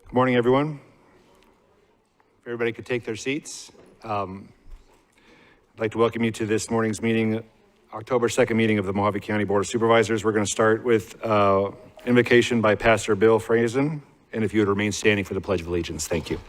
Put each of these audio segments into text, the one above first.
Good morning, everyone. If everybody could take their seats. I'd like to welcome you to this morning's meeting, October 2nd meeting of the Mojave County Board of Supervisors. We're going to start with invocation by Pastor Bill Frazen, and if you would remain standing for the Pledge of Allegiance. Thank you.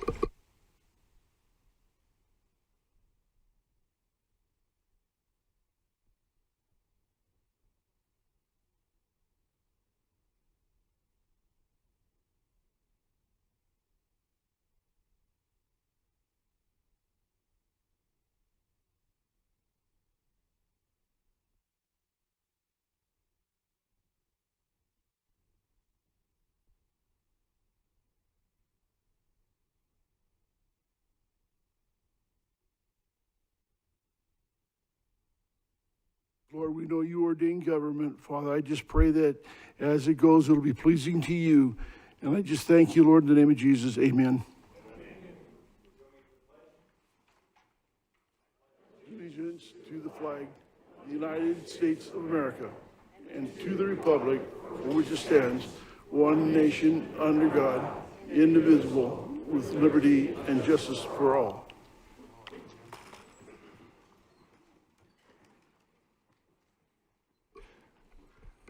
Lord, we know you ordain government. Father, I just pray that as it goes, it'll be pleasing to you. And I just thank you, Lord, in the name of Jesus. Amen. Allegiance to the flag of the United States of America and to the republic for which it stands, one nation under God, indivisible, with liberty and justice for all.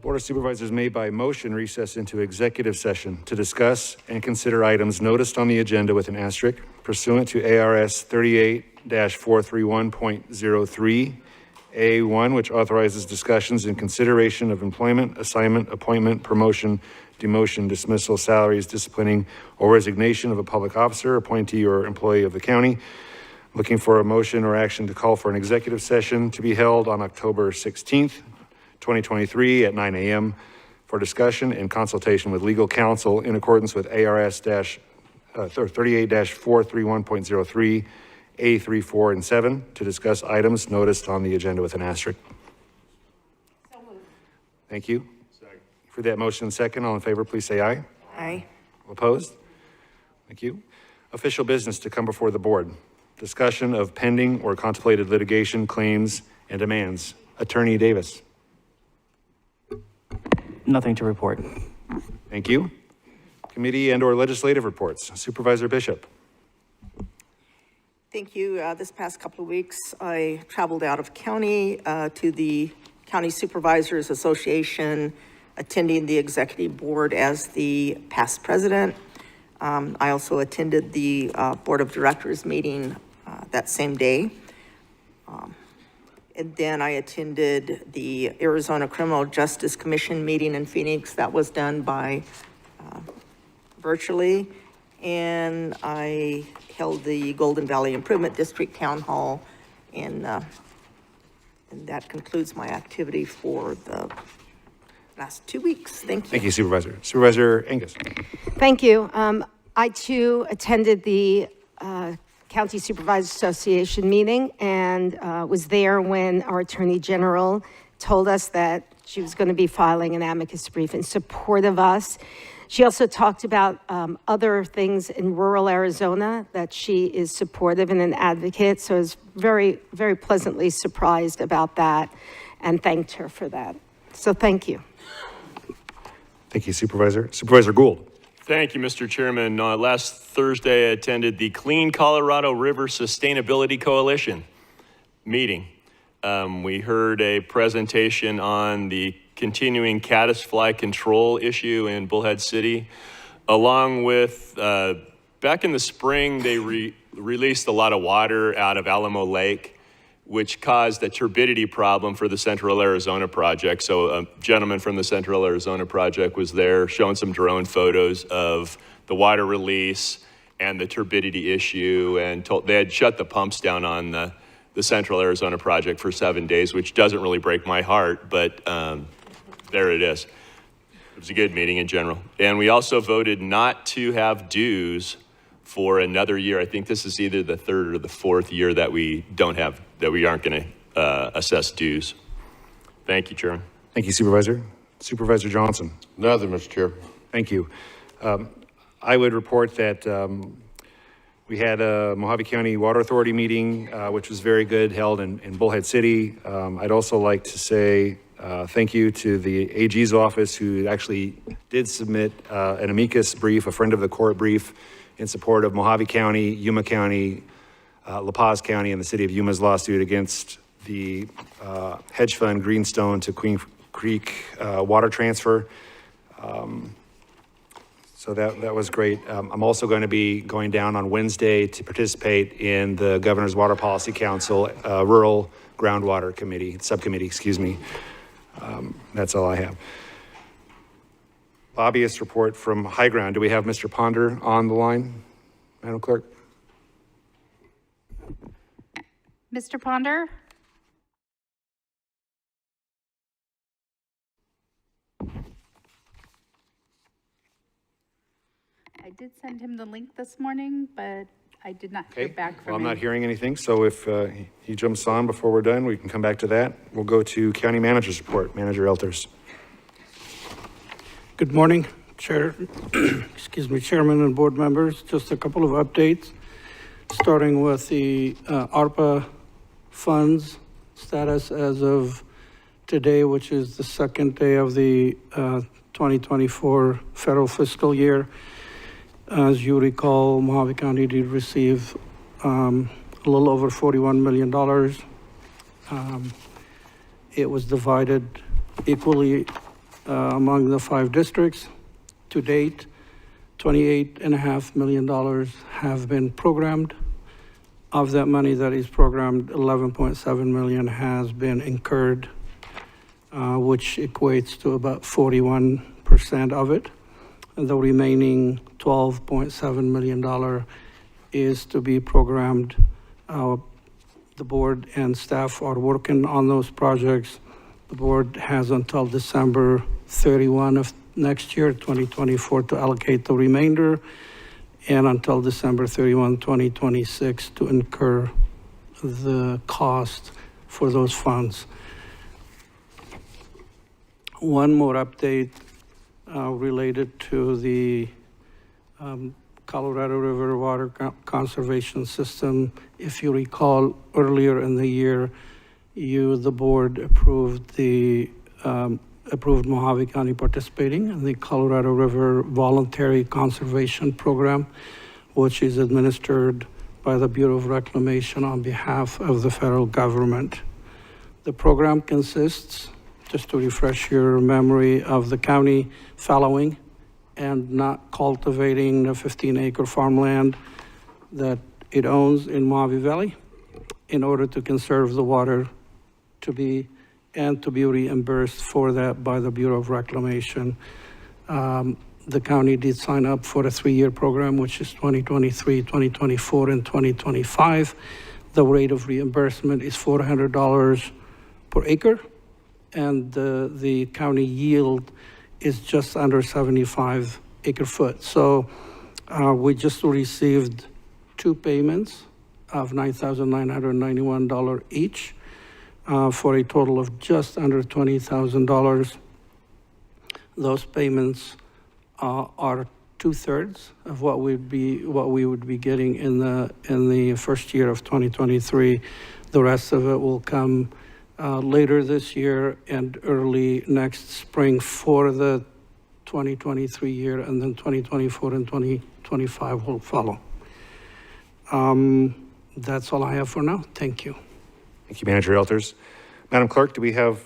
Board of Supervisors may by motion recess into executive session to discuss and consider items noticed on the agenda with an asterisk pursuant to ARS 38-431.03A1, which authorizes discussions and consideration of employment, assignment, appointment, promotion, demotion, dismissal, salaries, disciplining, or resignation of a public officer, appointee, or employee of the county. Looking for a motion or action to call for an executive session to be held on October 16th, 2023 at 9 a.m. for discussion and consultation with legal counsel in accordance with ARS 38-431.03 A3, 4, and 7 to discuss items noticed on the agenda with an asterisk. So moved. Thank you. Second. For that motion and second, all in favor, please say aye. Aye. All opposed? Thank you. Official business to come before the board. Discussion of pending or contemplated litigation, claims, and demands. Attorney Davis. Nothing to report. Thank you. Committee and/or legislative reports. Supervisor Bishop. Thank you. This past couple of weeks, I traveled out of county to the County Supervisors Association, attending the executive board as the past president. I also attended the board of directors meeting that same day. And then I attended the Arizona Criminal Justice Commission meeting in Phoenix. That was done by virtually. And I held the Golden Valley Improvement District Town Hall. And that concludes my activity for the last 2 weeks. Thank you. Thank you, Supervisor. Supervisor Angus. Thank you. I too attended the County Supervisors Association meeting and was there when our Attorney General told us that she was going to be filing an amicus brief in support of us. She also talked about other things in rural Arizona that she is supportive and an advocate. So I was very, very pleasantly surprised about that and thanked her for that. So thank you. Thank you, Supervisor. Supervisor Gould. Thank you, Mr. Chairman. Last Thursday, I attended the Clean Colorado River Sustainability Coalition meeting. We heard a presentation on the continuing caddisfly control issue in Bullhead City, along with, back in the spring, they released a lot of water out of Alamo Lake, which caused a turbidity problem for the Central Arizona Project. So a gentleman from the Central Arizona Project was there showing some drone photos of the water release and the turbidity issue, and they had shut the pumps down on the Central Arizona Project for 7 days, which doesn't really break my heart, but there it is. It was a good meeting in general. And we also voted not to have dues for another year. I think this is either the third or the fourth year that we aren't going to assess dues. Thank you, Chairman. Thank you, Supervisor. Supervisor Johnson. Nothing, Mr. Chair. Thank you. I would report that we had a Mojave County Water Authority meeting, which was very good, held in Bullhead City. I'd also like to say Thank you to the AG's office, who actually did submit an amicus brief, a friend of the court brief, in support of Mojave County, Yuma County, La Paz County, and the city of Yuma's lawsuit against the hedge fund Greenstone to Queen Creek water transfer. So that was great. I'm also going to be going down on Wednesday to participate in the Governor's Water Policy Council Rural Groundwater Subcommittee, excuse me. That's all I have. Lobbyist report from High Ground. Do we have Mr. Ponder on the line, Madam Clerk? Mr. Ponder? I did send him the link this morning, but I did not hear Okay, back from well, I'm him. not hearing anything, so if he jumps on before we're done, we can come back to that. We'll go to County Manager's report. Manager Elters. Good morning, Chair, excuse me, Chairman and board members. Just a couple of updates, starting with the ARPA funds status as of today, which is the second day of the 2024 federal fiscal year. As you recall, Mojave County did receive a little over $41 million. It was divided equally among the 5 districts. To date, $28.5 million have been programmed. Of that money that is programmed, $11.7 million has been incurred, which equates to about 41% of it. And the remaining $12.7 million is to be programmed. The board and staff are working on those projects. The board has until December 31 of next year, 2024, to allocate the remainder, and until December 31, 2026, to incur the cost for those funds. One more update related to the Colorado River Water Conservation System. If you recall, earlier in the year, the board approved Mojave County participating in the Colorado River Voluntary Conservation Program, which is administered by the Bureau of Reclamation on behalf of the federal government. The program consists, just to refresh your memory, of the county fallowing and not cultivating the 15-acre farmland that it owns in Mojave Valley in order to conserve the water to be reimbursed for that by the Bureau of Reclamation. The county did sign up for a 3-year program, which is 2023, 2024, and 2025. The rate of reimbursement is $400 per acre, and the county yield is just under 75 acre foot. So we just received 2 payments of $9,991 each for a total of just under $20,000. Those payments are 2/3 of what we would be getting in the first year of 2023. The rest of it will come later this year and early next spring for the 2023 year, and then 2024 and 2025 will follow. That's all I have for now. Thank you. Thank you, Manager Elters. Madam Clerk, do we have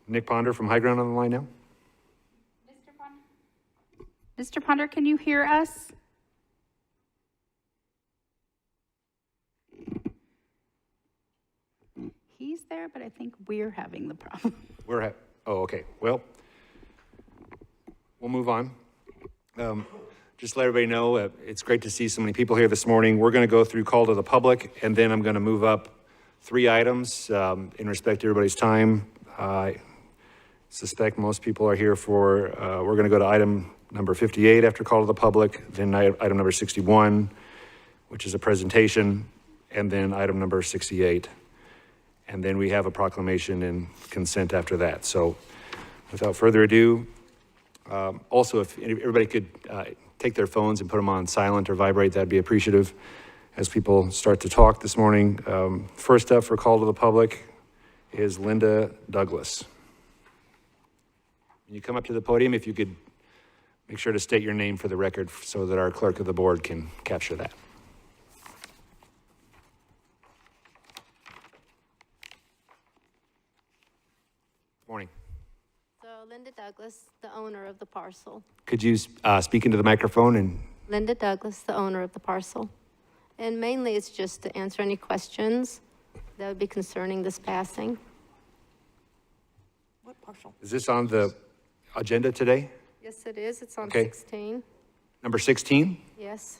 Nick Ponder from High Ground on the line now? Mr. Ponder, can you hear us? He's there, but I think we're having the problem. Oh, okay. Well, we'll move on. Just to let everybody know, it's great to see so many people here this morning. We're going to go through call to the public, and then I'm going to move up 3 items in respect to everybody's time. I suspect most people are here for, we're going to go to item number 58 after call to the public, then item number 61, which is a presentation, and then item number 68. And then we have a proclamation and consent after that. So without further ado, also if everybody could take their phones and put them on silent or vibrate, that'd be appreciative as people start to talk this morning. First up for call to the public is Linda Douglas. When you come up to the podium, if you could make sure to state your name for the record so that our clerk of the board can capture that. Morning. So Linda Douglas, the owner of the parcel. Could you speak into the microphone and Linda Douglas, the owner of the parcel. And mainly it's just to answer any questions that would be concerning this passing. What partial? is this on the agenda today? Yes, it is. It's on Okay. 16. Number 16? Yes.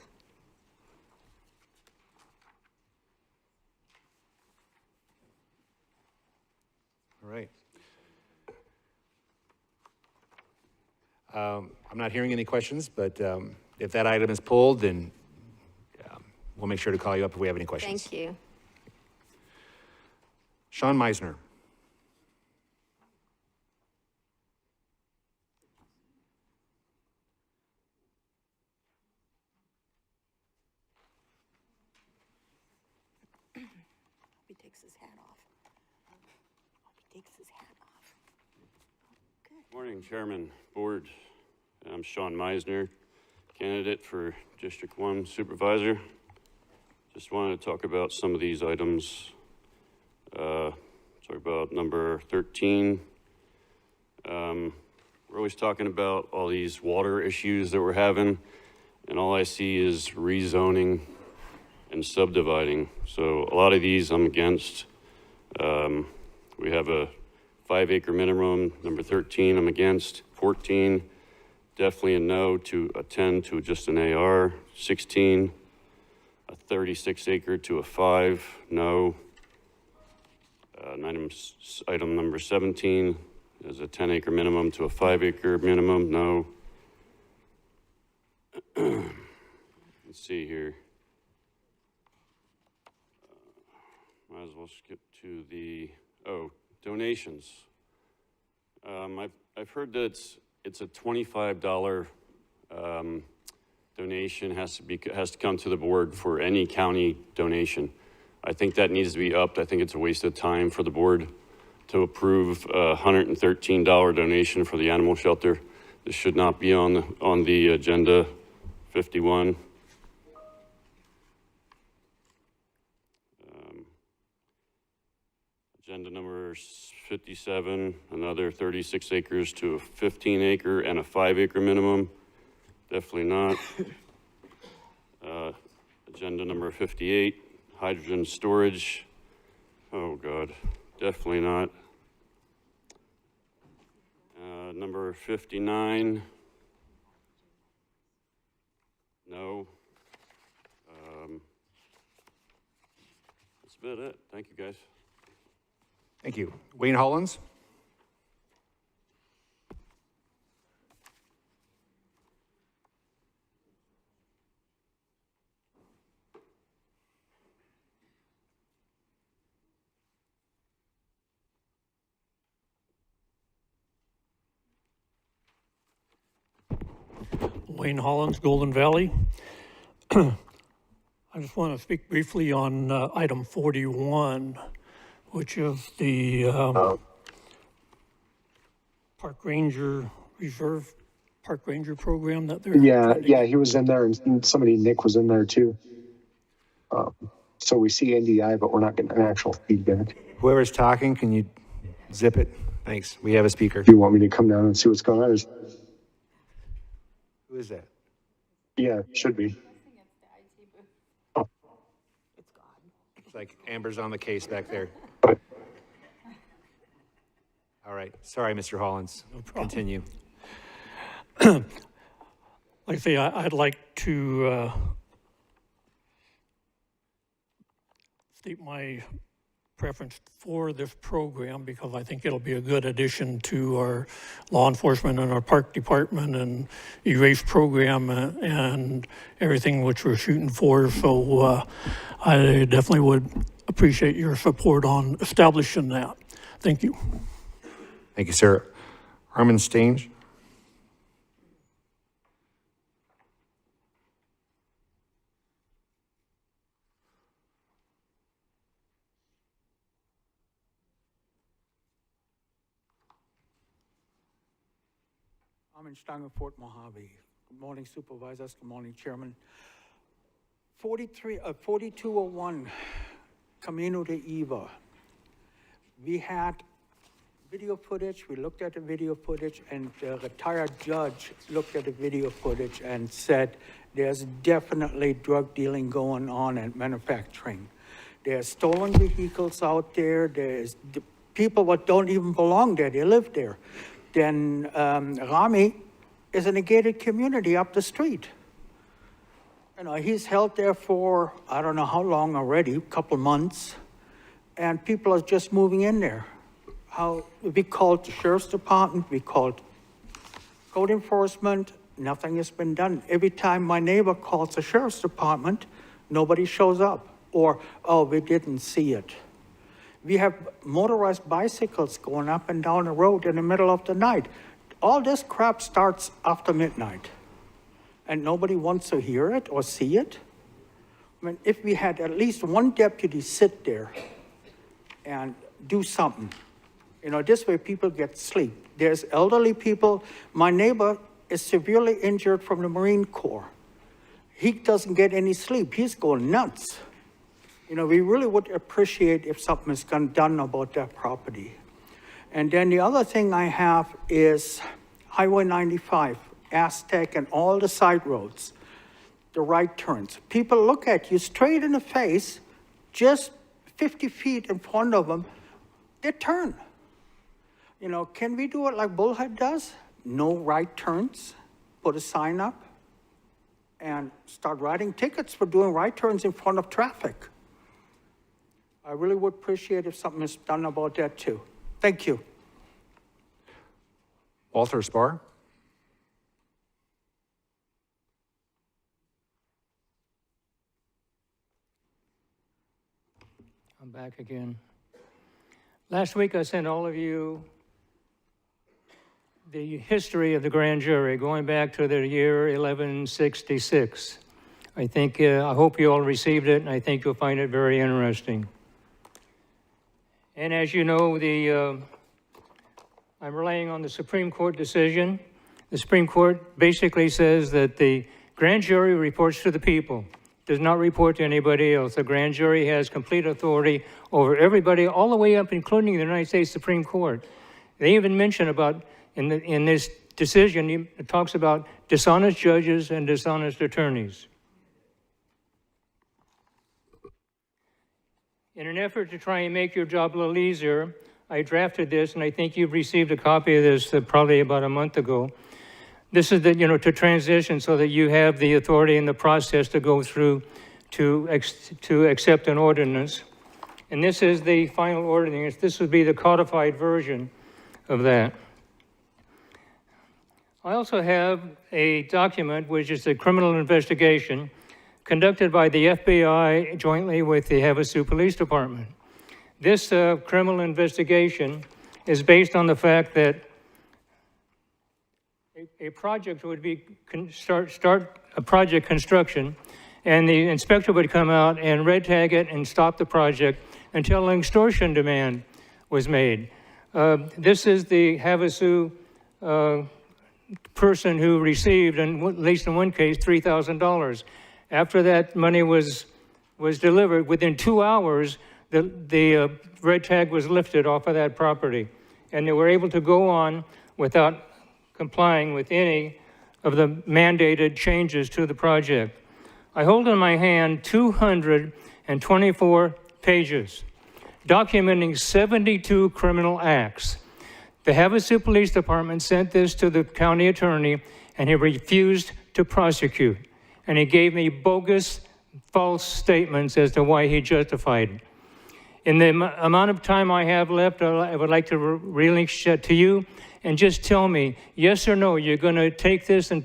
All right. I'm not hearing any questions, but if that item is pulled, then we'll make sure to call you up if we have any questions. Thank you. Sean Meisner. He takes his hat off. He takes his hat off. Morning, Chairman, Board. I'm Sean Meisner, candidate for District 1 Supervisor. Just wanted to talk about some of these items. Talk about number 13. We're always talking about all these water issues that we're having, and all I see is rezoning and subdividing. So a lot of these I'm against. We have a 5-acre minimum. Number 13, I'm against. 14, definitely a no to a 10 to just an AR. 16, a 36-acre to a 5, no. Item number 17 is a 10-acre minimum to a 5-acre minimum, no. Let's see here. Might as well skip to the, donations. I've heard that it's a $25 donation has to come to the board for any county donation. I think that needs to be upped. I think it's a waste of time for the board to approve a $113 donation for the animal shelter. This should not be on the agenda 51. Agenda number 57, another 36 acres to a 15-acre and a 5-acre minimum. Definitely not. Agenda number 58, hydrogen storage. Oh God, definitely not. Number 59, no. That's about it. Thank you, guys. Thank you. Wayne Hollins? Wayne Hollins, Golden Valley. I just want to speak briefly on item 41, which is the Park Ranger Reserve Park Ranger program that they're Yeah, he was in there, and somebody, Nick, was in there too. So we see NDI, but we're not getting an actual feedback. Whoever's talking, can you zip it? Thanks. We have a speaker. Do you want me to come down and see what's going on? Who is that? Yeah, should be. It's like Amber's on the case back there. All right. Sorry, Mr. Hollins. No problem. Continue. Like I say, I'd like to state my preference for this program because I think it'll be a good addition to our law enforcement and our park department and erase program and everything which we're shooting for. So I definitely would appreciate your support on establishing that. Thank you. Thank you, sir. Armin Stange? Carmen Stanger, Fort Mojave. Good morning, Supervisors. Good morning, Chairman. 4201 Camino de Eva. We had video footage. We looked at the video footage, and the retired judge looked at the video footage and said there's definitely drug dealing going on and manufacturing. There's stolen vehicles out there. There's people that don't even belong there. They live there. Then Rami is in a gated community up the street. You know, he's held there for, I don't know how long already, a couple months, and people are just moving in there. We called the sheriff's department, we called code enforcement, nothing has been done. Every time my neighbor calls the sheriff's department, nobody shows up, or, oh, we didn't see it. We have motorized bicycles going up and down the road in the middle of the night. All this crap starts after midnight, and nobody wants to hear it or see it. I mean, if we had at least one deputy sit there and do something, you know, this way people get sleep. There's elderly people. My neighbor is severely injured from the Marine Corps. He doesn't get any sleep. He's going nuts. You know, we really would appreciate if something is done about that property. And then the other thing I have is Highway 95, Aztec, and all the side roads, the right turns. People look at you straight in the face, just 50 feet in front of them, they turn. You know, can we do it like Bullhead does? No right turns, put a sign up, and start writing tickets for doing right turns in front of traffic. I really would appreciate if something is done about that too. Thank you. Walter Spar? I'm back again. Last week I sent all of you the history of the grand jury going back to the year 1166. I hope you all received it, and I think you'll find it very interesting. And as you know, I'm relying on the Supreme Court decision. The Supreme Court basically says that the grand jury reports to the people, does not report to anybody else. The grand jury has complete authority over everybody, all the way up, including the United States Supreme Court. They even mention about, in this decision, it talks about dishonest judges and dishonest attorneys. In an effort to try and make your job a little easier, I drafted this, and I think you've received a copy of this probably about a month ago. This is to transition so that you have the authority and the process to go through to accept an ordinance. And this is the final ordinance. This would be the codified version of that. I also have a document, which is a criminal investigation conducted by the FBI jointly with the Havasu Police Department. This criminal investigation is based on the fact that a project would be start a project construction, and the inspector would come out and red tag it and stop the project until an extortion demand was made. This is the Havasu person who received, at least in one case, $3,000. After that money was delivered, within 2 hours, the red tag was lifted off of that property, and they were able to go on without complying with any of the mandated changes to the project. I hold in my hand 224 pages documenting 72 criminal acts. The Havasu Police Department sent this to the county attorney, and he refused to prosecute. And he gave me bogus, false statements as to why he justified it. In the amount of time I have left, I would like to relinquish it to you and just tell me, yes or no, you're going to take this and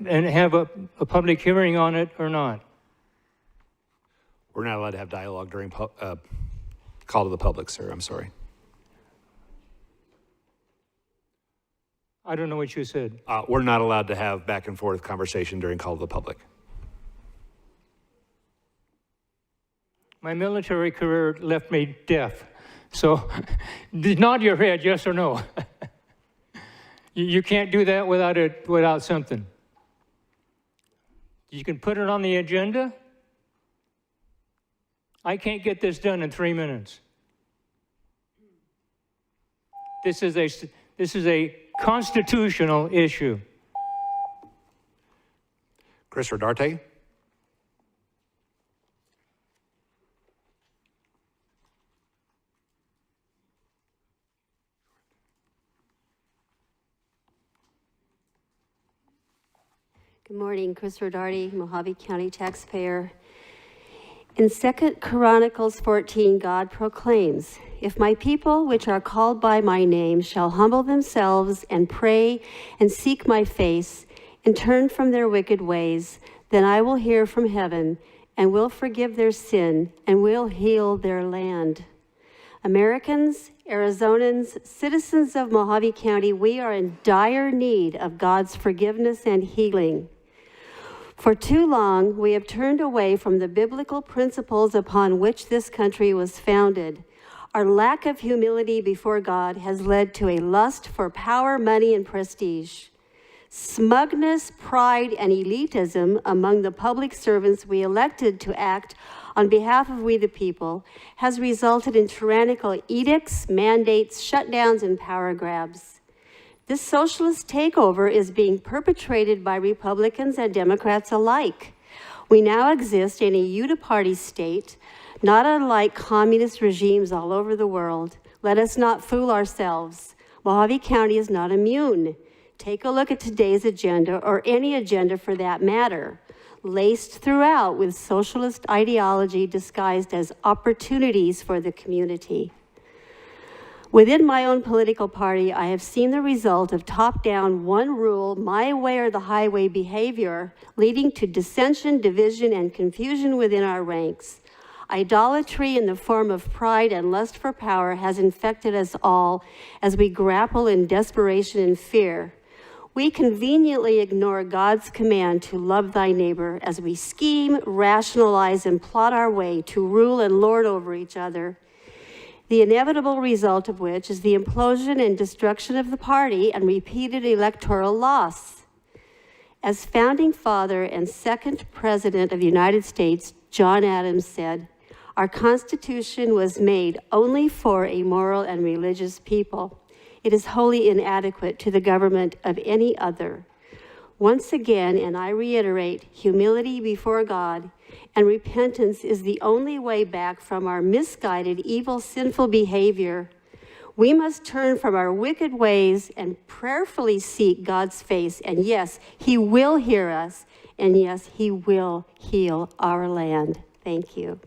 have a public hearing on it or not? We're not allowed to have dialogue during call to the public, sir. I'm sorry. I don't know what you said. We're not allowed to have back and forth conversation during call to the public. My military career left me deaf. So nod your head, yes or no. You can't do that without something. You can put it on the agenda. I can't get this done in 3 minutes. This is a constitutional issue. Chris Rodarte? Good morning, Chris Rodarte, Mojave County taxpayer. In 2 Chronicles 14, God proclaims, "If my people, which are called by my name, shall humble themselves and pray and seek my face and turn from their wicked ways, then I will hear from heaven and will forgive their sin and will heal their land." Americans, Arizonans, citizens of Mojave County, we are in dire need of God's forgiveness and healing. For too long, we have turned away from the biblical principles upon which this country was founded. Our lack of humility before God has led to a lust for power, money, and prestige. Smugness, pride, and elitism among the public servants we elected to act on behalf of we the people has resulted in tyrannical edicts, mandates, shutdowns, and power grabs. This socialist takeover is being perpetrated by Republicans and Democrats alike. We now exist in a uniparty state, not unlike communist regimes all over the world. Let us not fool ourselves. Mojave County is not immune. Take a look at today's agenda, or any agenda for that matter, laced throughout with socialist ideology disguised as opportunities for the community. Within my own political party, I have seen the result of top-down, one rule, my way or the highway behavior, leading to dissension, division, and confusion within our ranks. Idolatry in the form of pride and lust for power has infected us all as we grapple in desperation and fear. We conveniently ignore God's command to love thy neighbor as we scheme, rationalize, and plot our way to rule and lord over each other. The inevitable result of which is the implosion and destruction of the party and repeated electoral loss. As founding father and second president of the United States, John Adams said, "Our Constitution was made only for a moral and religious people. It is wholly inadequate to the government of any other." Once again, and I reiterate, humility before God and repentance is the only way back from our misguided, evil, sinful behavior. We must turn from our wicked ways and prayerfully seek God's face. And yes, He will hear us. And yes, He will heal our land. Thank you.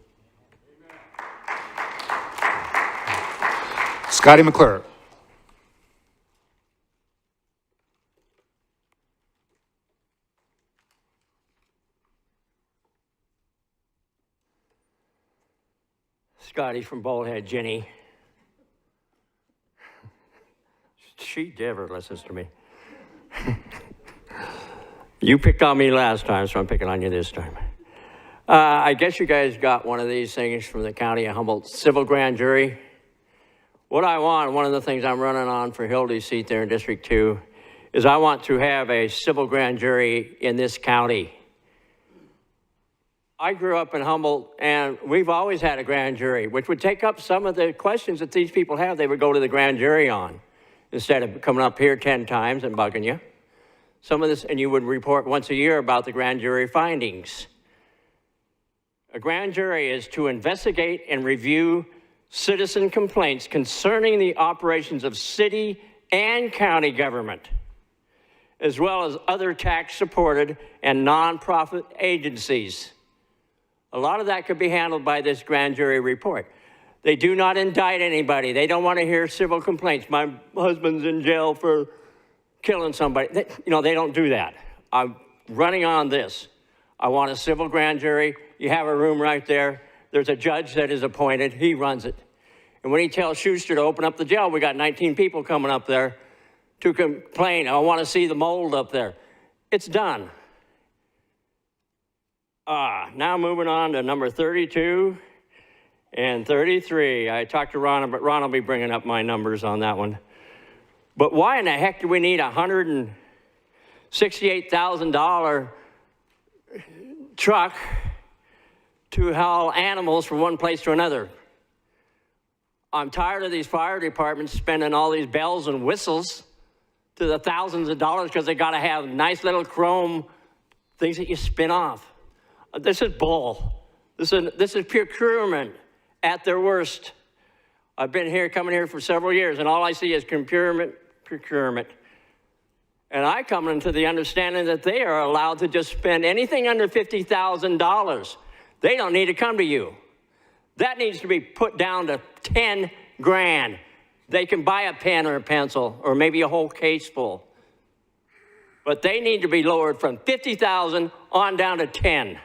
Scotty McClure. Scotty from Baldhead Jenny. She never listens to me. You picked on me last time, so I'm picking on you this time. I guess you guys got one of these things from the County of Humboldt Civil Grand Jury. What I want, one of the things I'm running on for Hildy's seat there in District 2, is I want to have a civil grand jury in this county. I grew up in Humboldt, and we've always had a grand jury, which would take up some of the questions that these people have, they would go to the grand jury on, instead of coming up here 10 times and bugging you. Some of this, and you would report once a year about the grand jury findings. A grand jury is to investigate and review citizen complaints concerning the operations of city and county government, as well as other tax-supported and nonprofit agencies. A lot of that could be handled by this grand jury report. They do not indict anybody. They don't want to hear civil complaints. My husband's in jail for killing somebody. They don't do that. I'm running on this. I want a civil grand jury. You have a room right there. There's a judge that is appointed. He runs it. And when he tells Schuster to open up the jail, we got 19 people coming up there to complain. I want to see the mold up there. It's done. Now moving on to number 32 and 33. I talked to Ron, but Ron will be bringing up my numbers on that one. But why in the heck do we need a $168,000 truck to haul animals from one place to another? I'm tired of these fire departments spending all these bells and whistles to the thousands of dollars because they got to have nice little chrome things that you spin off. This is bull. This is procurement at their worst. I've been coming here for several years, and all I see is procurement. And I come into the understanding that they are allowed to just spend anything under $50,000. They don't need to come to you. That needs to be put down to 10 grand. They can buy a pen or a pencil, or maybe a whole case full. But they need to be lowered from 50,000 on down to 10.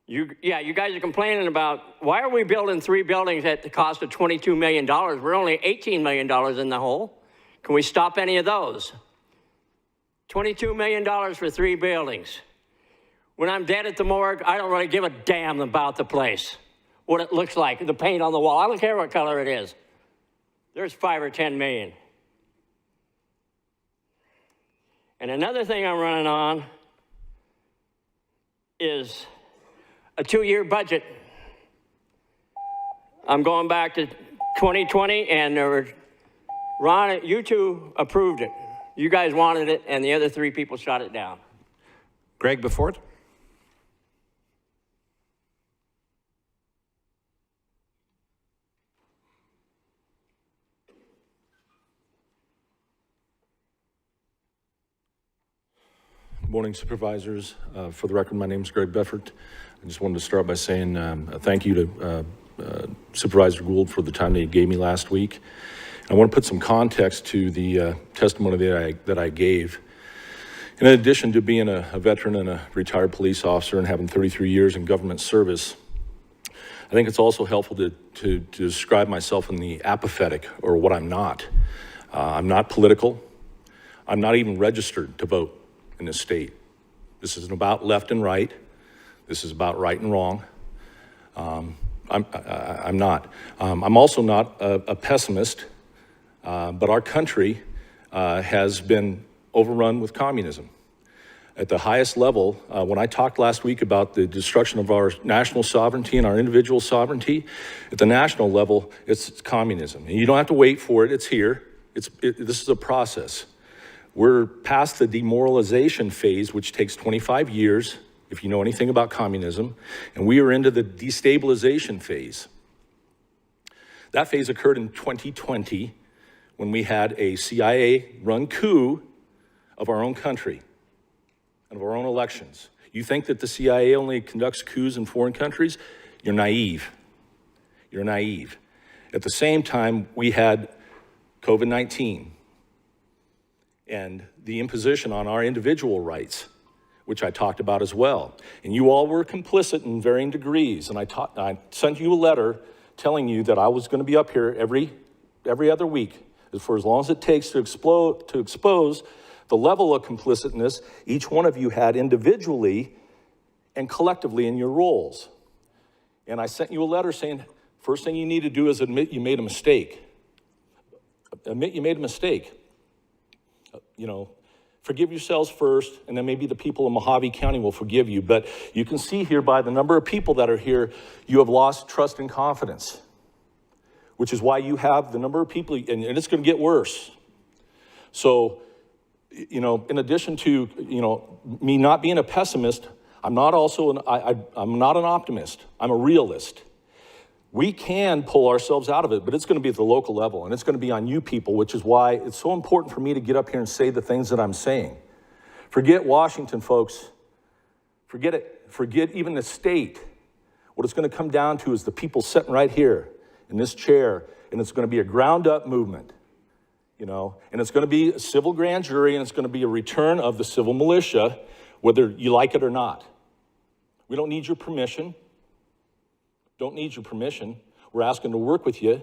You guys are complaining about, why are we building 3 buildings at the cost of $22 million? We're only $18 million in the hole. Can we stop any of those? $22 million for 3 buildings. When I'm dead at the morgue, I don't really give a damn about the place, what it looks like, the paint on the wall. I don't care what color it is. There's 5 or 10 million. And another thing I'm running on is a 2-year budget. I'm going back to 2020, and Ron, you two approved it. You guys wanted it, and the other 3 people shot it down. Greg Befort. Morning, Supervisors. For the record, my name is Greg Beffert. I just wanted to start by saying thank you to Supervisor Gould for the time that he gave me last week. I want to put some context to the testimony that I gave. In addition to being a veteran and a retired police officer and having 33 years in government service, I think it's also helpful to describe myself in the apathetic, or what I'm not. I'm not political. I'm not even registered to vote in this state. This isn't about left and right. This is about right and wrong. I'm not. I'm also not a pessimist, but our country has been overrun with communism. At the highest level, when I talked last week about the destruction of our national sovereignty and our individual sovereignty, at the national level, it's communism. And you don't have to wait for it, it's here. This is a process. We're past the demoralization phase, which takes 25 years, if you know anything about communism, and we are into the destabilization phase. That phase occurred in 2020 when we had a CIA-run coup of our own country and of our own elections. You think that the CIA only conducts coups in foreign countries? You're naive. You're naive. At the same time, we had COVID-19 and the imposition on our individual rights, which I talked about as well. And you all were complicit in varying degrees. And I sent you a letter telling you that I was going to be up here every other week for as long as it takes to expose the level of complicitness each one of you had individually and collectively in your roles. And I sent you a letter saying, first thing you need to do is admit you made a mistake. Admit you made a mistake. Forgive yourselves first, and then maybe the people of Mojave County will forgive you. But you can see here by the number of people that are here, you have lost trust and confidence, which is why you have the number of people, and it's going to get worse. So, in addition to, me not being a pessimist, I'm not an optimist. I'm a realist. We can pull ourselves out of it, but it's going to be at the local level, and it's going to be on you people, which is why it's so important for me to get up here and say the things that I'm saying. Forget Washington, folks. Forget it. Forget even the state. What it's going to come down to is the people sitting right here in this chair, and it's going to be a ground-up movement, and it's going to be a civil grand jury, and it's going to be a return of the civil militia, whether you like it or not. We don't need your permission. Don't need your permission. We're asking to work with you.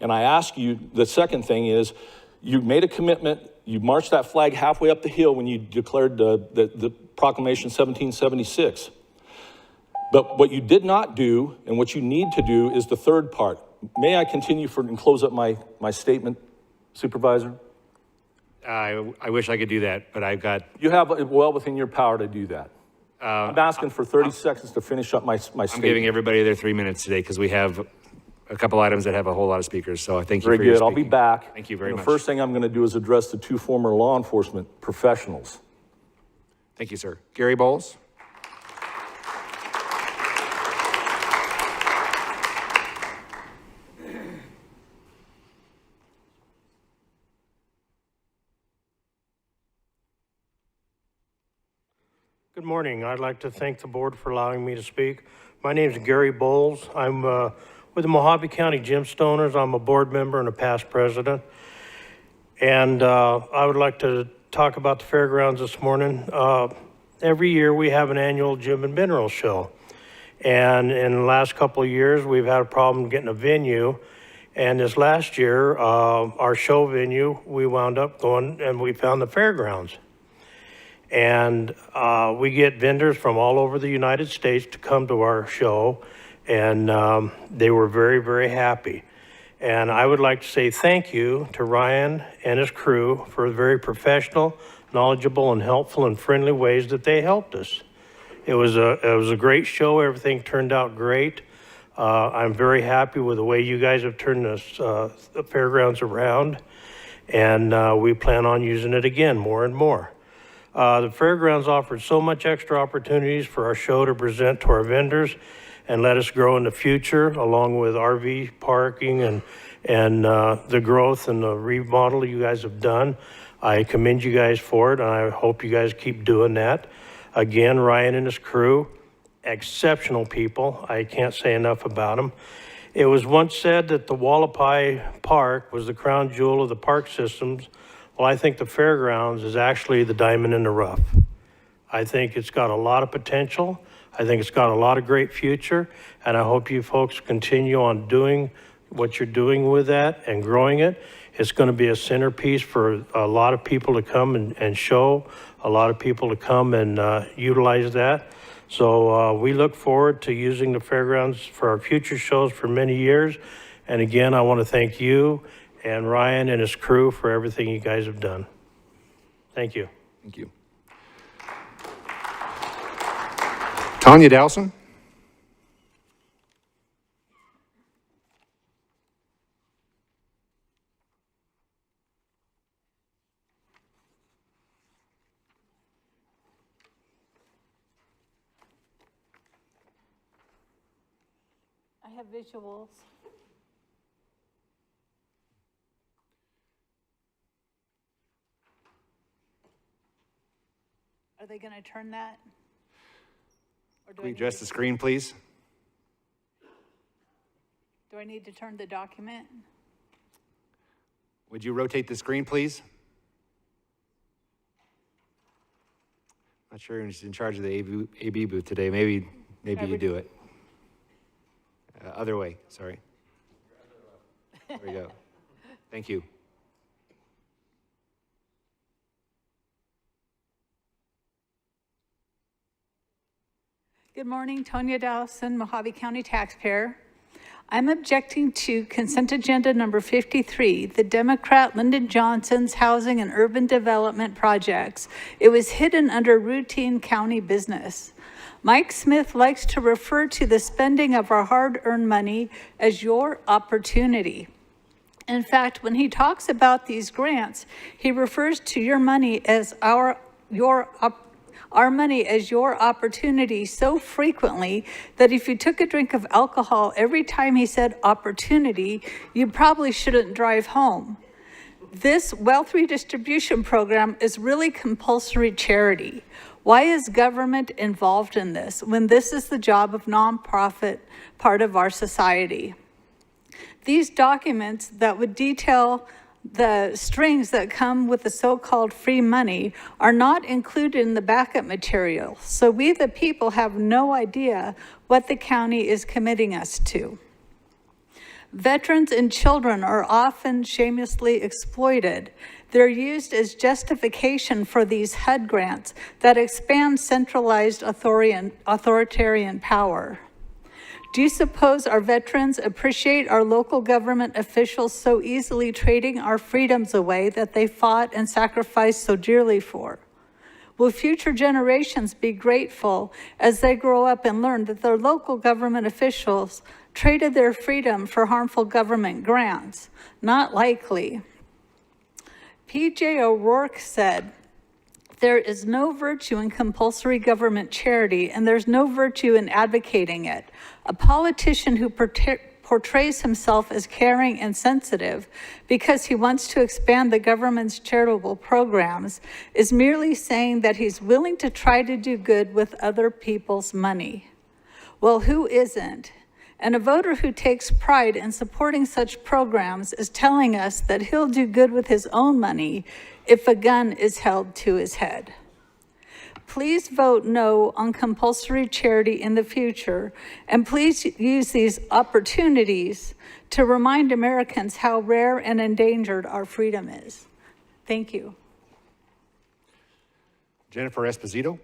And I ask you, the second thing is, you made a commitment, you marched that flag halfway up the hill when you declared the Proclamation 1776. But what you did not do, and what you need to do, is the third part. May I continue and close up my statement, Supervisor? I wish I could do that, but I've got, You have it well within your power to do that. I'm asking for 30 seconds to finish up my statement. I'm giving everybody their 3 minutes today because we have a couple items that have a whole lot of speakers. So I thank you Very for your good. I'll be speaking. back. Thank you very And much. the first thing I'm going to do is address the two former law enforcement professionals. Thank you, sir. Gary Bowles? Good morning. I'd like to thank the board for allowing me to speak. My name is Gary Bowles. I'm with the Mojave County Gemstoners. I'm a board member and a past president. And I would like to talk about the fairgrounds this morning. Every year we have an annual gem and mineral show. And in the last couple of years, we've had a problem getting a venue. And this last year, our show venue, we wound up going and we found the fairgrounds. And we get vendors from all over the United States to come to our show, and they were very, very happy. And I would like to say thank you to Ryan and his crew for the very professional, knowledgeable, and helpful and friendly ways that they helped us. It was a great show. Everything turned out great. I'm very happy with the way you guys have turned this the fairgrounds around, and we plan on using it again more and more. The fairgrounds offered so much extra opportunities for our show to present to our vendors and let us grow in the future, along with RV parking and the growth and the remodel you guys have done. I commend you guys for it, and I hope you guys keep doing that. Again, Ryan and his crew, exceptional people. I can't say enough about them. It was once said that the Wallapai Park was the crown jewel of the park systems. Well, I think the fairgrounds is actually the diamond in the rough. I think it's got a lot of potential. I think it's got a lot of great future, and I hope you folks continue on doing what you're doing with that and growing it. It's going to be a centerpiece for a lot of people to come and show, a lot of people to come and utilize that. So we look forward to using the fairgrounds for our future shows for many years. And again, I want to thank you and Ryan and his crew for everything you guys have done. Thank you. Thank you. Tanya Dowson? I have visuals. Are they going to turn that? Or do Can we adjust the screen, please? Do I need to turn the document? Would you rotate the screen, please? Not sure who's in charge of the AB booth today. Maybe you do it. Other way, sorry. There we go. Thank you. Good morning, Tonya Dowson, Mojave County taxpayer. I'm objecting to consent agenda number 53, the Democrat Lyndon Johnson's housing and urban development projects. It was hidden under routine county business. Mike Smith likes to refer to the spending of our hard-earned money as your opportunity. In fact, when he talks about these grants, he refers to your money as our money as your opportunity so frequently that if you took a drink of alcohol every time he said opportunity, you probably shouldn't drive home. This wealth redistribution program is really compulsory charity. Why is government involved in this when this is the job of nonprofit part of our society? These documents that would detail the strings that come with the so-called free money are not included in the backup material. So we, the people, have no idea what the county is committing us to. Veterans and children are often shamelessly exploited. They're used as justification for these HUD grants that expand centralized authoritarian power. Do you suppose our veterans appreciate our local government officials so easily trading our freedoms away that they fought and sacrificed so dearly for? Will future generations be grateful as they grow up and learn that their local government officials traded their freedom for harmful government grants? Not likely. P.J. O'Rourke said, "There is no virtue in compulsory government charity, and there's no virtue in advocating it. A politician who portrays himself as caring and sensitive because he wants to expand the government's charitable programs is merely saying that he's willing to try to do good with other people's money." Well, who isn't? And a voter who takes pride in supporting such programs is telling us that he'll do good with his own money if a gun is held to his head. Please vote no on compulsory charity in the future, and please use these opportunities to remind Americans how rare and endangered our freedom is. Thank you. Jennifer Esposito.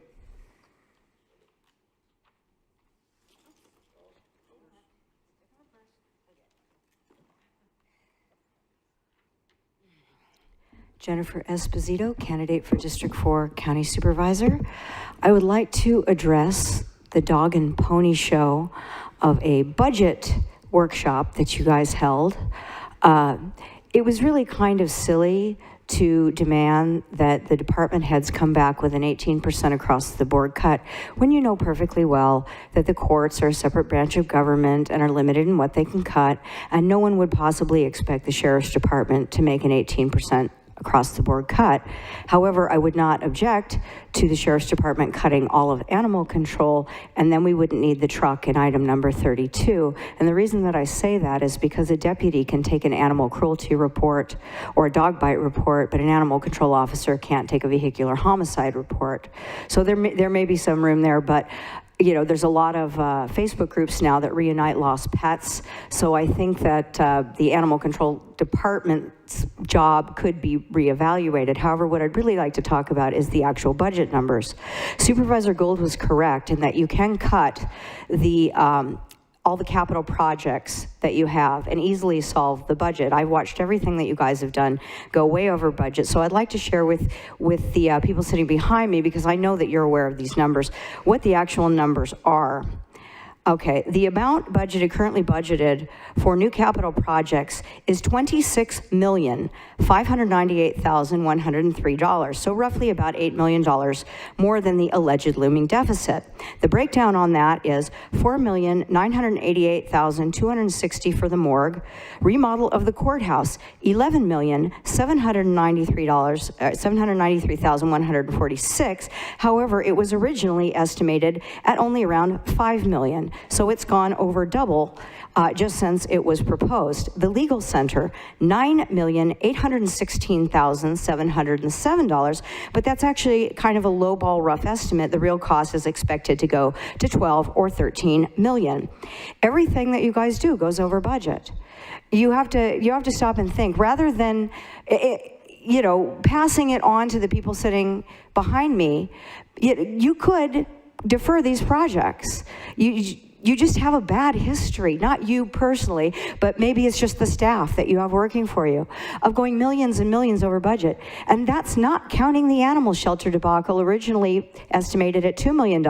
Jennifer Esposito, candidate for District 4 County Supervisor. I would like to address the dog and pony show of a budget workshop that you guys held. It was really kind of silly to demand that the department heads come back with an 18% across the board cut when you know perfectly well that the courts are a separate branch of government and are limited in what they can cut, and no one would possibly expect the sheriff's department to make an 18% across the board cut. However, I would not object to the sheriff's department cutting all of animal control, and then we wouldn't need the truck in item number 32. And the reason that I say that is because a deputy can take an animal cruelty report or a dog bite report, but an animal control officer can't take a vehicular homicide report. So there may be some room there, but you know, there's a lot of Facebook groups now that reunite lost pets. So I think that the animal control department's job could be reevaluated. However, what I'd really like to talk about is the actual budget numbers. Supervisor Gould was correct in that you can cut the all the capital projects that you have and easily solve the budget. I've watched everything that you guys have done go way over budget. So I'd like to share with the people sitting behind me, because I know that you're aware of these numbers, what the actual numbers are. Okay, the amount currently budgeted for new capital projects is $26,598,103, so roughly about $8 million more than the alleged looming deficit. The breakdown on that is $4,988,260 for the morgue, remodel of the courthouse, $11,793,146. However, it was originally estimated at only around $5 million. So it's gone over double just since it was proposed. The legal center, $9,816,707, but that's actually kind of a lowball rough estimate. The real cost is expected to go to 12 or 13 million. Everything that you guys do goes over budget. You have to stop and think, rather than passing it on to the people sitting behind me. You could defer these projects. You just have a bad history, not you personally, but maybe it's just the staff that you have working for you, of going millions and millions over budget. And that's not counting the animal shelter debacle, originally estimated at $2 million,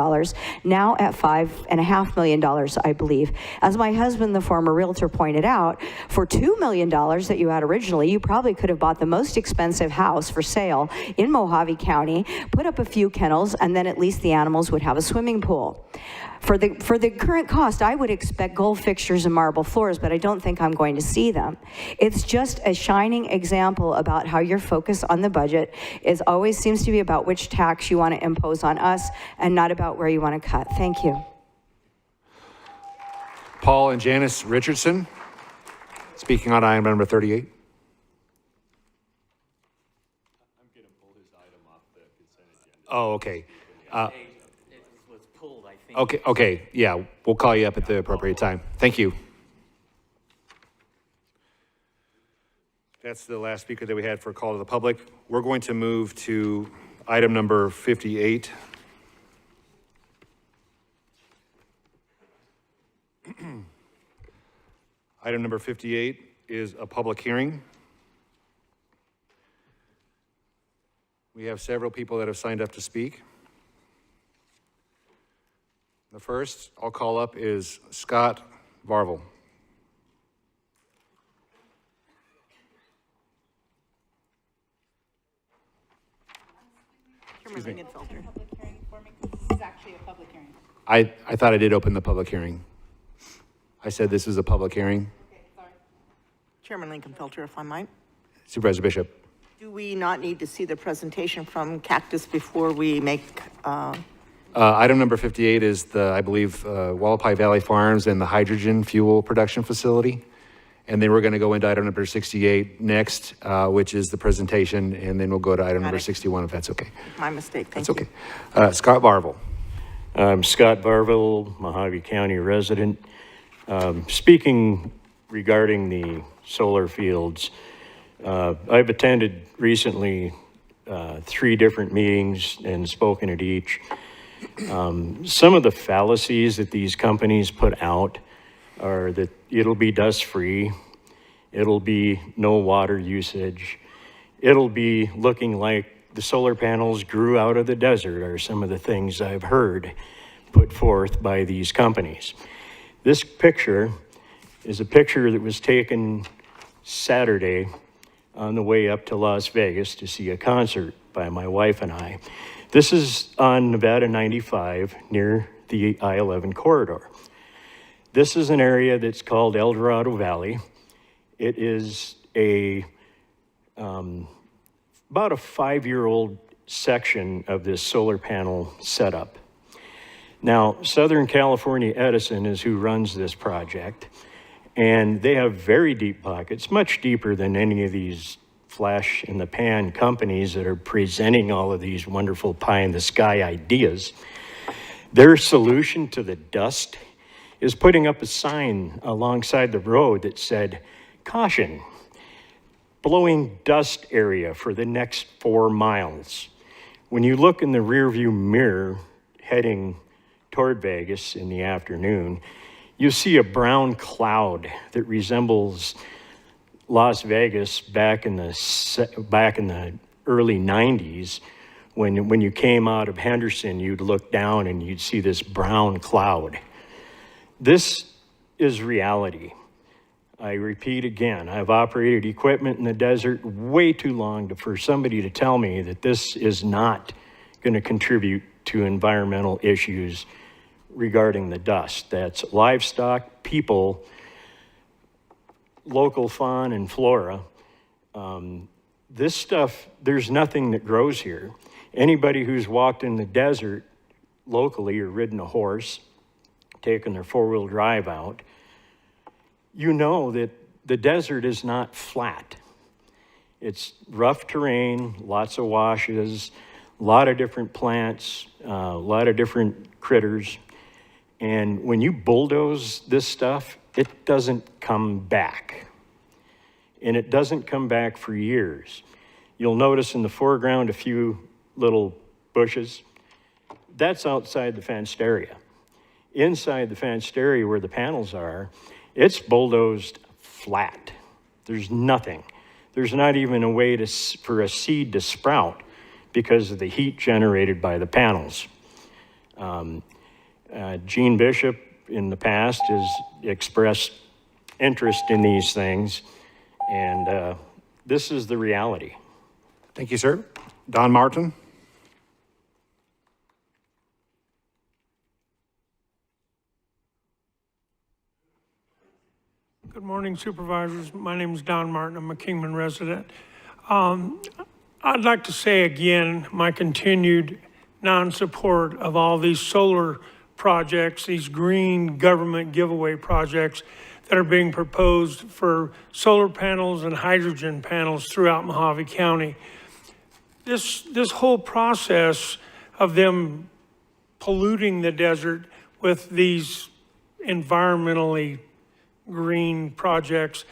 now at $5.5 million, I believe. As my husband, the former realtor, pointed out, for $2 million that you had originally, you probably could have bought the most expensive house for sale in Mojave County, put up a few kennels, and then at least the animals would have a swimming pool. For the current cost, I would expect gold fixtures and marble floors, but I don't think I'm going to see them. It's just a shining example about how your focus on the budget always seems to be about which tax you want to impose on us and not about where you want to cut. Thank you. Paul and Janice Richardson, speaking on item number 38. I'm going to pull his item off the consent agenda. Oh, okay. Okay, yeah, we'll call you up at the appropriate time. Thank you. That's the last speaker that we had for a call to the public. We're going to move to item number 58. Item number 58 is a public hearing. We have several people that have signed up to speak. The first I'll call up is Scott Varvel. Excuse me. This is actually a public hearing. I thought I did open the public hearing. I said this is a public hearing. Chairman Lincoln-Felter, if I might. Supervisor Bishop. Do we not need to see the presentation from Cactus before we make, Item number 58 is the, I believe, Wallapai Valley Farms and the hydrogen fuel production facility. And then we're going to go into item number 68 next, which is the presentation, and then we'll go to item number 61, if that's okay. my mistake, thank That's you. okay. Scott Varvel. I'm Scott Barville, Mojave County resident. Speaking regarding the solar fields, I've attended recently 3 different meetings and spoken at each. Some of the fallacies that these companies put out are that it'll be dust-free, it'll be no water usage, it'll be looking like the solar panels grew out of the desert, are some of the things I've heard put forth by these companies. This picture is a picture that was taken Saturday on the way up to Las Vegas to see a concert by my wife and I. This is on Nevada 95 near the I-11 corridor. This is an area that's called El Dorado Valley. It is about a 5-year-old section of this solar panel setup. Now, Southern California Edison is who runs this project, and they have very deep pockets, much deeper than any of these flash in the pan companies that are presenting all of these wonderful pie in the sky ideas. Their solution to the dust is putting up a sign alongside the road that said, "Caution, blowing dust area for the next 4 miles." When you look in the rearview mirror heading toward Vegas in the afternoon, you see a brown cloud that resembles Las Vegas back in the early 90s. When you came out of Henderson, you'd look down and you'd see this brown cloud. This is reality. I repeat again, I've operated equipment in the desert way too long for somebody to tell me that this is not going to contribute to environmental issues regarding the dust. That's livestock, people, local fauna and flora. This stuff, there's nothing that grows here. Anybody who's walked in the desert locally or ridden a horse, taken their 4-wheel drive out, you know that the desert is not flat. It's rough terrain, lots of washes, a lot of different plants, a lot of different critters. And when you bulldoze this stuff, it doesn't come back. And it doesn't come back for years. You'll notice in the foreground a few little bushes. That's outside the fenced area. Inside the fenced area where the panels are, it's bulldozed flat. There's nothing. There's not even a way for a seed to sprout because of the heat generated by the panels. Gene Bishop in the past has expressed interest in these things, and this is the reality. Thank you, sir. Don Martin. Good morning, Supervisors. My name is Don Martin. I'm a Kingman resident. I'd like to say again my continued non-support of all these solar projects, these green government giveaway projects that are being proposed for solar panels and hydrogen panels throughout Mojave County. This whole process of them polluting the desert with these environmentally green projects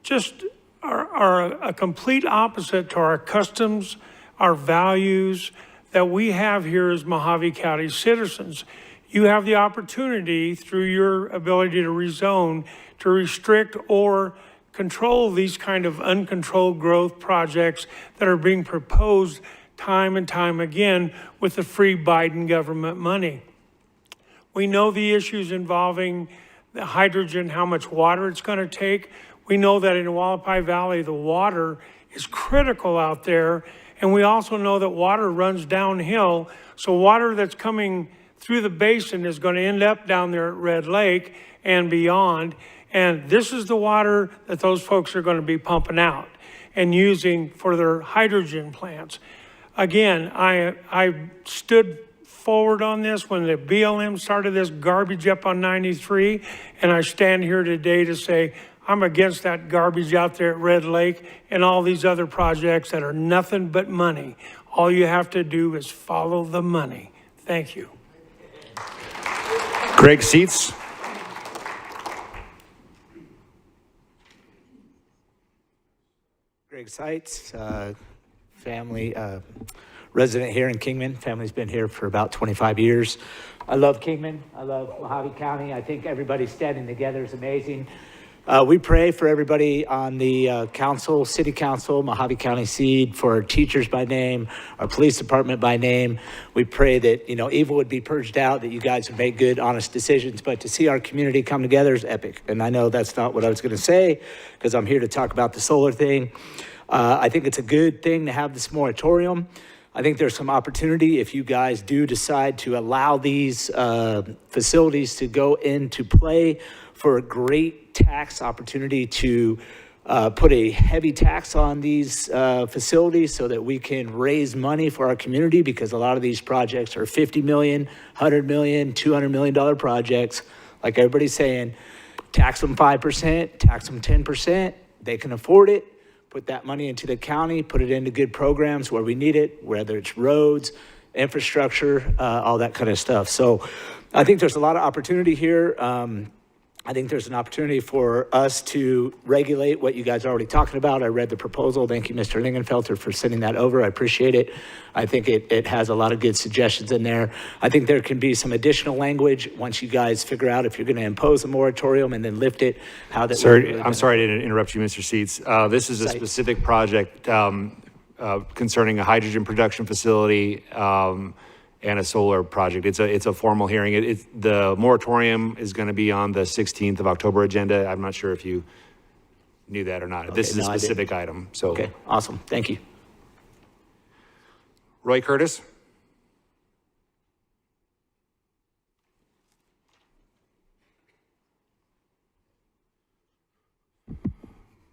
just are a complete opposite to our customs, our values that we have here as Mojave County citizens. you have the opportunity through your ability to rezone to restrict or control these kind of uncontrolled growth projects that are being proposed time and time again with the free Biden government money. We know the issues involving the hydrogen, how much water it's going to take. We know that in Hualapai Valley, the water is critical out there. And we also know that water runs downhill. So water that's coming through the basin is going to end up down there at Red Lake and beyond. And this is the water that those folks are going to be pumping out and using for their hydrogen plants. Again, I stood forward on this when the BLM started this garbage up on 93, and I stand here today to say I'm against that garbage out there at Red Lake and all these other projects that are nothing but money. All you have to do is follow the money. Thank you. Greg Seats. Greg Seitz, family, resident here in Kingman. Family's been here for about 25 years. I love Kingman. I love Mojave County. I think everybody standing together is amazing. We pray for everybody on the council, city council, Mojave County Seed, for our teachers by name, our police department by name. We pray that, evil would be purged out, that you guys would make good, honest decisions. But to see our community come together is epic. And I know that's not what I was going to say, because I'm here to talk about the solar thing. I think it's a good thing to have this moratorium. I think there's some opportunity if you guys do decide to allow these facilities to go into play, for a great tax opportunity to put a heavy tax on these facilities so that we can raise money for our community, because a lot of these projects are $50 million, $100 million, $200 million projects. Like everybody's saying, tax them 5%, tax them 10%. They can afford it. Put that money into the county, put it into good programs where we need it, whether it's roads, infrastructure, all that kind of stuff. So I think there's a lot of opportunity here. I think there's an opportunity for us to regulate what you guys are already talking about. I read the proposal. Thank you, Mr. Lingenfelter, for sending that over. I appreciate it. I think it has a lot of good suggestions in there. I think there can be some additional language once you guys figure out if you're going to impose a moratorium and then lift it, how that. Sir, I'm sorry to interrupt you, Mr. Seats. This is a specific project concerning a hydrogen production facility and a solar project. It's a formal hearing. The moratorium is going to be on the 16th of October agenda. I'm not sure if you knew that or not. This is a specific item. So okay, awesome. Thank you. Roy Curtis.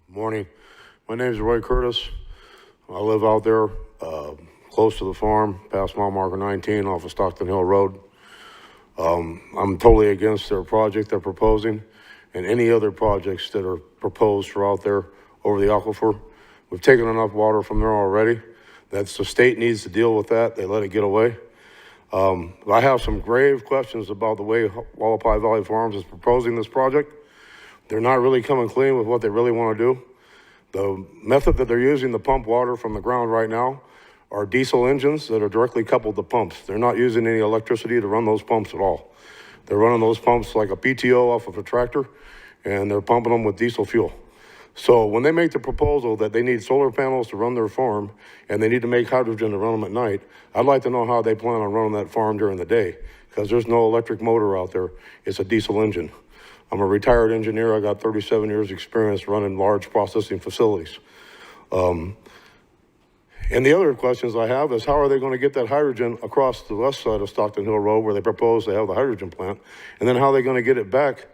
Morning. My name is Roy Curtis. I live out there close to the farm, past mile marker 19 off of Stockton Hill Road. I'm totally against their project they're proposing and any other projects that are proposed for out there over the aquifer. We've taken enough water from there already. That's the state needs to deal with that. They let it get away. I have some grave questions about the way Hualapai Valley Farms is proposing this project. They're not really coming clean with what they really want to do. The method that they're using to pump water from the ground right now are diesel engines that are directly coupled to pumps. They're not using any electricity to run those pumps at all. They're running those pumps like a PTO off of a tractor, and they're pumping them with diesel fuel. So when they make the proposal that they need solar panels to run their farm and they need to make hydrogen to run them at night, I'd like to know how they plan on running that farm during the day, because there's no electric motor out there. It's a diesel engine. I'm a retired engineer. I got 37 years experience running large processing facilities. And the other questions I have is how are they going to get that hydrogen across the west side of Stockton Hill Road where they propose to have the hydrogen plant, and then how are they going to get it back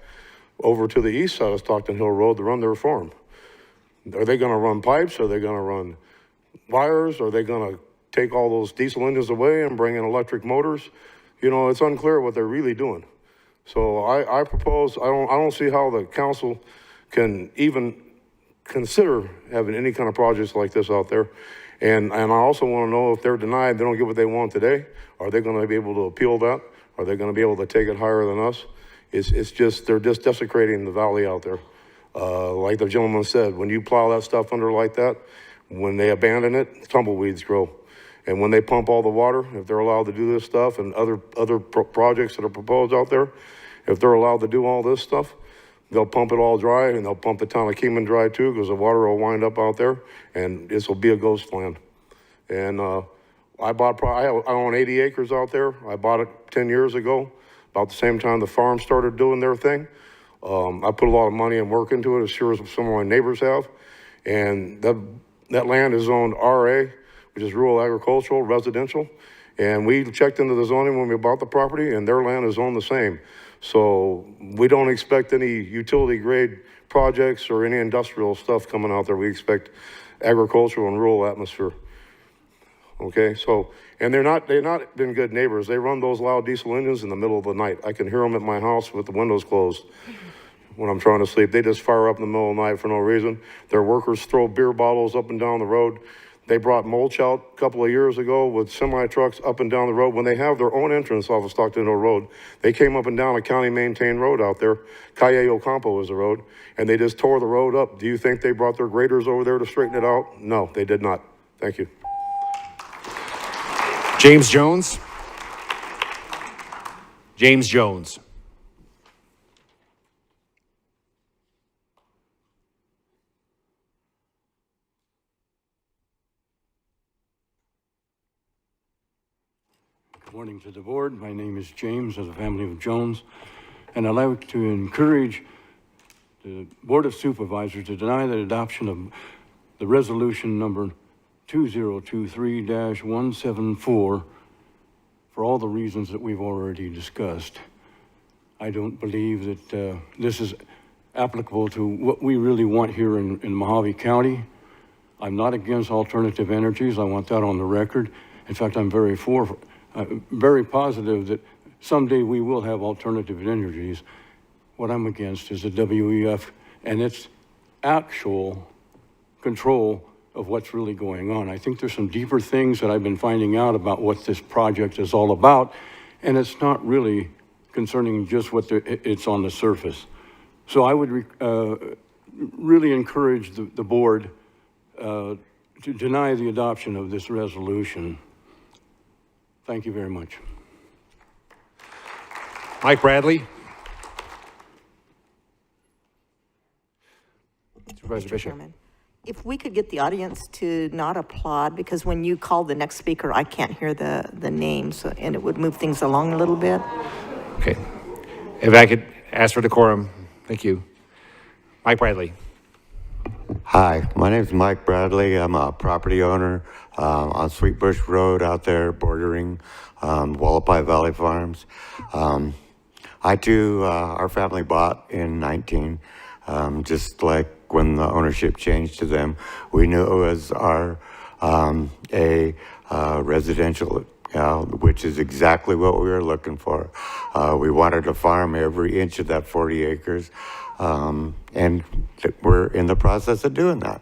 over to the east side of Stockton Hill Road to run their farm? Are they going to run pipes? Are they going to run wires? Are they going to take all those diesel engines away and bring in electric motors? It's unclear what they're really doing. So I propose, I don't see how the council can even consider having any kind of projects like this out there. And I also want to know if they're denied, they don't get what they want today, are they going to be able to appeal that? Are they going to be able to take it higher than us? It's just, they're just desecrating the valley out there. Like the gentleman said, when you plow that stuff under like that, when they abandon it, tumbleweeds grow. And when they pump all the water, if they're allowed to do this stuff and other projects that are proposed out there, if they're allowed to do all this stuff, they'll pump it all dry, and they'll pump the town of Kingman dry too, because the water will wind up out there, and this will be a ghost land. And I own 80 acres out there. I bought it 10 years ago, about the same time the farm started doing their thing. I put a lot of money and work into it, as sure as some of my neighbors have. And that land is zoned RA, which is rural agricultural, residential. And we checked into the zoning when we bought the property, and their land is zoned the same. So we don't expect any utility grade projects or any industrial stuff coming out there. We expect agricultural and rural atmosphere. Okay, so, and they're not been good neighbors. They run those loud diesel engines in the middle of the night. I can hear them at my house with the windows closed when I'm trying to sleep. They just fire up in the middle of the night for no reason. Their workers throw beer bottles up and down the road. They brought mulch out a couple of years ago with semi trucks up and down the road. When they have their own entrance off of Stockton Hill Road, they came up and down a county maintained road out there. Calle Ocampo is the road, and they just tore the road up. Do you think they brought their graders over there to straighten it out? No, they did not. Thank you. James Jones. James Jones. Good morning to the board. My name is James of the family of Jones, and I'd like to encourage the Board of Supervisors to deny the adoption of the resolution number 2023-174 for all the reasons that we've already discussed. I don't believe that this is applicable to what we really want here in Mojave County. I'm not against alternative energies. I want that on the record. In fact, I'm very positive that someday we will have alternative energies. What I'm against is the WEF and its actual control of what's really going on. I think there's some deeper things that I've been finding out about what this project is all about, and it's not really concerning just what it's on the surface. So I would really encourage the board to deny the adoption of this resolution. Thank you very much. Mike Bradley. Supervisor Mr. Bishop. Chairman, if we could get the audience to not applaud, because when you call the next speaker, I can't hear the names, and it would move things along a little bit. Okay. If I could ask for decorum. Thank you. Mike Bradley. Hi, my name is Mike Bradley. I'm a property owner on Sweet Bush Road out there bordering Wallapai Valley Farms. I too, our family bought in 19, just like when the ownership changed to them. We knew it was a residential, which is exactly what we were looking for. We wanted to farm every inch of that 40 acres. And we're in the process of doing that.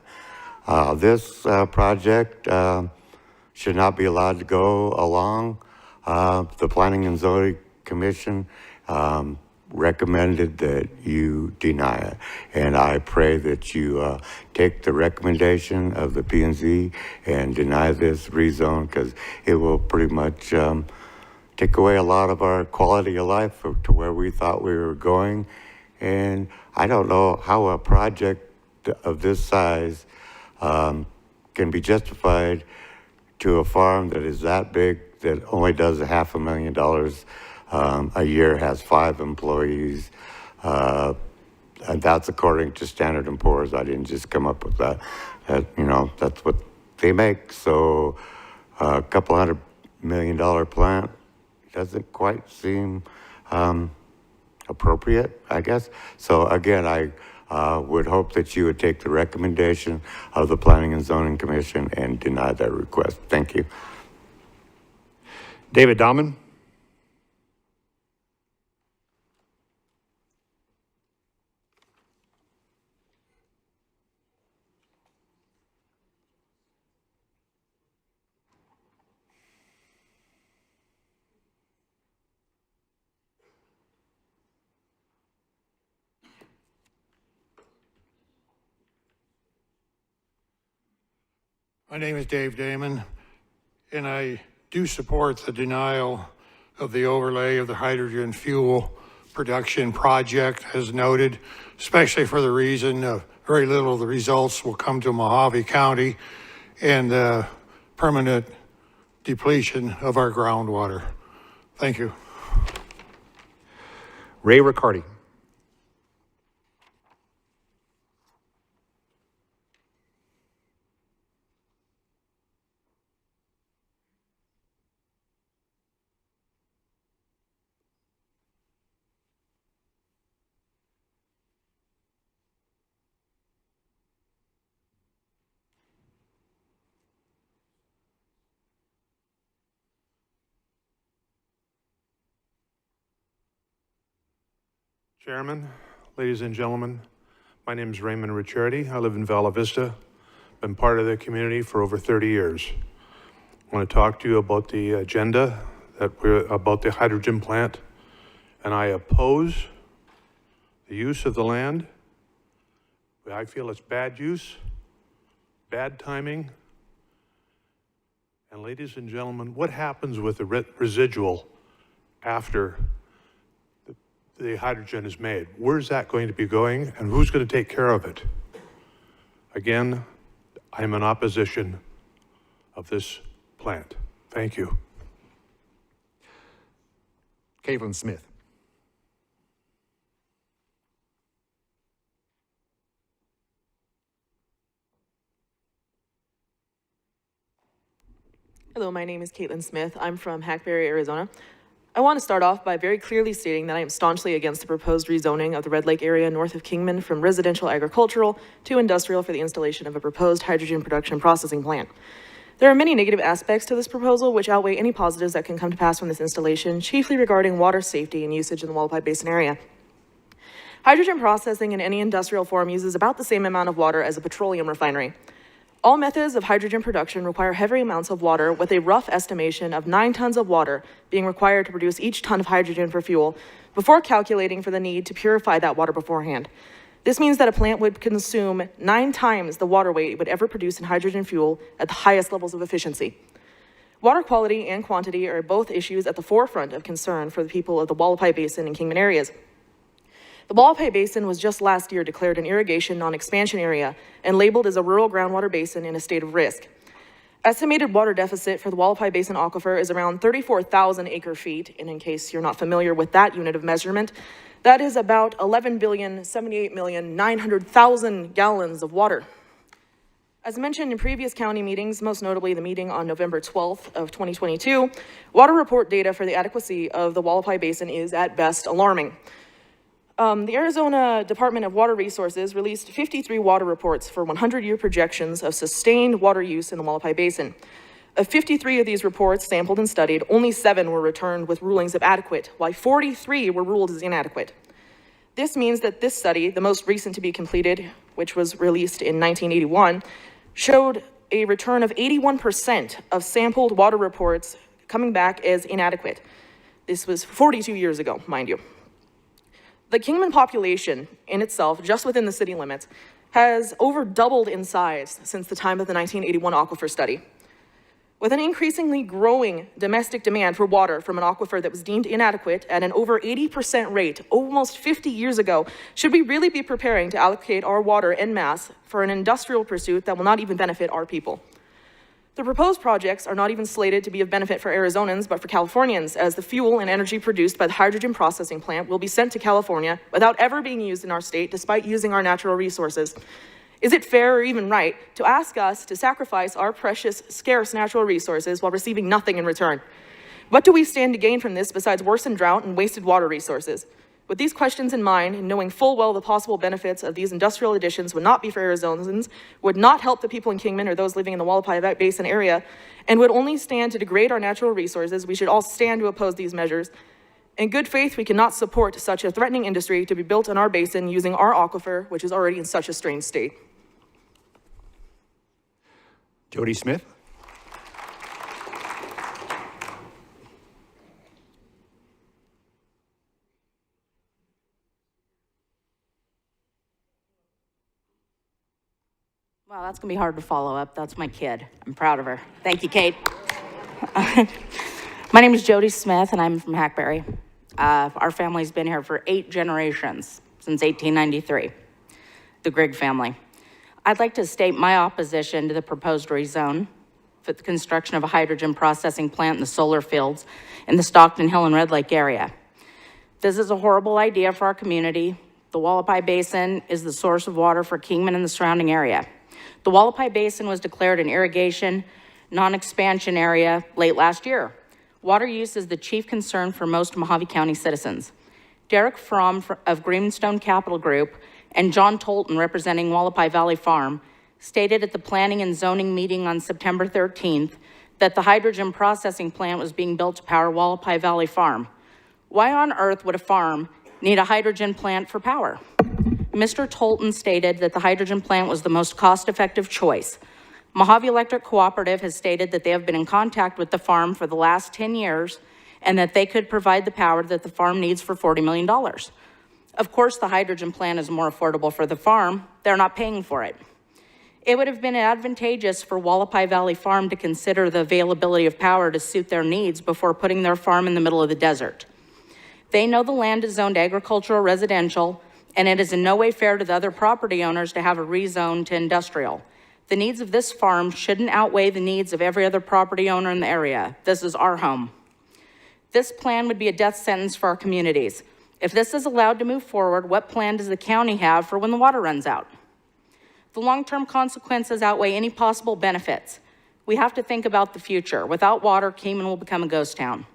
This project should not be allowed to go along. The Planning and Zoning Commission recommended that you deny it. And I pray that you take the recommendation of the P&Z and deny this rezone, because it will pretty much take away a lot of our quality of life to where we thought we were going. And I don't know how a project of this size can be justified to a farm that is that big, that only does $500,000 a year, has 5 employees. And that's according to Standard & Poor's. I didn't just come up with that. That's what they make. So a couple $100 million plant doesn't quite seem appropriate, I guess. So again, I would hope that you would take the recommendation of the Planning and Zoning Commission and deny that request. Thank you. David Dahman. My name is Dave Damon, and I do support the denial of the overlay of the hydrogen fuel production project as noted, especially for the reason of very little of the results will come to Mojave County and the permanent depletion of our groundwater. Thank you. Ray Riccardi. Chairman, ladies and gentlemen, my name is Raymond Ricciardi. I live in Vala Vista. Been part of the community for over 30 years. I want to talk to you about the agenda about the hydrogen plant, and I oppose the use of the land. I feel it's bad use, bad timing, and ladies and gentlemen, what happens with the residual after the hydrogen is made? Where's that going to be going, and who's going to take care of it? Again, I'm in opposition of this plant. Thank you. Caitlin Smith. Hello, my name is Caitlin Smith. I'm from Hackberry, Arizona. I want to start off by very clearly stating that I am staunchly against the proposed rezoning of the Red Lake area north of Kingman from residential agricultural to industrial for the installation of a proposed hydrogen production processing plant. There are many negative aspects to this proposal which outweigh any positives that can come to pass from this installation, chiefly regarding water safety and usage in the Wallapai Basin area. Hydrogen processing in any industrial form uses about the same amount of water as a petroleum refinery. All methods of hydrogen production require heavy amounts of water, with a rough estimation of 9 tons of water being required to produce each ton of hydrogen for fuel before calculating for the need to purify that water beforehand. This means that a plant would consume 9 times the water weight it would ever produce in hydrogen fuel at the highest levels of efficiency. Water quality and quantity are both issues at the forefront of concern for the people of the Wallapai Basin and Kingman areas. The Wallapai Basin was just last year declared an irrigation non-expansion area and labeled as a rural groundwater basin in a state of risk. Estimated water deficit for the Wallapai Basin aquifer is around 34,000 acre feet, and in case you're not familiar with that unit of measurement, that is about 11,078,900,000 gallons of water. As mentioned in previous county meetings, most notably the meeting on November 12th of 2022, water report data for the adequacy of the Wallapai Basin is at best alarming. The Arizona Department of Water Resources released 53 water reports for 100-year projections of sustained water use in the Wallapai Basin. Of 53 of these reports sampled and studied, only 7 were returned with rulings of adequate, while 43 were ruled as inadequate. This means that this study, the most recent to be completed, which was released in 1981, showed a return of 81% of sampled water reports coming back as inadequate. This was 42 years ago, mind you. The Kingman population in itself, just within the city limits, has over doubled in size since the time of the 1981 aquifer study. With an increasingly growing domestic demand for water from an aquifer that was deemed inadequate at an over 80% rate almost 50 years ago, should we really be preparing to allocate our water en masse for an industrial pursuit that will not even benefit our people? The proposed projects are not even slated to be of benefit for Arizonans, but for Californians, as the fuel and energy produced by the hydrogen processing plant will be sent to California without ever being used in our state, despite using our natural resources. Is it fair or even right to ask us to sacrifice our precious, scarce natural resources while receiving nothing in return? What do we stand to gain from this besides worsened drought and wasted water resources? With these questions in mind, and knowing full well the possible benefits of these industrial additions would not be for Arizonans, would not help the people in Kingman or those living in the Wallapai Basin area, and would only stand to degrade our natural resources, we should all stand to oppose these measures. In good faith, we cannot support such a threatening industry to be built in our basin using our aquifer, which is already in such a strained state. Jody Smith. Wow, that's gonna be hard to follow up. That's my kid. I'm proud of her. Thank you, Kate. My name is Jody Smith, and I'm from Hackberry. Our family's been here for 8 generations, since 1893, the Grigg family. I'd like to state my opposition to the proposed rezone for the construction of a hydrogen processing plant in the solar fields in the Stockton Hill and Red Lake area. This is a horrible idea for our community. The Wallapai Basin is the source of water for Kingman and the surrounding area. The Wallapai Basin was declared an irrigation non-expansion area late last year. Water use is the chief concern for most Mojave County citizens. Derek Fromm of Greenstone Capital Group and John Tolton, representing Wallapai Valley Farm, stated at the Planning and Zoning meeting on September 13th that the hydrogen processing plant was being built to power Wallapai Valley Farm. Why on earth would a farm need a hydrogen plant for power? Mr. Tolton stated that the hydrogen plant was the most cost-effective choice. Mojave Electric Cooperative has stated that they have been in contact with the farm for the last 10 years and that they could provide the power that the farm needs for $40 million. Of course, the hydrogen plant is more affordable for the farm. They're not paying for it. It would have been advantageous for Wallapai Valley Farm to consider the availability of power to suit their needs before putting their farm in the middle of the desert. They know the land is zoned agricultural residential, and it is in no way fair to the other property owners to have a rezone to industrial. The needs of this farm shouldn't outweigh the needs of every other property owner in the area. This is our home. This plan would be a death sentence for our communities. If this is allowed to move forward, what plan does the county have for when the water runs out? The long-term consequences outweigh any possible benefits. We have to think about the future. Without water, Kingman will become a ghost town.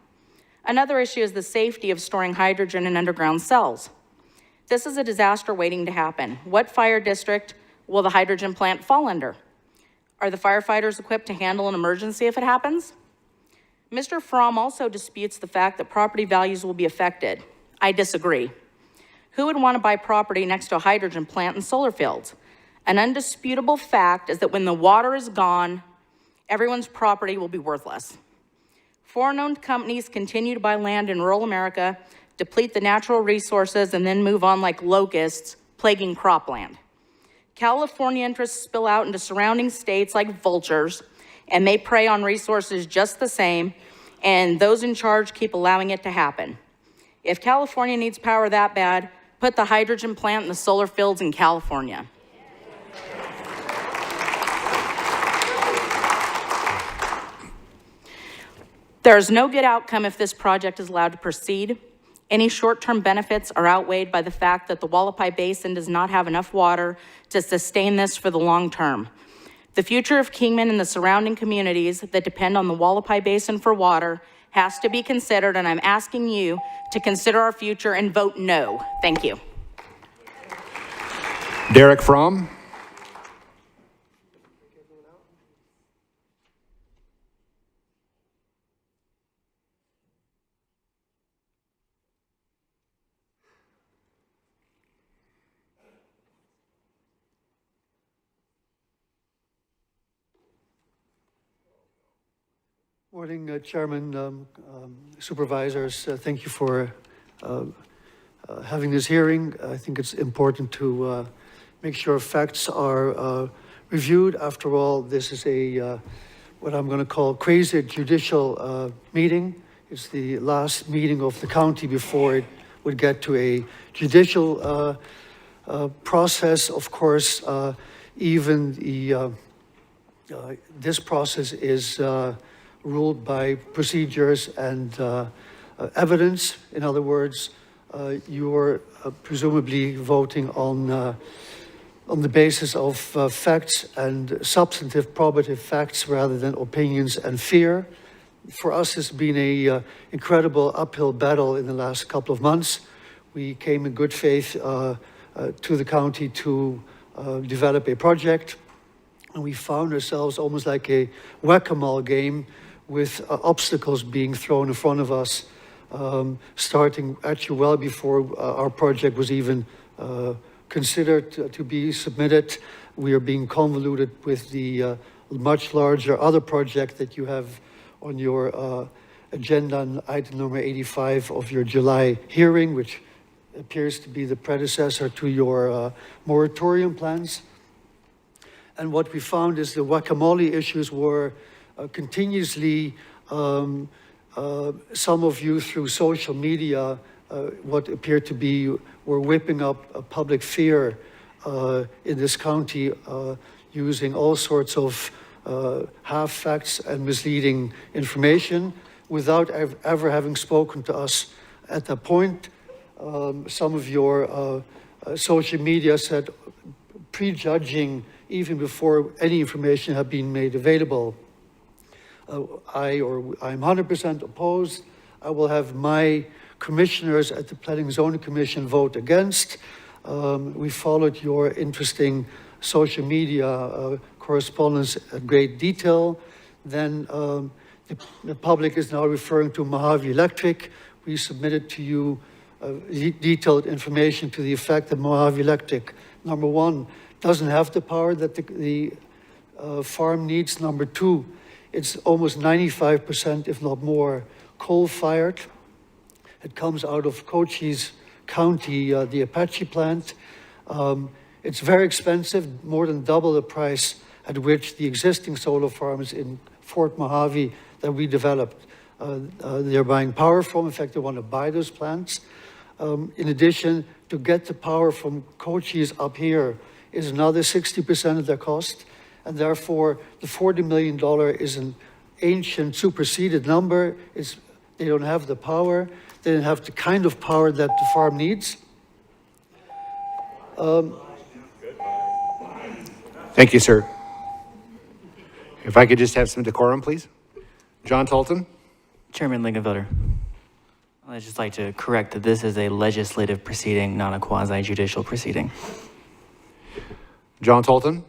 Another issue is the safety of storing hydrogen in underground cells. This is a disaster waiting to happen. What fire district will the hydrogen plant fall under? Are the firefighters equipped to handle an emergency if it happens? Mr. Fromm also disputes the fact that property values will be affected. I disagree. Who would want to buy property next to a hydrogen plant in solar fields? An undisputable fact is that when the water is gone, everyone's property will be worthless. Foreign-owned companies continue to buy land in rural America, deplete the natural resources, and then move on like locusts, plaguing cropland. California interests spill out into surrounding states like vultures, and they prey on resources just the same, and those in charge keep allowing it to happen. If California needs power that bad, put the hydrogen plant in the solar fields in California. There is no good outcome if this project is allowed to proceed. Any short-term benefits are outweighed by the fact that the Wallapai Basin does not have enough water to sustain this for the long term. The future of Kingman and the surrounding communities that depend on the Wallapai Basin for water has to be considered, and I'm asking you to consider our future and vote no. Thank you. Derek Fromm. Morning, Chairman, Supervisors. Thank you for having this hearing. I think it's important to make sure facts are reviewed. After all, this is a what I'm going to call crazy judicial meeting. It's the last meeting of the county before it would get to a judicial process. Of course, even the this process is ruled by procedures and evidence. In other words, you're presumably voting on the basis of facts and substantive probative facts rather than opinions and fear. For us, it's been a incredible uphill battle in the last couple of months. We came in good faith to the county to develop a project, and we found ourselves almost like a whack-a-mole game with obstacles being thrown in front of us, starting actually well before our project was even considered to be submitted. We are being convoluted with the much larger other project that you have on your agenda, on item number 85 of your July hearing, which appears to be the predecessor to your moratorium plans. And what we found is the whack-a-mole issues were continuously Some of you through social media, what appeared to be, were whipping up a public fear in this county using all sorts of half facts and misleading information without ever having spoken to us at that point. Some of your social media said prejudging even before any information had been made available. I'm 100% opposed. I will have my commissioners at the Planning and Zoning Commission vote against. We followed your interesting social media correspondence in great detail. Then the public is now referring to Mojave Electric. We submitted to you detailed information to the effect that Mojave Electric, number one, doesn't have the power that the farm needs. Number two, it's almost 95%, if not more, coal-fired. It comes out of Cochise County, the Apache plant. It's very expensive, more than double the price at which the existing solar farms in Fort Mojave that we developed, they're buying power from. In fact, they want to buy those plants. In addition, to get the power from Cochise up here is another 60% of their cost. And therefore, the $40 million is an ancient superseded number. They don't have the power. They don't have the kind of power that the farm needs. Thank you, sir. If I could just have some decorum, please. John Tolton. Chairman Lingenfelter, I'd just like to correct that this is a legislative proceeding, not a quasi-judicial proceeding. John Tolton.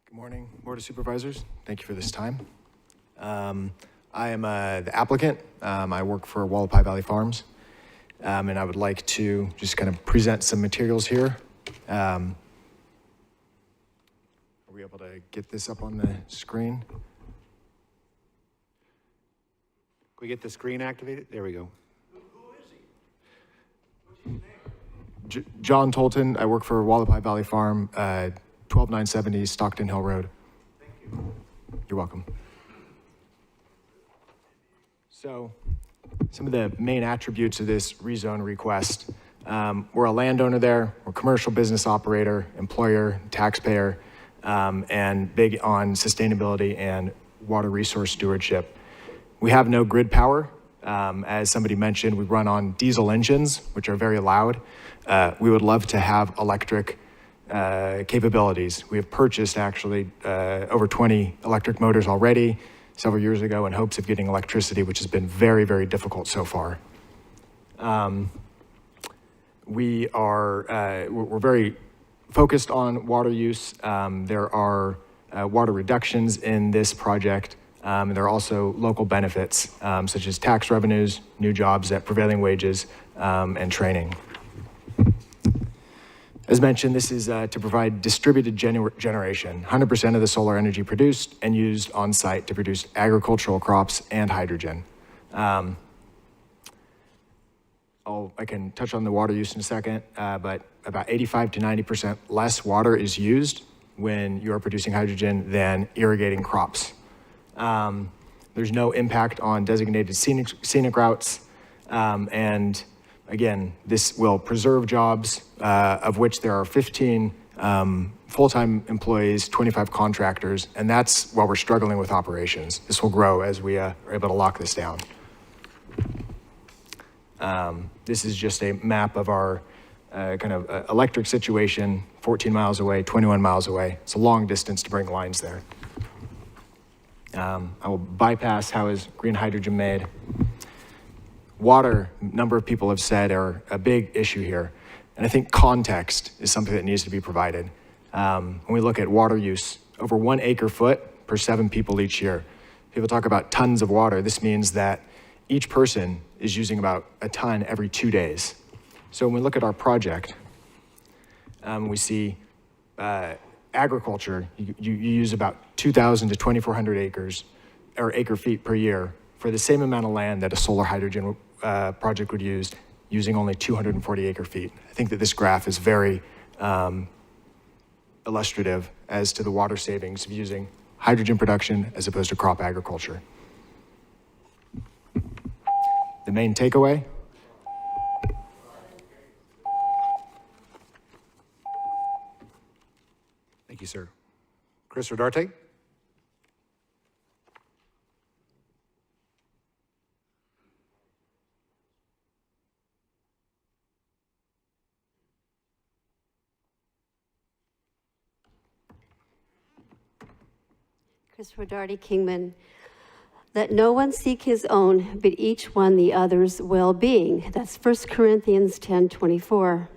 Good morning, Board of Supervisors. Thank you for this time. I am the applicant. I work for Wallapai Valley Farms, and I would like to just kind of present some materials here. Are we able to get this up on the screen? Can we get the screen activated? There we go. John Tolton. I work for Wallapai Valley Farm, 12970 Stockton Hill Road. Thank you. You're welcome. So, some of the main attributes of this rezone request. We're a landowner there, we're a commercial business operator, employer, taxpayer, and big on sustainability and water resource stewardship. We have no grid power. As somebody mentioned, we run on diesel engines, which are very loud. We would love to have electric capabilities. We have purchased actually over 20 electric motors already several years ago in hopes of getting electricity, which has been very, very difficult so far. We're very focused on water use. There are water reductions in this project. And there are also local benefits, such as tax revenues, new jobs at prevailing wages, and training. As mentioned, this is to provide distributed generation, 100% of the solar energy produced and used on site to produce agricultural crops and hydrogen. I can touch on the water use in a second, but about 85 to 90% less water is used when you are producing hydrogen than irrigating crops. There's no impact on designated scenic routes, and again, this will preserve jobs, of which there are 15 full-time employees, 25 contractors, and that's while we're struggling with operations. This will grow as we are able to lock this down. This is just a map of our kind of electric situation, 14 miles away, 21 miles away. It's a long distance to bring lines there. I will bypass how is green hydrogen made. Water, a number of people have said, are a big issue here. And I think context is something that needs to be provided. When we look at water use, over 1 acre foot per 7 people each year. people talk about tons of water. This means that each person is using about a ton every 2 days. So when we look at our project, we see agriculture, you use about 2,000 to 2,400 acres or acre feet per year for the same amount of land that a solar hydrogen project would use, using only 240 acre feet. I think that this graph is very illustrative as to the water savings of using hydrogen production as opposed to crop agriculture. The main takeaway: Thank you, sir. Chris Rodarte? Chris Rodarty, Kingman. Let no one seek his own, but each one the other's well-being. That's 1 Corinthians 10:24.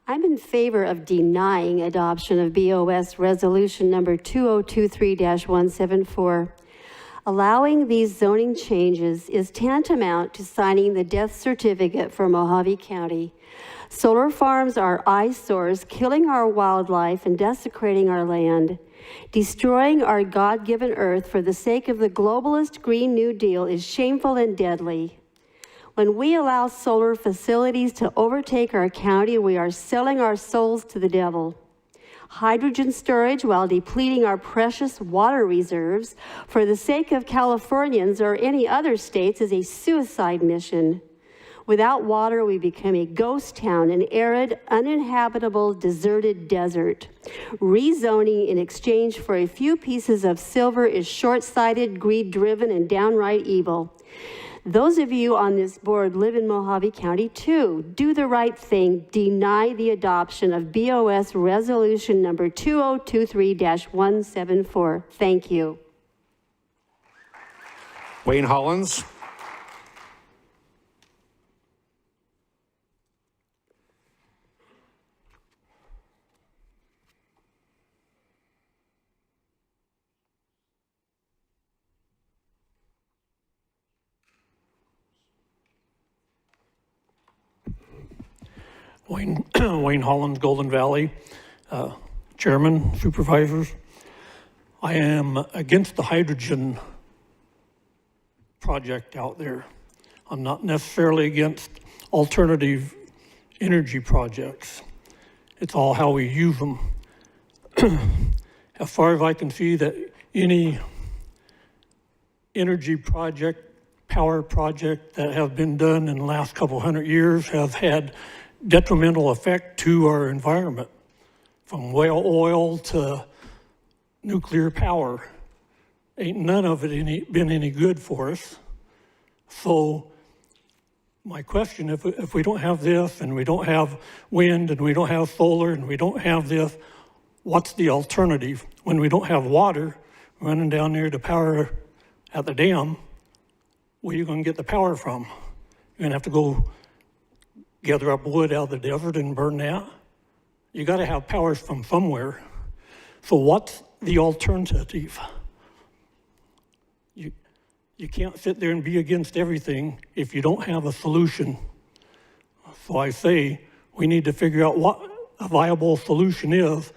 I'm in favor of denying adoption of BOS Resolution number 2023-174. Allowing these zoning changes is tantamount to signing the death certificate for Mojave County. Solar farms are eyesores, killing our wildlife and desecrating our land. Destroying our God-given earth for the sake of the globalist Green New Deal is shameful and deadly. When we allow solar facilities to overtake our county, we are selling our souls to the devil. Hydrogen storage while depleting our precious water reserves for the sake of Californians or any other states is a suicide mission. Without water, we become a ghost town, an arid, uninhabitable, deserted desert. Rezoning in exchange for a few pieces of silver is short-sighted, greed-driven, and downright evil. Those of you on this board live in Mojave County too. Do the right thing. Deny the adoption of BOS Resolution number 2023-174. Thank you. Wayne Hollins? Wayne Hollins, Golden Valley, Chairman, Supervisors. I am against the hydrogen project out there. I'm not necessarily against alternative energy projects. It's all how we use them. As far as I can see, that any energy project, power project that have been done in the last couple hundred years have had detrimental effect to our environment, from whale oil to nuclear power. Ain't none of it been any good for us. So my question, if we don't have this and we don't have wind and we don't have solar and we don't have this, what's the alternative? When we don't have water running down there to power at the dam, where are you going to get the power from? You're going to have to go gather up wood out of the desert and burn that. You got to have power from somewhere. So what's the alternative? You can't sit there and be against everything if you don't have a solution. So I say we need to figure out what a viable solution is,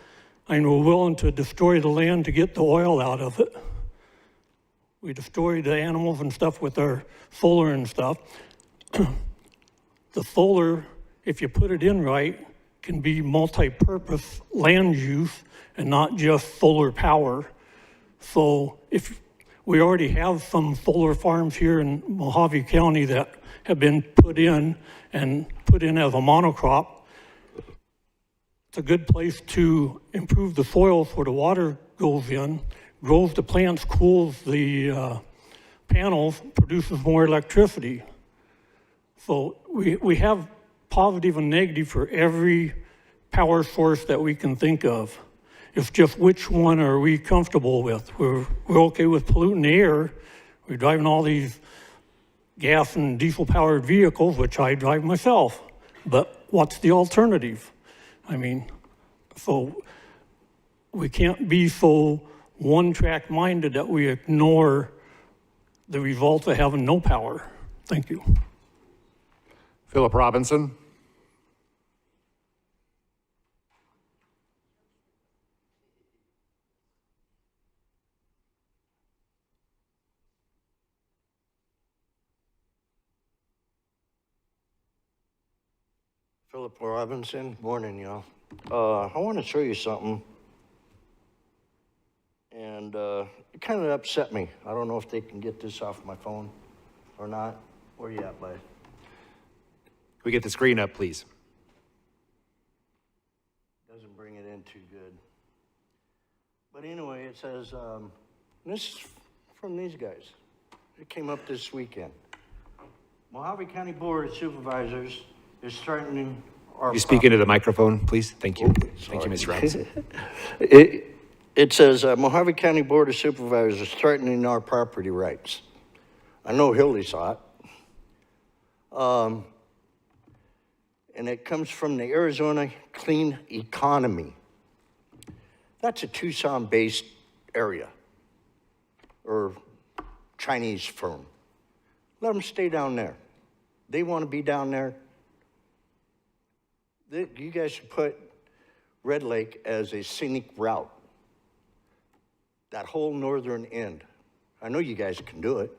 and we're willing to destroy the land to get the oil out of it. We destroy the animals and stuff with our solar and stuff. The solar, if you put it in right, can be multi-purpose land use and not just solar power. So if we already have some solar farms here in Mojave County that have been put in as a monocrop, it's a good place to improve the soils where the water goes in, grows the plants, cools the panels, produces more electricity. So we have positive and negative for every power source that we can think of. It's just which one are we comfortable with? We're okay with polluting the air. We're driving all these gas and diesel powered vehicles, which I drive myself. But what's the alternative? I mean, so we can't be so one-track minded that we ignore the result of having no power. Thank you. Philip Robinson. Philip Robinson, morning, y'all. I want to show you something, and it kind of upset me. I don't know if they can get this off my phone or not. Where you at, bud? Can we get the screen up, please? Doesn't bring it in too good. But anyway, it says, this is from these guys. It came up this weekend. Mojave County Board of Supervisors is threatening our... You speak into the microphone, please? Thank you. Thank you, Mr. Robinson. It says, Mojave County Board of Supervisors is threatening our property rights. I know Hildy saw it. And it comes from the Arizona Clean Economy. That's a Tucson-based area, or Chinese firm. Let them stay down there. They want to be down there. You guys should put Red Lake as a scenic route. That whole northern end. I know you guys can do it.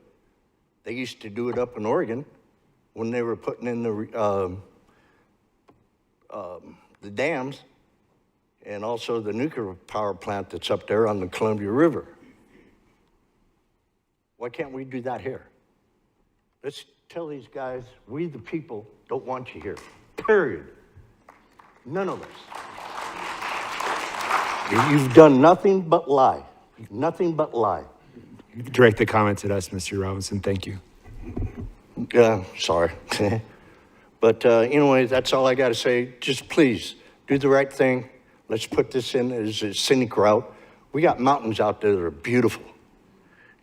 They used to do it up in Oregon when they were putting in the dams and also the nuclear power plant that's up there on the Columbia River. Why can't we do that here? Let's tell these guys, we the people don't want you here, period. None of us. You've done nothing but lie. Nothing but lie. Direct the comments at us, Mr. Robinson. Thank you. Sorry. But anyway, that's all I got to say. Just please do the right thing. Let's put this in as a scenic route. We got mountains out there that are beautiful.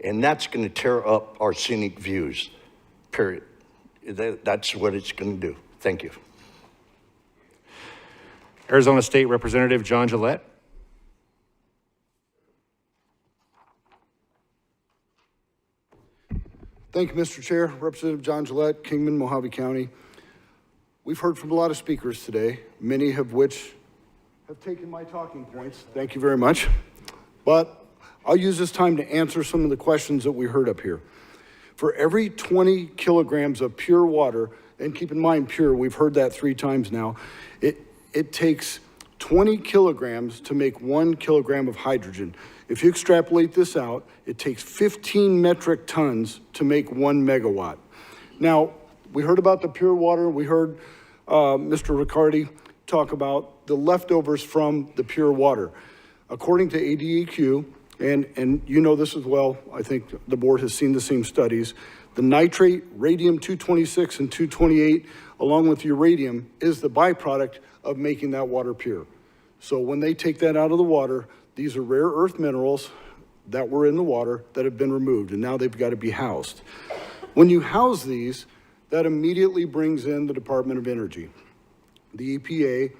And that's going to tear up our scenic views, period. That's what it's going to do. Thank you. Arizona State Representative John Gillette. Thank you, Mr. Chair. Representative John Gillette, Kingman, Mojave County. We've heard from a lot of speakers today, many of which have taken my talking points. Thank you very much. But I'll use this time to answer some of the questions that we heard up here. For every 20 kilograms of pure water, and keep in mind pure, we've heard that 3 times now, it takes 20 kilograms to make 1 kilogram of hydrogen. If you extrapolate this out, it takes 15 metric tons to make 1 megawatt. Now, we heard about the pure water. We heard Mr. Riccardi talk about the leftovers from the pure water. According to ADEQ, and you know this as well, I think the board has seen the same studies, the nitrate, radium-226 and 228, along with uranium, is the byproduct of making that water pure. So when they take that out of the water, these are rare earth minerals that were in the water that have been removed, and now they've got to be housed. When you house these, that immediately brings in the Department of Energy, the EPA,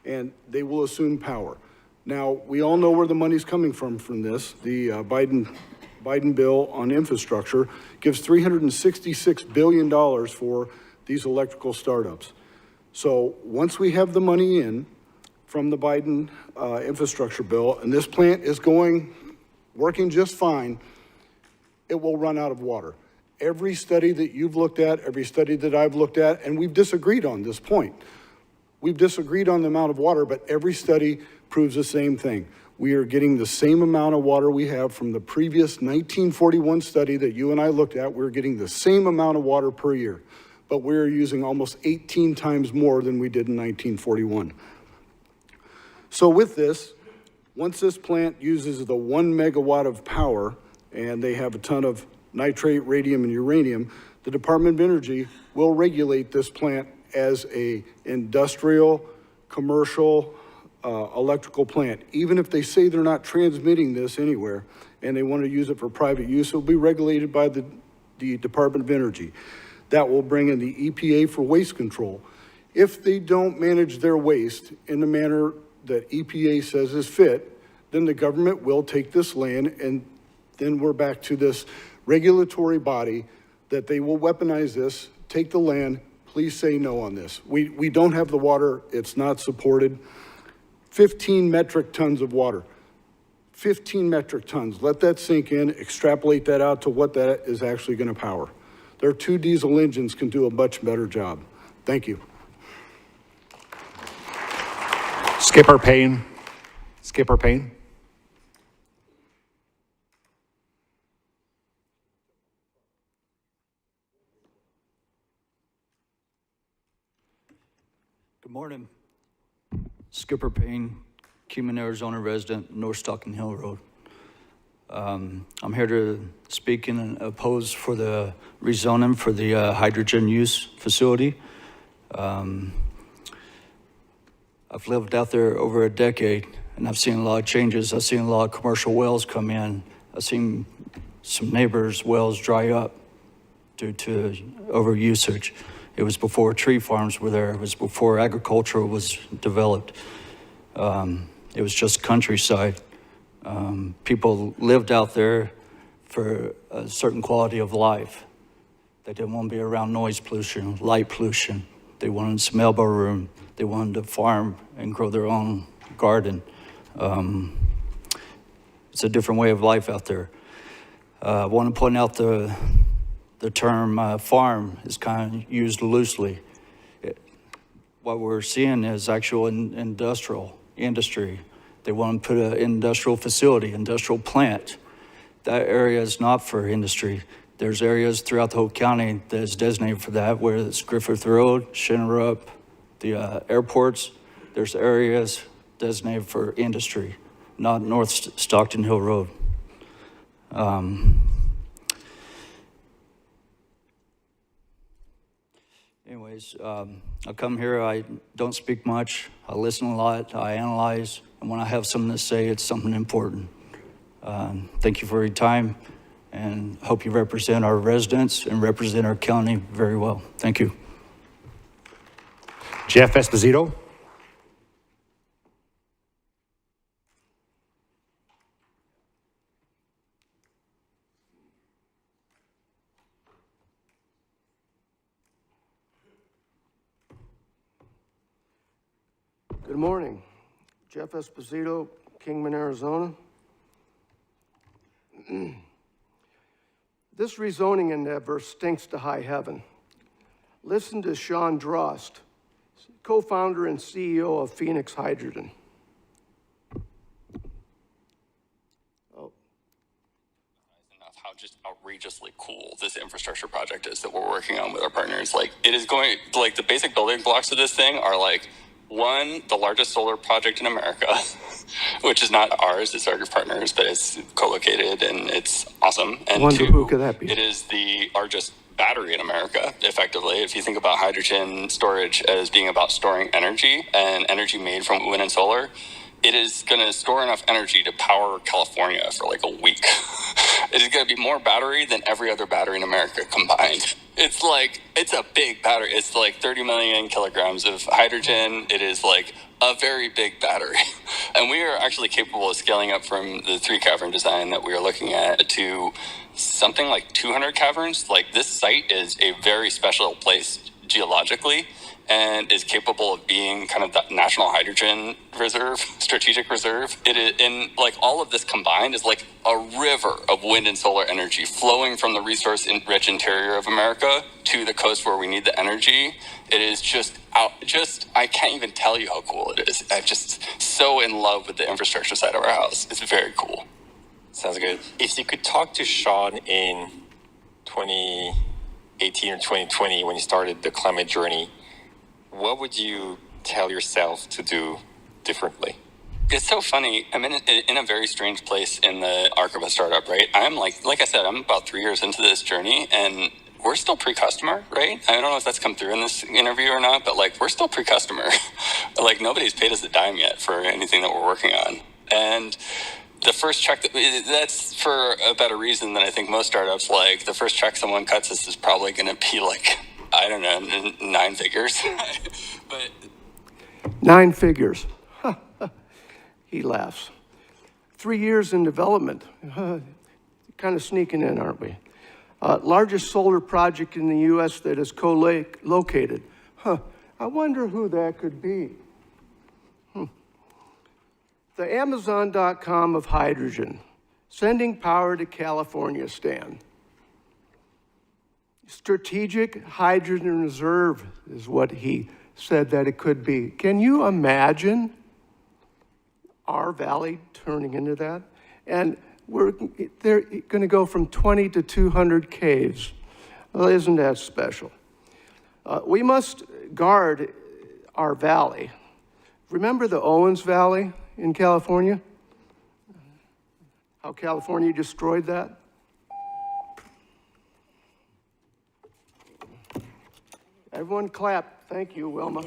and they will assume power. Now, we all know where the money's coming from this. The Biden bill on infrastructure gives $366 billion for these electrical startups. So once we have the money in from the Biden infrastructure bill, and this plant is working just fine, it will run out of water. Every study that you've looked at, every study that I've looked at, and we've disagreed on this point. We've disagreed on the amount of water, but every study proves the same thing. We are getting the same amount of water we have from the previous 1941 study that you and I looked at. We're getting the same amount of water per year, but we're using almost 18 times more than we did in 1941. So with this, once this plant uses the 1 megawatt of power, and they have a ton of nitrate, radium, and uranium, the Department of Energy will regulate this plant as a industrial, commercial, electrical plant. Even if they say they're not transmitting this anywhere and they want to use it for private use, it'll be regulated by the Department of Energy. That will bring in the EPA for waste control. If they don't manage their waste in the manner that EPA says is fit, then the government will take this land, and then we're back to this regulatory body that they will weaponize this, take the land. Please say no on this. We don't have the water. It's not supported. 15 metric tons of water. 15 metric tons. Let that sink in, extrapolate that out to what that is actually going to power. Their 2 diesel engines can do a much better job. Thank you. Skipper Payne. Skipper Payne. Good morning. Skipper Payne, Kingman, Arizona resident, North Stockton Hill Road. I'm here to speak and oppose for the rezoning for the hydrogen use facility. I've lived out there over a decade, and I've seen a lot of changes. I've seen a lot of commercial wells come in. I've seen some neighbors' wells dry up due to overusage. It was before tree farms were there. It was before agriculture was developed. It was just countryside. People lived out there for a certain quality of life. They didn't want to be around noise pollution, light pollution. They wanted some elbow room. They wanted to farm and grow their own garden. It's a different way of life out there. I want to point out the term farm is kind of used loosely. What we're seeing is actual industry. They want to put an industrial facility, industrial plant. That area is not for industry. There's areas throughout the whole county that is designated for that, where it's Griffith Road, Shinnerup, the airports. There's areas designated for industry, not North Stockton Hill Road. Anyways, I come here, I don't speak much, I listen a lot, I analyze, and when I have something to say, it's something important. Thank you for your time, and hope you represent our residents and represent our county very well. Thank you. Jeff Esposito. Good morning. Jeff Esposito, Kingman, Arizona. This rezoning endeavor stinks to high heaven. Listen to Sean Drost, co-founder and CEO of Phoenix Hydrogen. How just outrageously cool this infrastructure project is that we're working on with our partners. Like, it is going, like, the basic building blocks of this thing are like, one, the largest solar project in America, which is not ours, it's our partners, but it's co-located and it's awesome. And Wonder two, who could that be? It is the largest battery in America, effectively. If you think about hydrogen storage as being about storing energy and energy made from wind and solar, it is going to store enough energy to power California for like a week. It is going to be more battery than every other battery in America combined. It's like, it's a big battery. It's like 30 million kilograms of hydrogen. It is like a very big battery. And we are actually capable of scaling up from the 3 cavern design that we are looking at to something like 200 caverns. Like, this site is a very special place geologically, and is capable of being kind of that national hydrogen reserve, strategic reserve. It is, in like all of this combined is like a river of wind and solar energy flowing from the resource-rich interior of America to the coast where we need the energy. It is just I can't even tell you how cool it is. I'm just so in love with the infrastructure side of our house. It's very cool. Sounds good. If you could talk to Sean in 2018 or 2020 when you started the climate journey, what would you tell yourself to do differently? It's so funny. I'm in a very strange place in the arc of a startup, right? I'm like I said, I'm about 3 years into this journey, and we're still pre-customer, right? I don't know if that's come through in this interview or not, but like, we're still pre-customer. Like, nobody's paid us a dime yet for anything that we're working on. And the first check, that's for a better reason than I think most startups. Like, the first check someone cuts us is probably going to be like, I don't know, 9 figures. But 9 figures. He laughs. 3 years in development. Kind of sneaking in, aren't we? Largest solar project in the U.S. that is co-located. I wonder who that could be. The Amazon.com of hydrogen, sending power to California, Stan. Strategic hydrogen reserve is what he said that it could be. Can you imagine our valley turning into that? And they're going to go from 20 to 200 caves. Well, isn't that special? We must guard our valley. Remember the Owens Valley in California? How California destroyed that? Everyone clap. Thank you, Wilma.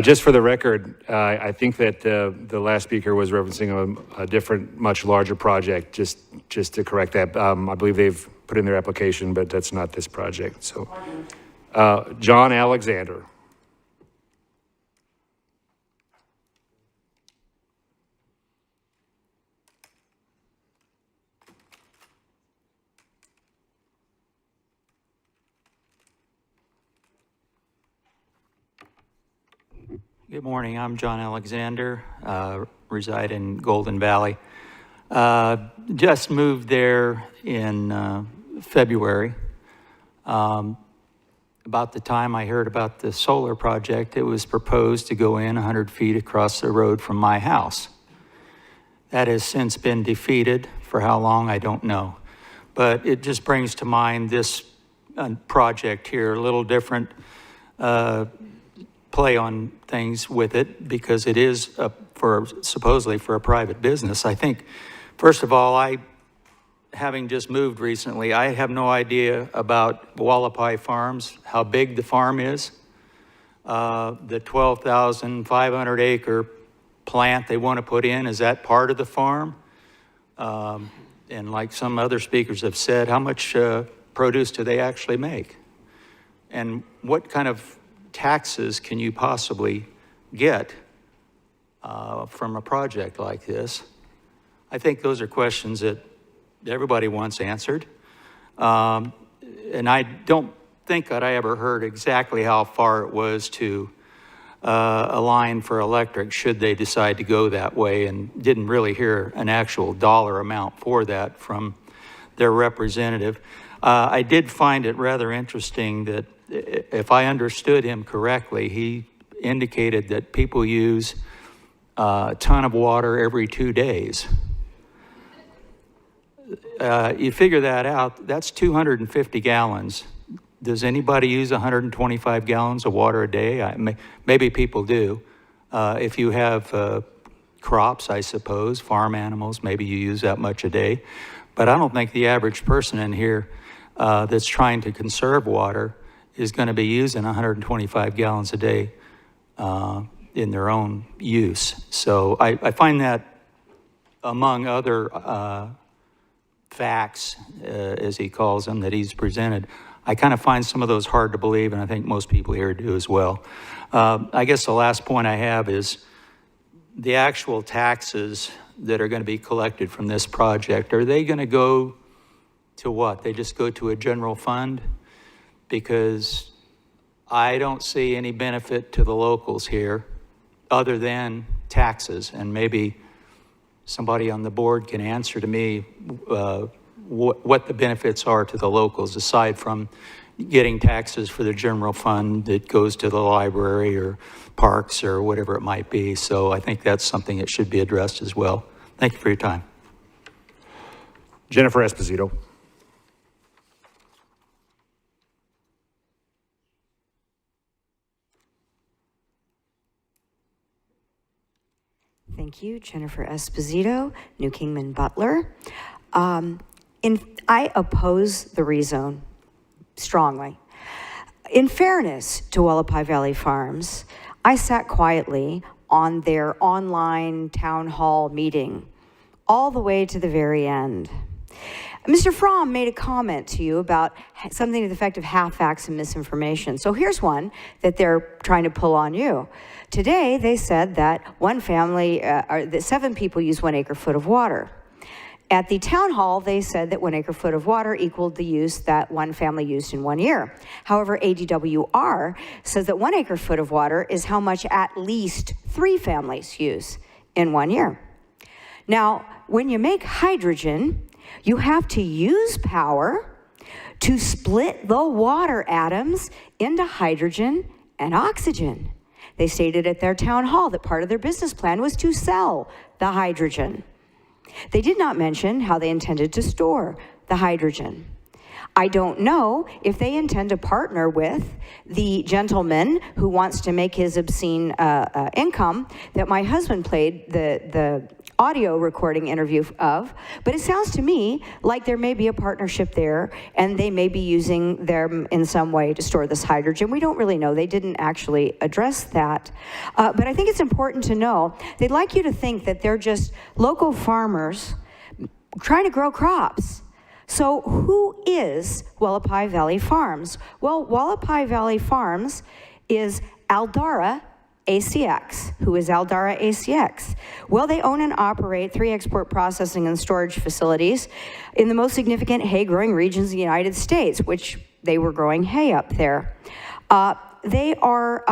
Just for the record, I think that the last speaker was referencing a different, much larger project, just to correct that. I believe they've put in their application, but that's not this project. So, John Alexander. Good morning. I'm John Alexander, reside in Golden Valley. Just moved there in February. About the time I heard about the solar project, it was proposed to go in 100 feet across the road from my house. That has since been defeated. For how long, I don't know. But it just brings to mind this project here, a little different play on things with it, because it is supposedly for a private business. I think, first of all, having just moved recently, I have no idea about Wallapai Farms, how big the farm is. The 12,500 acre plant they want to put in, is that part of the farm? And like some other speakers have said, how much produce do they actually make? And what kind of taxes can you possibly get from a project like this? I think those are questions that everybody wants answered. And I don't think that I ever heard exactly how far it was to a line for electric should they decide to go that way, and didn't really hear an actual dollar amount for that from their representative. I did find it rather interesting that if I understood him correctly, he indicated that people use a ton of water every 2 days. You figure that out, that's 250 gallons. Does anybody use 125 gallons of water a day? Maybe people do. If you have crops, I suppose, farm animals, maybe you use that much a day. But I don't think the average person in here that's trying to conserve water is going to be using 125 gallons a day in their own use. So I find that, among other facts, as he calls them, that he's presented, I kind of find some of those hard to believe, and I think most people here do as well. I guess the last point I have is the actual taxes that are going to be collected from this project. Are they going to go to what? They just go to a general fund? Because I don't see any benefit to the locals here other than taxes. And maybe somebody on the board can answer to me what the benefits are to the locals, aside from getting taxes for the general fund that goes to the library or parks or whatever it might be. So I think that's something that should be addressed as well. Thank you for your time. Jennifer Esposito. Thank you, Jennifer Esposito, New Kingman Butler. I oppose the rezone strongly. In fairness to Wallapai Valley Farms, I sat quietly on their online town hall meeting all the way to the very end. Mr. Fromm made a comment to you about something to the effect of half facts and misinformation. So here's one that they're trying to pull on you. Today, they said that one family, that 7 people use 1 acre-foot of water. At the town hall, they said that 1 acre-foot of water equaled the use that one family used in 1 year. However, ADWR says that 1 acre-foot of water is how much at least 3 families use in 1 year. Now, when you make hydrogen, you have to use power to split the water atoms into hydrogen and oxygen. They stated at their town hall that part of their business plan was to sell the hydrogen. They did not mention how they intended to store the hydrogen. I don't know if they intend to partner with the gentleman who wants to make his obscene income that my husband played the audio recording interview of, but it sounds to me like there may be a partnership there and they may be using them in some way to store this hydrogen. We don't really know. They didn't actually address that. But I think it's important to know, they'd like you to think that they're just local farmers trying to grow crops. So who is Wallapai Valley Farms? Well, Wallapai Valley Farms is Aldara ACX. Who is Aldara ACX? Well, they own and operate 3 export processing and storage facilities in the most significant hay growing regions of the United States, which they were growing hay up there. They are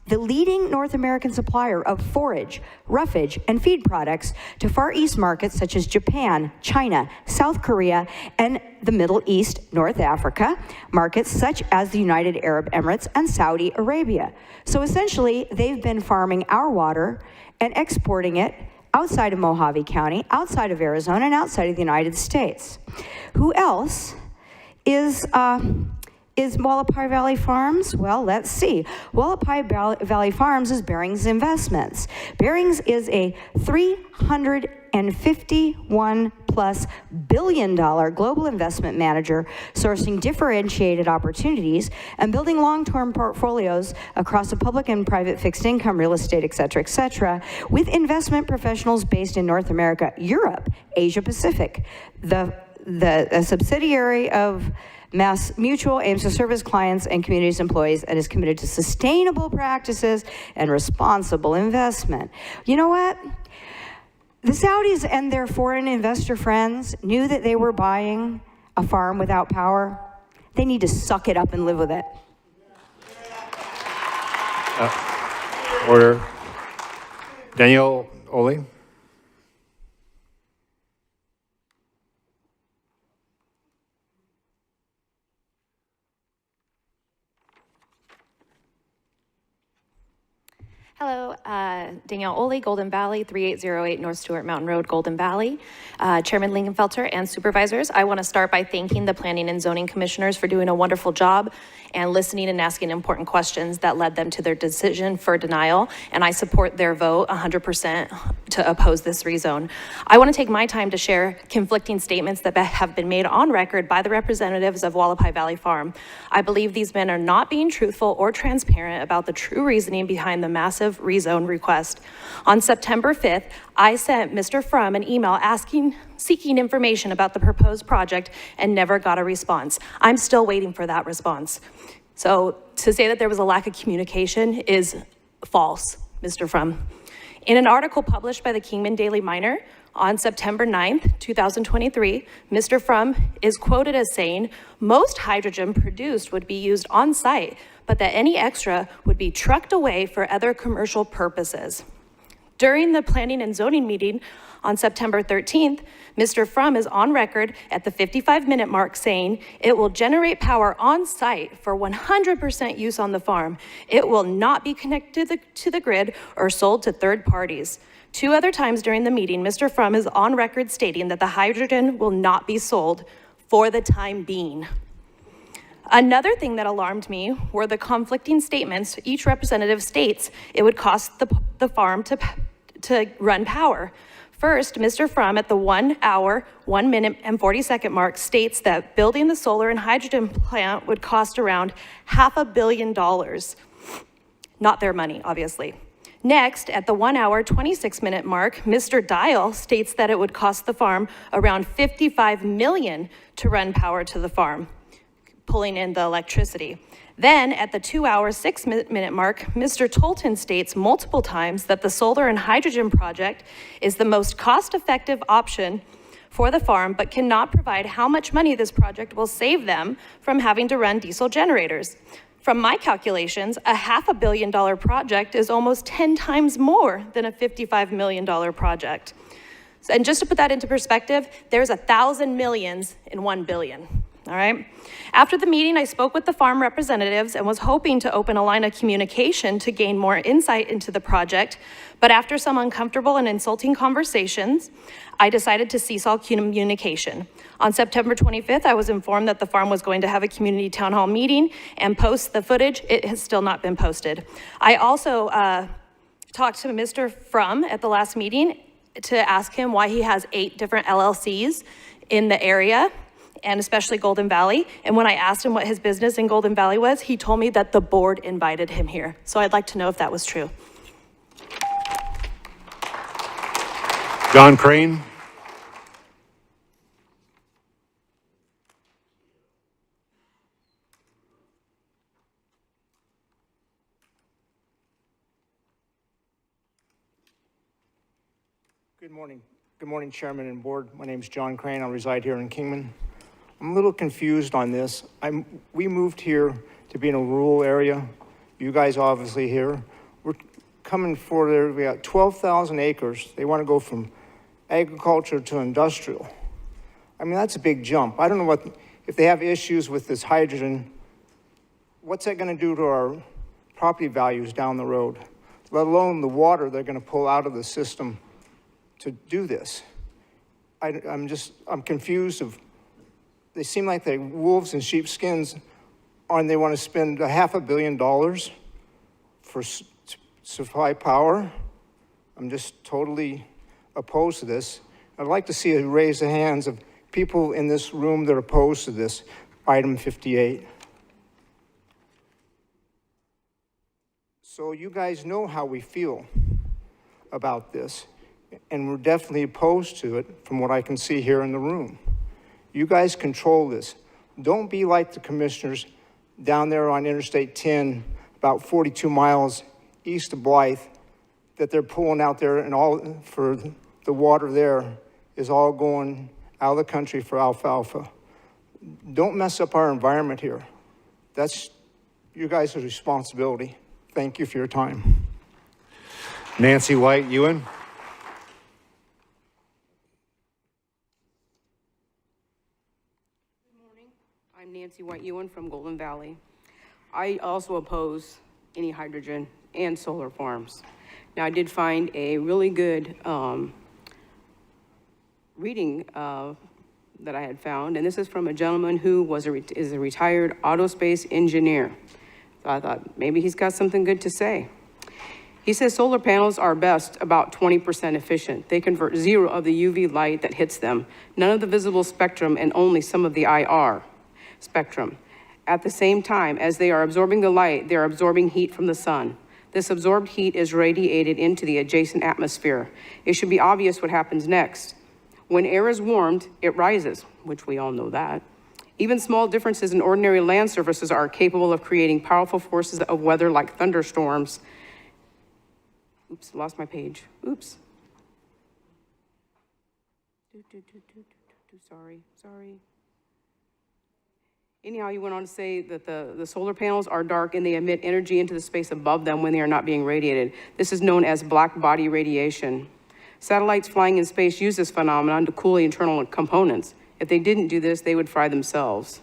the leading North American supplier of forage, roughage, and feed products to Far East markets such as Japan, China, South Korea, and the Middle East, North Africa, markets such as the United Arab Emirates and Saudi Arabia. So essentially, they've been farming our water and exporting it outside of Mojave County, outside of Arizona, and outside of the United States. Who else is Wallapai Valley Farms? Well, let's see. Wallapai Valley Farms is Barings Investments. Barings is a $351+ billion global investment manager sourcing differentiated opportunities and building long-term portfolios across the public and private fixed income, real estate, et cetera, with investment professionals based in North America, Europe, Asia Pacific. The subsidiary of Mass Mutual aims to serve its clients and communities employees and is committed to sustainable practices and responsible investment. You know what? The Saudis and their foreign investor friends knew that they were buying a farm without power. They need to suck it up and live with it. Order. Danielle Ole. Hello, Danielle Ole, Golden Valley, 3808 North Stewart Mountain Road, Golden Valley. Chairman Lingenfelter and supervisors, I want to start by thanking the Planning and Zoning Commissioners for doing a wonderful job and listening and asking important questions that led them to their decision for denial, and I support their vote 100% to oppose this rezone. I want to take my time to share conflicting statements that have been made on record by the representatives of Wallapai Valley Farm. I believe these men are not being truthful or transparent about the true reasoning behind the massive rezone request. On September 5th, I sent Mr. Frum an email seeking information about the proposed project and never got a response. I'm still waiting for that response. So to say that there was a lack of communication is false, Mr. Frum. In an article published by the Kingman Daily Miner on September 9th, 2023, Mr. Frum is quoted as saying, most hydrogen produced would be used on site, but that any extra would be trucked away for other commercial purposes. During the Planning and Zoning meeting on September 13th, Mr. Frum is on record at the 55-minute mark saying it will generate power on site for 100% use on the farm. It will not be connected to the grid or sold to third parties. 2 other times during the meeting, Mr. Frum is on record stating that the hydrogen will not be sold for the time being. Another thing that alarmed me were the conflicting statements. Each representative states it would cost the farm to run power. First, Mr. Frum at the 1 hour, 1 minute and 40-second mark states that building the solar and hydrogen plant would cost around $500 million. Not their money, obviously. Next, at the 1 hour, 26-minute mark, Mr. Dial states that it would cost the farm around $55 million to run power to the farm, pulling in the electricity. Then at the 2 hour, 6-minute mark, Mr. Tolton states multiple times that the solar and hydrogen project is the most cost-effective option for the farm, but cannot provide how much money this project will save them from having to run diesel generators. From my calculations, a $500 million project is almost 10 times more than a $55 million project. And just to put that into perspective, there's 1,000 millions in 1 billion, all right? After the meeting, I spoke with the farm representatives and was hoping to open a line of communication to gain more insight into the project, but after some uncomfortable and insulting conversations, I decided to cease all communication. On September 25th, I was informed that the farm was going to have a community town hall meeting and post the footage. It has still not been posted. I also talked to Mr. Frum at the last meeting to ask him why he has 8 different LLCs in the area, and especially Golden Valley. And when I asked him what his business in Golden Valley was, he told me that the board invited him here. So I'd like to know if that was true. John Crane. Good morning. Good morning, Chairman and Board. My name is John Crane. I reside here in Kingman. I'm a little confused on this. We moved here to be in a rural area. You guys obviously here. We're coming for there. We got 12,000 acres. They want to go from agriculture to industrial. I mean, that's a big jump. I don't know if they have issues with this hydrogen, what's that going to do to our property values down the road, let alone the water they're going to pull out of the system to do this. I'm confused they seem like they're wolves in sheepskins, and they want to spend $500 million for supply power. I'm just totally opposed to this. I'd like to see a raise of hands of people in this room that are opposed to this, item 58. So you guys know how we feel about this. And we're definitely opposed to it from what I can see here in the room. You guys control this. Don't be like the commissioners down there on Interstate 10, about 42 miles east of Blythe, that they're pulling out there, and all for the water there is all going out of the country for alfalfa. Don't mess up our environment here. That's you guys' responsibility. Thank you for your time. Nancy White Ewan. I'm Nancy White Ewan from Golden Valley. I also oppose any hydrogen and solar farms. Now, I did find a really good reading that I had found, and this is from a gentleman who is a retired autospace engineer. So I thought maybe he's got something good to say. He says solar panels are best about 20% efficient. They convert 0 of the UV light that hits them, none of the visible spectrum, and only some of the IR spectrum. At the same time, as they are absorbing the light, they are absorbing heat from the sun. This absorbed heat is radiated into the adjacent atmosphere. It should be obvious what happens next. When air is warmed, it rises, which we all know that. Even small differences in ordinary land surfaces are capable of creating powerful forces of weather like thunderstorms. Oops, lost my page. Oops. Sorry. Anyhow, you went on to say that the solar panels are dark and they emit energy into the space above them when they are not being radiated. This is known as black body radiation. Satellites flying in space use this phenomenon to cool the internal components. If they didn't do this, they would fry themselves.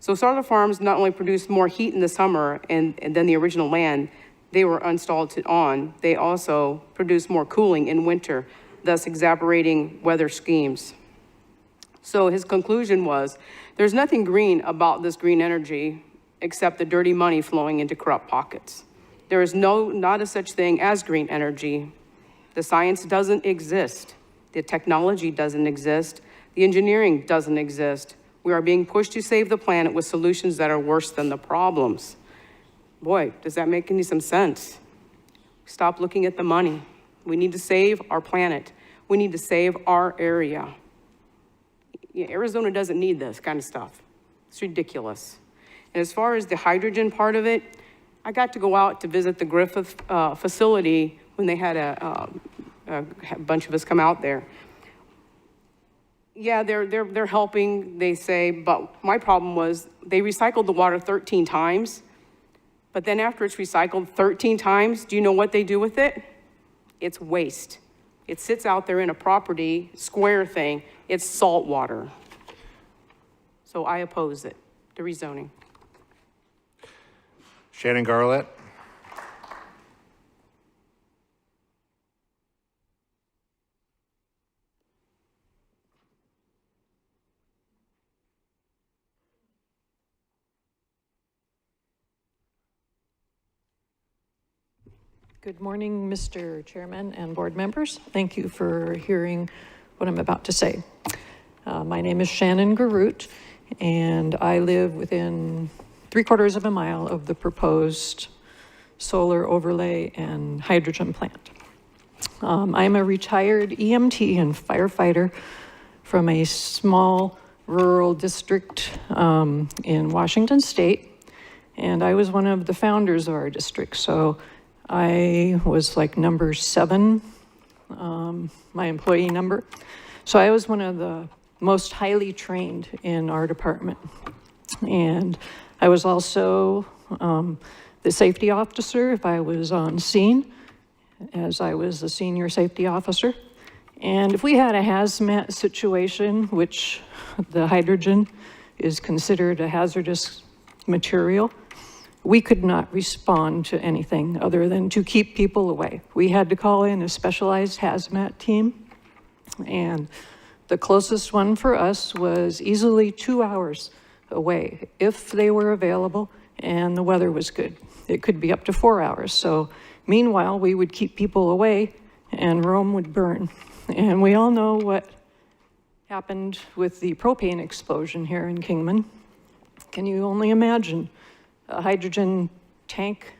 So solar farms not only produce more heat in the summer and than the original land they were installed on, they also produce more cooling in winter, thus exacerbating weather schemes. So his conclusion was, there's nothing green about this green energy except the dirty money flowing into corrupt pockets. There is not a such thing as green energy. The science doesn't exist. The technology doesn't exist. The engineering doesn't exist. We are being pushed to save the planet with solutions that are worse than the problems. Boy, does that make any some sense? Stop looking at the money. We need to save our planet. We need to save our area. Yeah, Arizona doesn't need this kind of stuff. It's ridiculous. And as far as the hydrogen part of it, I got to go out to visit the Griffith facility when they had a bunch of us come out there. Yeah, they're helping, they say, but my problem was they recycled the water 13 times, but then after it's recycled 13 times, do you know what they do with it? It's waste. It sits out there in a property, square thing. It's salt water. So I oppose it, the rezoning. Shannon Garlett. Good morning, Mr. Chairman and board members. Thank you for hearing what I'm about to say. My name is Shannon Garut, and I live within 3/4 of a mile of the proposed solar overlay and hydrogen plant. I'm a retired EMT and firefighter from a small rural district in Washington State, and I was one of the founders of our district. So I was like number 7, my employee number. So I was one of the most highly trained in our department. And I was also the safety officer if I was on scene, as I was the senior safety officer. And if we had a hazmat situation, which the hydrogen is considered a hazardous material, we could not respond to anything other than to keep people away. We had to call in a specialized hazmat team, and the closest one for us was easily 2 hours away if they were available and the weather was good. It could be up to 4 hours. So meanwhile, we would keep people away and Rome would burn. And we all know what happened with the propane explosion here in Kingman. Can you only imagine a hydrogen tank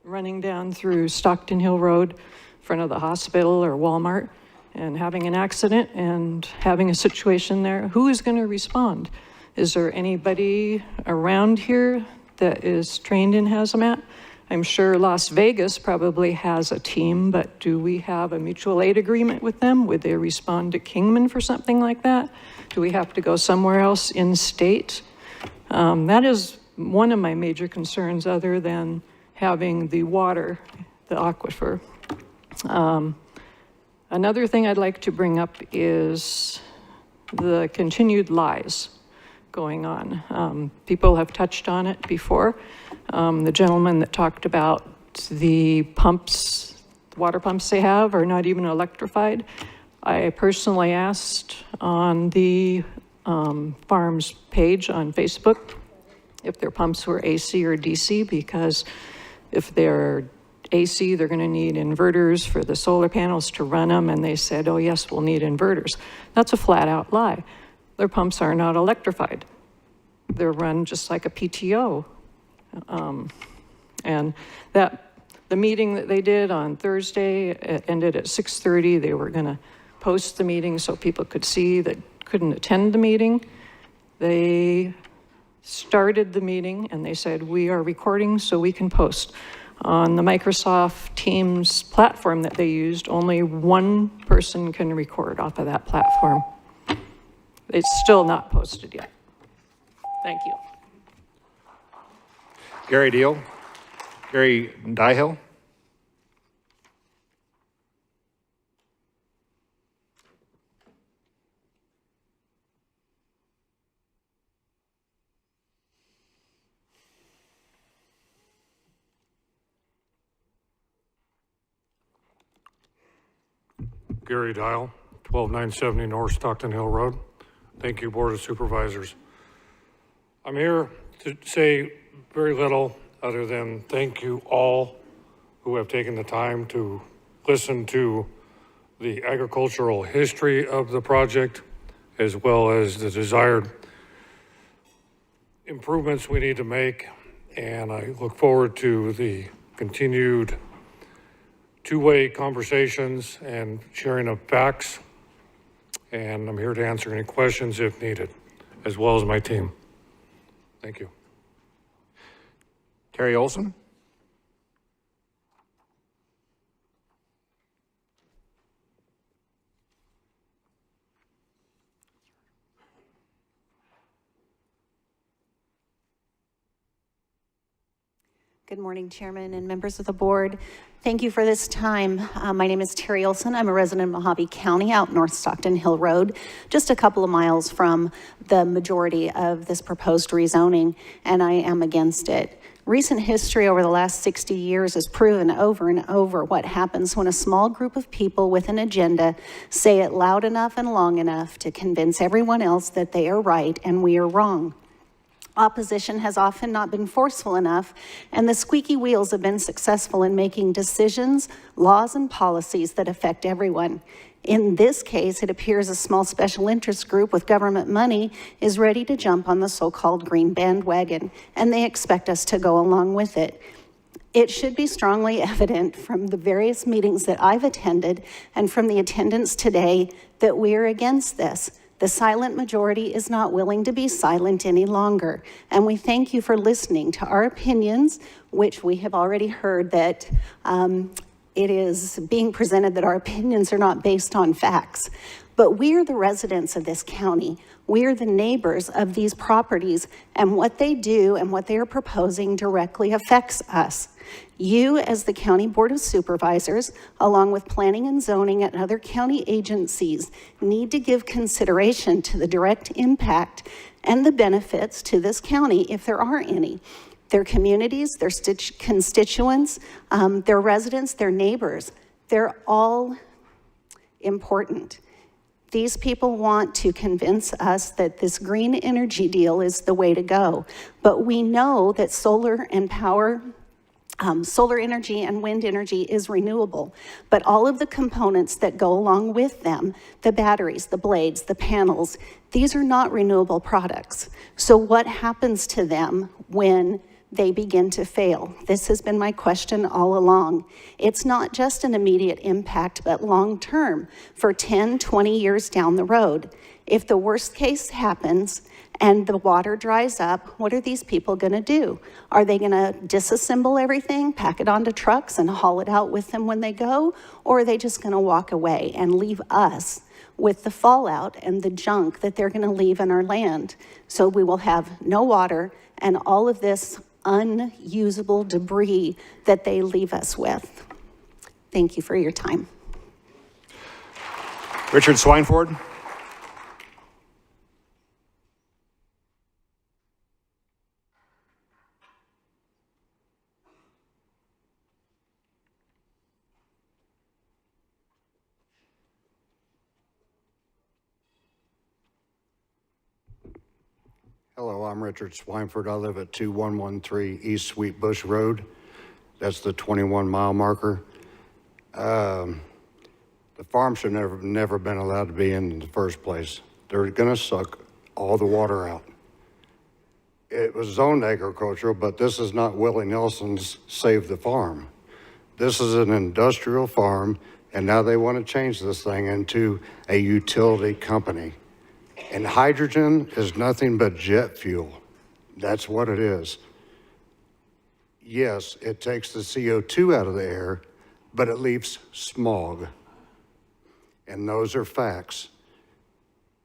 running down through Stockton Hill Road in front of the hospital or Walmart and having an accident and having a situation there? Who is going to respond? Is there anybody around here that is trained in hazmat? I'm sure Las Vegas probably has a team, but do we have a mutual aid agreement with them? Would they respond to Kingman for something like that? Do we have to go somewhere else in state? That is one of my major concerns, other than having the water, the aquifer. Another thing I'd like to bring up is the continued lies going on. People have touched on it before. The gentleman that talked about the pumps, the water pumps they have are not even electrified. I personally asked on the farm's page on Facebook if their pumps were AC or DC, because if they're AC, they're going to need inverters for the solar panels to run them, and they said, oh yes, we'll need inverters. That's a flat out lie. Their pumps are not electrified. They're run just like a PTO. And the meeting that they did on Thursday, it ended at 6:30. They were going to post the meeting so people could see that couldn't attend the meeting. They started the meeting and they said, we are recording so we can post. On the Microsoft Teams platform that they used, only one person can record off of that platform. It's still not posted yet. Thank you. Gary Deal. Gary Dyhill. Gary Dial, 12970 North Stockton Hill Road. Thank you, Board of Supervisors. I'm here to say very little other than thank you all who have taken the time to listen to the agricultural history of the project, as well as the desired improvements we need to make. And I look forward to the continued two-way conversations and sharing of facts. And I'm here to answer any questions if needed, as well as my team. Thank you. Terry Olson? Good morning, Chairman and members of the board. Thank you for this time. My name is Terry Olson. I'm a resident of Mojave County out North Stockton Hill Road, just a couple of miles from the majority of this proposed rezoning, and I am against it. Recent history over the last 60 years has proven over and over what happens when a small group of people with an agenda say it loud enough and long enough to convince everyone else that they are right and we are wrong. Opposition has often not been forceful enough, and the squeaky wheels have been successful in making decisions, laws, and policies that affect everyone. In this case, it appears a small special interest group with government money is ready to jump on the so-called green bandwagon, and they expect us to go along with it. It should be strongly evident from the various meetings that I've attended and from the attendance today that we're against this. The silent majority is not willing to be silent any longer. And we thank you for listening to our opinions, which we have already heard that it is being presented that our opinions are not based on facts. But we are the residents of this county. We are the neighbors of these properties, and what they do and what they are proposing directly affects us. You, as the County Board of Supervisors, along with planning and zoning and other county agencies, need to give consideration to the direct impact and the benefits to this county, if there are any. Their communities, their constituents, their residents, their neighbors, they're all important. These people want to convince us that this green energy deal is the way to go. But we know that solar and power, solar energy and wind energy is renewable, but all of the components that go along with them, the batteries, the blades, the panels, these are not renewable products. So what happens to them when they begin to fail? This has been my question all along. It's not just an immediate impact, but long-term for 10, 20 years down the road. If the worst case happens and the water dries up, what are these people gonna do? Are they gonna disassemble everything, pack it onto trucks and haul it out with them when they go? Or are they just gonna walk away and leave us with the fallout and the junk that they're gonna leave in our land? So we will have no water and all of this unusable debris that they leave us with. Thank you for your time. Richard Swineford? Hello, I'm Richard Swineford. I live at 2113 East Sweet Bush Road. That's the 21-mile marker. The farm should never been allowed to be in the first place. They're gonna suck all the water out. It was zoned agricultural, but this is not Willie Nelson's Save the Farm. This is an industrial farm, and now they want to change this thing into a utility company. And hydrogen is nothing but jet fuel. That's what it is. Yes, it takes the CO2 out of the air, but it leaves smog. And those are facts.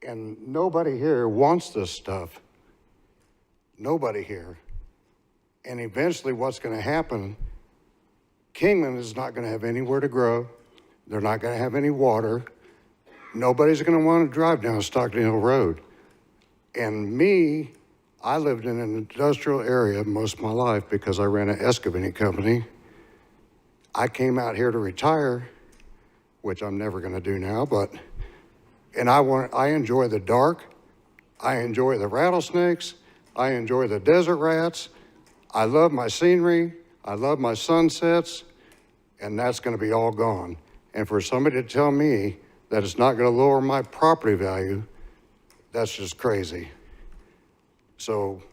And nobody here wants this stuff. Nobody here. And eventually what's going to happen, Kingman is not going to have anywhere to grow. They're not going to have any water. Nobody's going to want to drive down Stockton Hill Road. And me, I lived in an industrial area most of my life because I ran an excavating company. I came out here to retire, which I'm never going to do now, and I enjoy the dark. I enjoy the rattlesnakes. I enjoy the desert rats. I love my scenery. I love my sunsets, and that's going to be all gone. And for somebody to tell me that it's not going to lower my property value, that's just crazy. So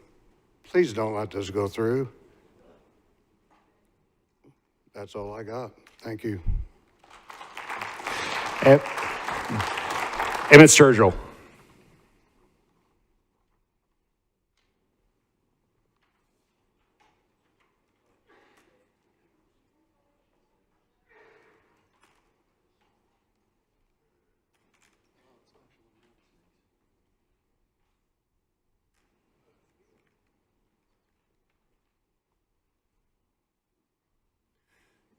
please don't let this go through. That's all I got. Thank you. Emmett Sturgill.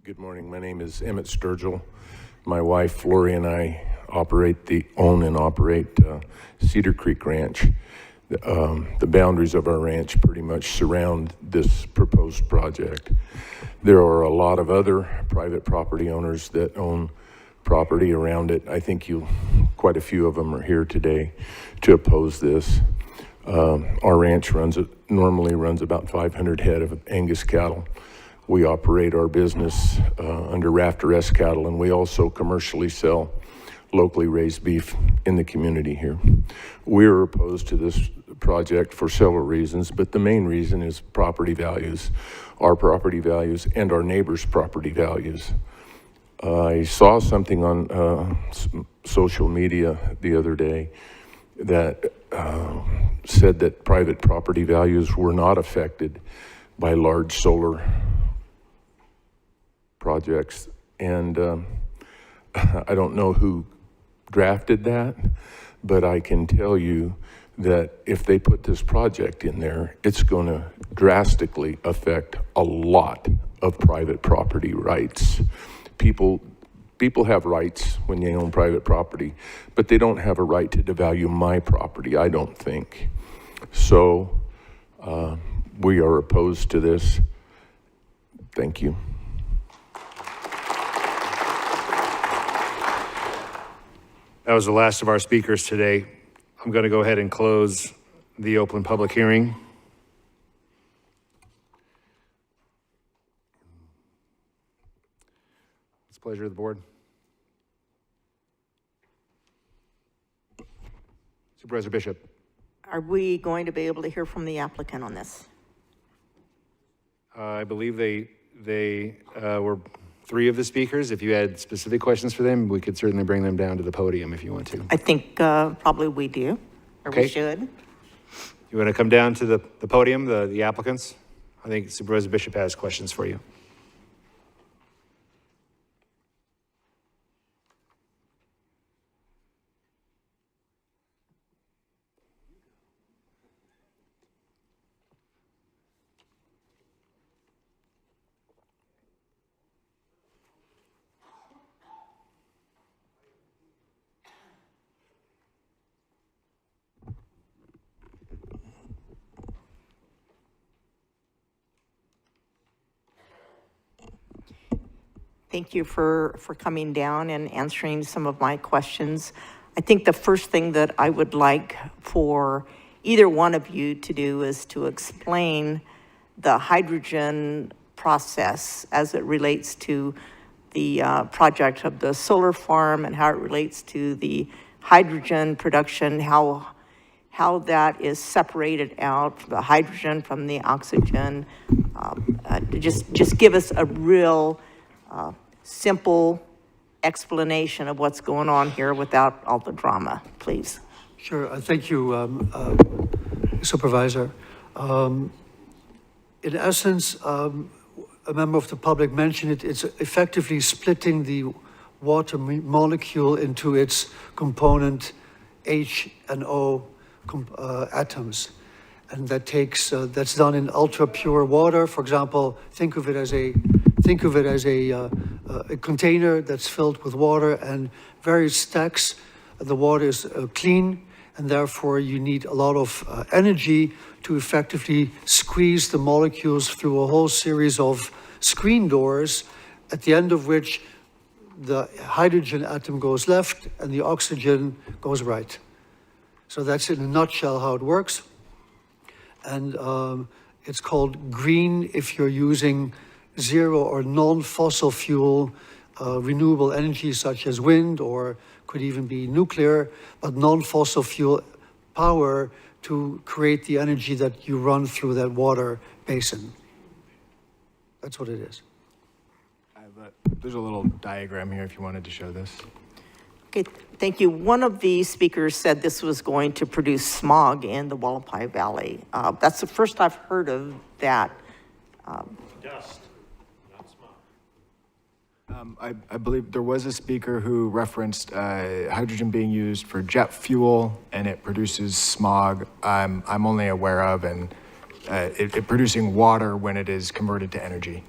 Good morning. My name is Emmett Sturgill. My wife, Lori, and I own and operate Cedar Creek Ranch. The boundaries of our ranch pretty much surround this proposed project. There are a lot of other private property owners that own property around it. I think quite a few of them are here today to oppose this. Our ranch normally runs about 500 head of Angus cattle. We operate our business under Rafter S cattle, and we also commercially sell locally raised beef in the community here. We're opposed to this project for several reasons, but the main reason is property values, our property values and our neighbors' property values. I saw something on social media the other day that said that private property values were not affected by large solar projects, and I don't know who drafted that, but I can tell you that if they put this project in there, it's going to drastically affect a lot of private property rights. People have rights when they own private property, but they don't have a right to devalue my property, I don't think. So we are opposed to this. Thank you. That was the last of our speakers today. I'm going to go ahead and close the open public hearing. It's a pleasure of the board. Supervisor Bishop. Are we going to be able to hear from the applicant on this? I believe they were three of the speakers. If you had specific questions for them, we could certainly bring them down to the podium if you want to. I think probably we do, or Okay. we should. You want to come down to the podium, the applicants? I think Supervisor Bishop has questions for you. Thank you for coming down and answering some of my questions. I think the first thing that I would like for either one of you to do is to explain the hydrogen process as it relates to the project of the solar farm and how it relates to the hydrogen production, how that is separated out, the hydrogen from the oxygen. Just give us a real simple explanation of what's going on here without all the drama, please. Sure. Thank you, Supervisor. In essence, a member of the public mentioned it. It's effectively splitting the water molecule into its component H and O atoms. And that's done in ultra pure water. For example, think of it as a container that's filled with water and various stacks. The water is clean, and therefore you need a lot of energy to effectively squeeze the molecules through a whole series of screen doors, at the end of which the hydrogen atom goes left and the oxygen goes right. So that's in a nutshell how it works. And it's called green if you're using zero or non-fossil fuel renewable energy such as wind, or could even be nuclear, but non-fossil fuel power to create the energy that you run through that water basin. That's what it is. There's a little diagram here if you wanted to show this. Okay, thank you. One of the speakers said this was going to produce smog in the Wallapai Valley. That's the first I've heard of that. Dust, not smog. I believe there was a speaker who referenced hydrogen being used for jet fuel, and it produces smog. I'm only aware of, and it producing water when it is converted to energy.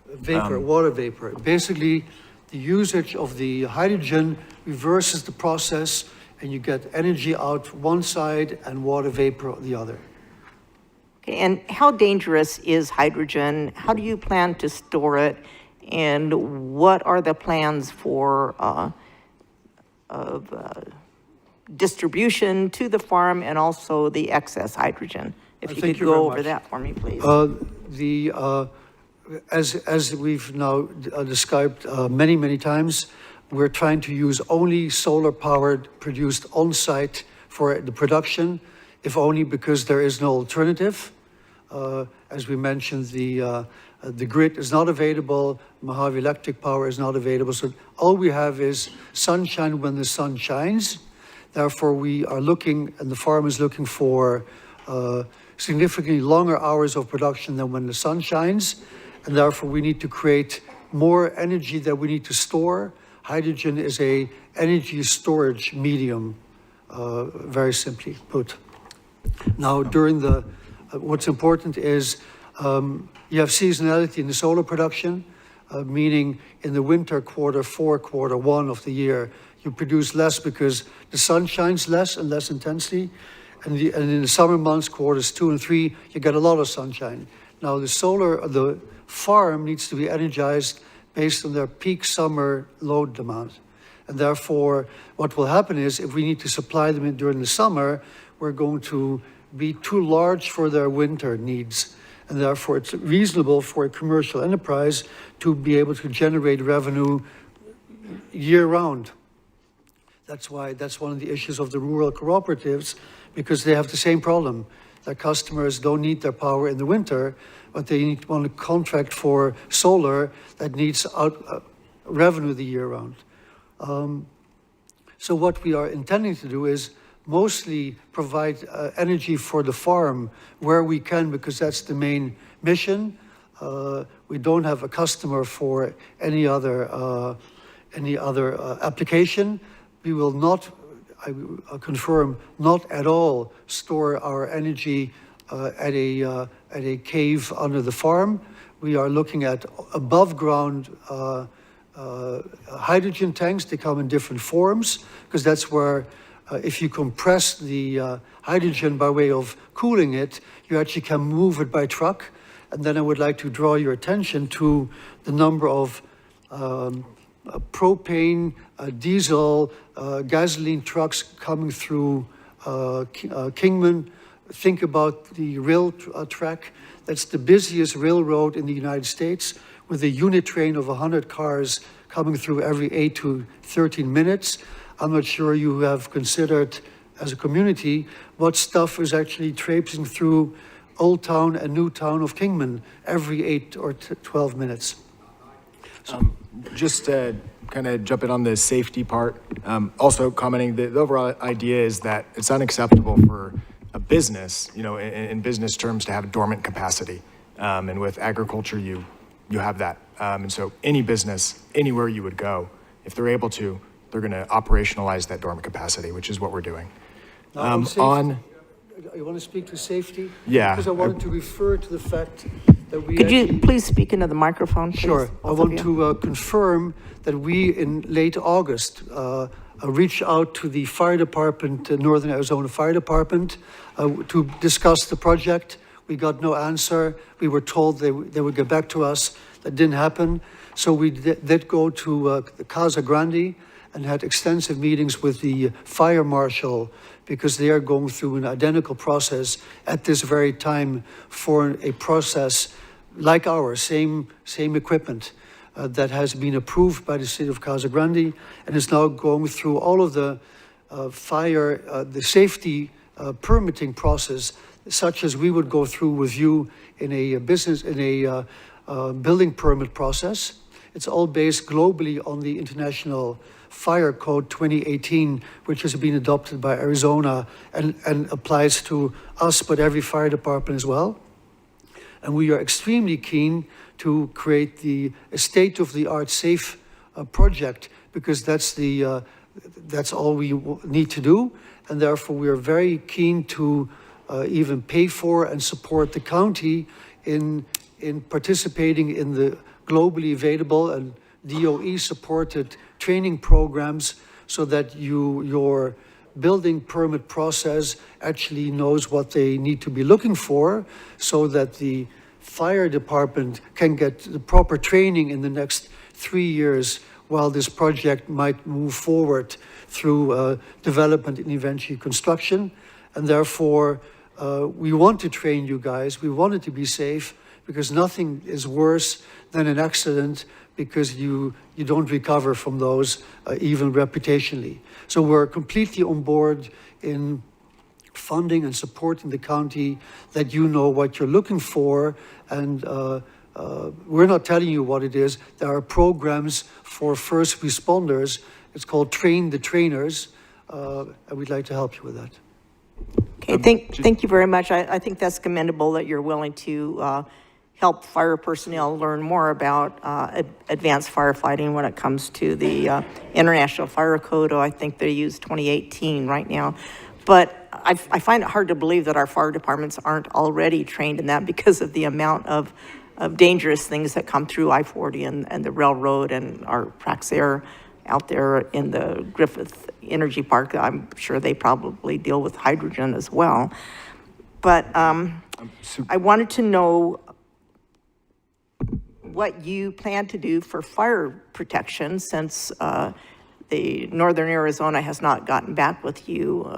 Vapor, water vapor. Basically, the usage of the hydrogen reverses the process, and you get energy out one side and water vapor the other. Okay, and how dangerous is hydrogen? How do you plan to store it? And what are the plans for distribution to the farm and also the excess hydrogen? If you could go over that for me, please. As we've now described many times, we're trying to use only solar-powered, produced on-site for the production, if only because there is no alternative. As we mentioned, the grid is not available, Mojave Electric Power is not available, so all we have is sunshine when the sun shines. Therefore, we are looking, and the farm is looking for significantly longer hours of production than when the sun shines, and therefore we need to create more energy that we need to store. Hydrogen is a energy storage medium, very simply put. Now, during the, what's important is you have seasonality in the solar production, meaning in the winter quarter 4, quarter 1 of the year, you produce less because the sun shines less and less intensely. And in the summer months, quarters 2 and 3, you get a lot of sunshine. Now the farm needs to be energized based on their peak summer load demand. And therefore, what will happen is if we need to supply them during the summer, we're going to be too large for their winter needs. And therefore, it's reasonable for a commercial enterprise to be able to generate revenue year-round. That's why that's one of the issues of the rural cooperatives, because they have the same problem. Their customers don't need their power in the winter, but they want to contract for solar that needs revenue the year round. So what we are intending to do is mostly provide energy for the farm where we can, because that's the main mission. We don't have a customer for any other application. We will not, I confirm, not at all store our energy at a cave under the farm. We are looking at above ground hydrogen tanks. They come in different forms, because that's where if you compress the hydrogen by way of cooling it, you actually can move it by truck. And then I would like to draw your attention to the number of propane, diesel, gasoline trucks coming through Kingman. Think about the rail track. That's the busiest railroad in the United States, with a unit train of 100 cars coming through every 8 to 13 minutes. I'm not sure you have considered, as a community, what stuff is actually traipsing through Old Town and New Town of Kingman every 8 or 12 minutes. Just to kind of jump in on the safety part, also commenting that the overall idea is that it's unacceptable for a business, you know, in business terms, to have dormant capacity. And with agriculture, you have that. And so any business, anywhere you would go, if they're able to, they're going to operationalize that dormant capacity, which is what we're doing. You want to speak to safety? Yeah. Because I wanted to refer to the fact that we Could you please speak into the microphone, please? Sure. I want to confirm that we, in late August, reached out to the fire department, Northern Arizona Fire Department, to discuss the project. We got no answer. We were told they would get back to us. That didn't happen. So we did go to Casa Grande and had extensive meetings with the fire marshal, because they are going through an identical process at this very time for a process like ours, same equipment that has been approved by the city of Casa Grande, and is now going through all of the the safety permitting process, such as we would go through with you in a building permit process. It's all based globally on the international Fire Code 2018, which has been adopted by Arizona and applies to us, but every fire department as well. And we are extremely keen to create a state-of-the-art safe project, because that's all we need to do. And therefore, we are very keen to even pay for and support the county in participating in the globally available and DOE-supported training programs, so that your building permit process actually knows what they need to be looking for, so that the fire department can get the proper training in the next 3 years, while this project might move forward through development and eventually construction. And therefore, we want to train you guys. We want it to be safe, because nothing is worse than an accident, because you don't recover from those, even reputationally. So we're completely on board in funding and supporting the county, that you know what you're looking for. And we're not telling you what it is. There are programs for first responders. It's called Train the Trainers, and we'd like to help you with that. Okay, thank you very much. I think that's commendable that you're willing to help fire personnel learn more about advanced firefighting when it comes to the International Fire Code. I think they use 2018 right now. But I find it hard to believe that our fire departments aren't already trained in that, because of the amount of dangerous things that come through I-40 and the railroad and our Praxair out there in the Griffith Energy Park. I'm sure they probably deal with hydrogen as well. But I wanted to know what you plan to do for fire protection, since the Northern Arizona has not gotten back with you.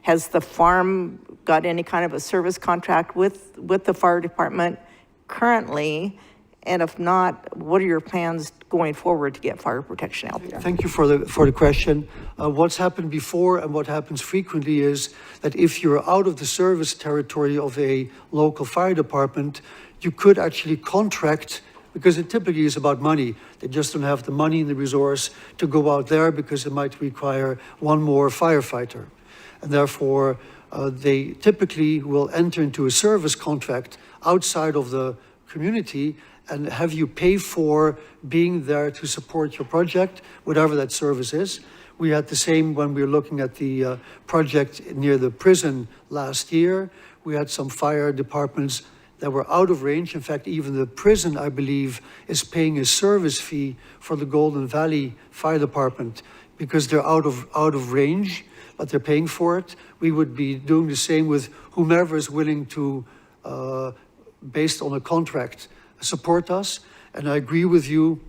Has the farm got any kind of a service contract with the fire department currently? And if not, what are your plans going forward to get fire protection out there? Thank you for the question. What's happened before and what happens frequently is that if you're out of the service territory of a local fire department, you could actually contract, because it typically is about money. They just don't have the money and the resource to go out there, because it might require one more firefighter. And therefore, they typically will enter into a service contract outside of the community and have you pay for being there to support your project, whatever that service is. We had the same when we were looking at the project near the prison last year. We had some fire departments that were out of range. In fact, even the prison, I believe, is paying a service fee for the Golden Valley Fire Department, because they're out of range, but they're paying for it. We would be doing the same with whomever is willing to, based on a contract, support us. And I agree with you,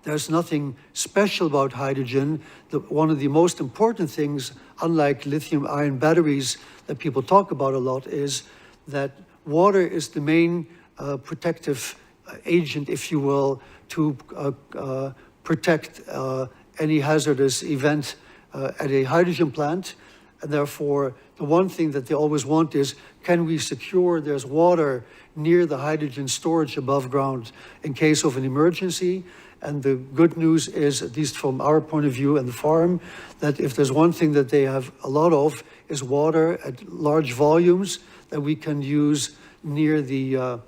there's nothing special about hydrogen. One of the most important things, unlike lithium-ion batteries that people talk about a lot, is that water is the main protective agent, if you will, to protect any hazardous event at a hydrogen plant. And therefore, the one thing that they always want is, can we secure there's water near the hydrogen storage above ground in case of an emergency? And the good news is, at least from our point of view and the farm, that if there's one thing that they have a lot of, is water at large volumes that we can use near the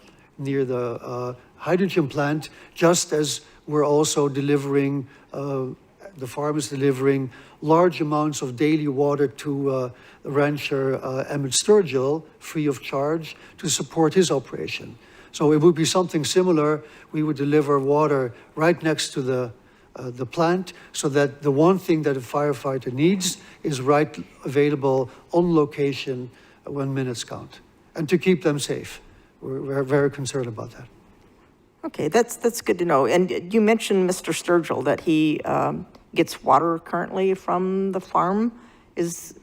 hydrogen plant, just as we're also delivering, the farm is delivering large amounts of daily water to rancher Emmett Sturgill, free of charge, to support his operation. So it would be something similar. We would deliver water right next to the plant, so that the one thing that a firefighter needs is right available on location when minutes count, and to keep them safe. We're very concerned about that. Okay, that's good to know. And you mentioned Mr. Sturgill, that he gets water currently from the farm. Is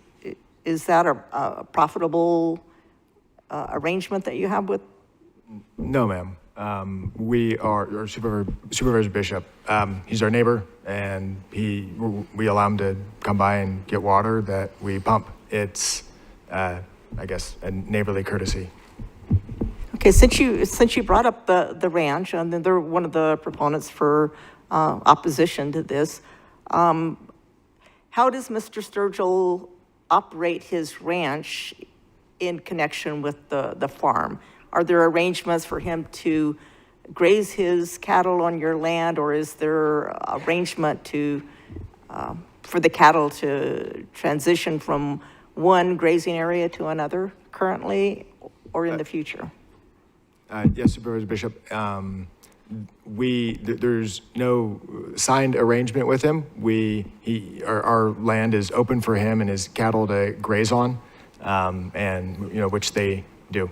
that a profitable arrangement that you have with? No, ma'am. We are our Supervisor Bishop. He's our neighbor, and we allow him to come by and get water that we pump. It's, I guess, a neighborly courtesy. Okay, since you brought up the ranch, and then they're one of the proponents for opposition to this, How does Mr. Sturgill operate his ranch in connection with the farm? Are there arrangements for him to graze his cattle on your land, or is there arrangement to for the cattle to transition from one grazing area to another currently or in the future? Yes, Supervisor Bishop. There's no signed arrangement with him. Our land is open for him and his cattle to graze on, and which they do.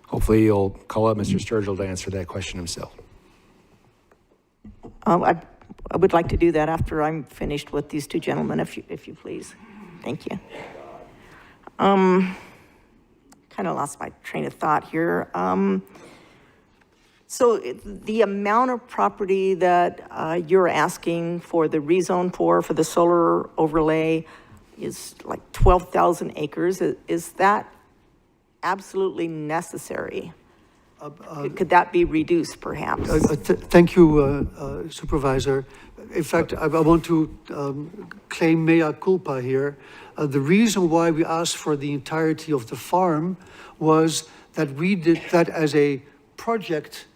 Hopefully you'll call up Mr. Sturgill to answer that question himself. I would like to do that after I'm finished with these two gentlemen, if you please. Thank you. Kind of lost my train of thought here. So the amount of property that you're asking for the rezone for the solar overlay is like 12,000 acres. Is that absolutely necessary? Could that be reduced, perhaps? Thank you, Supervisor. In fact, I want to claim mea culpa here. The reason why we asked for the entirety of the farm was that we did that as a project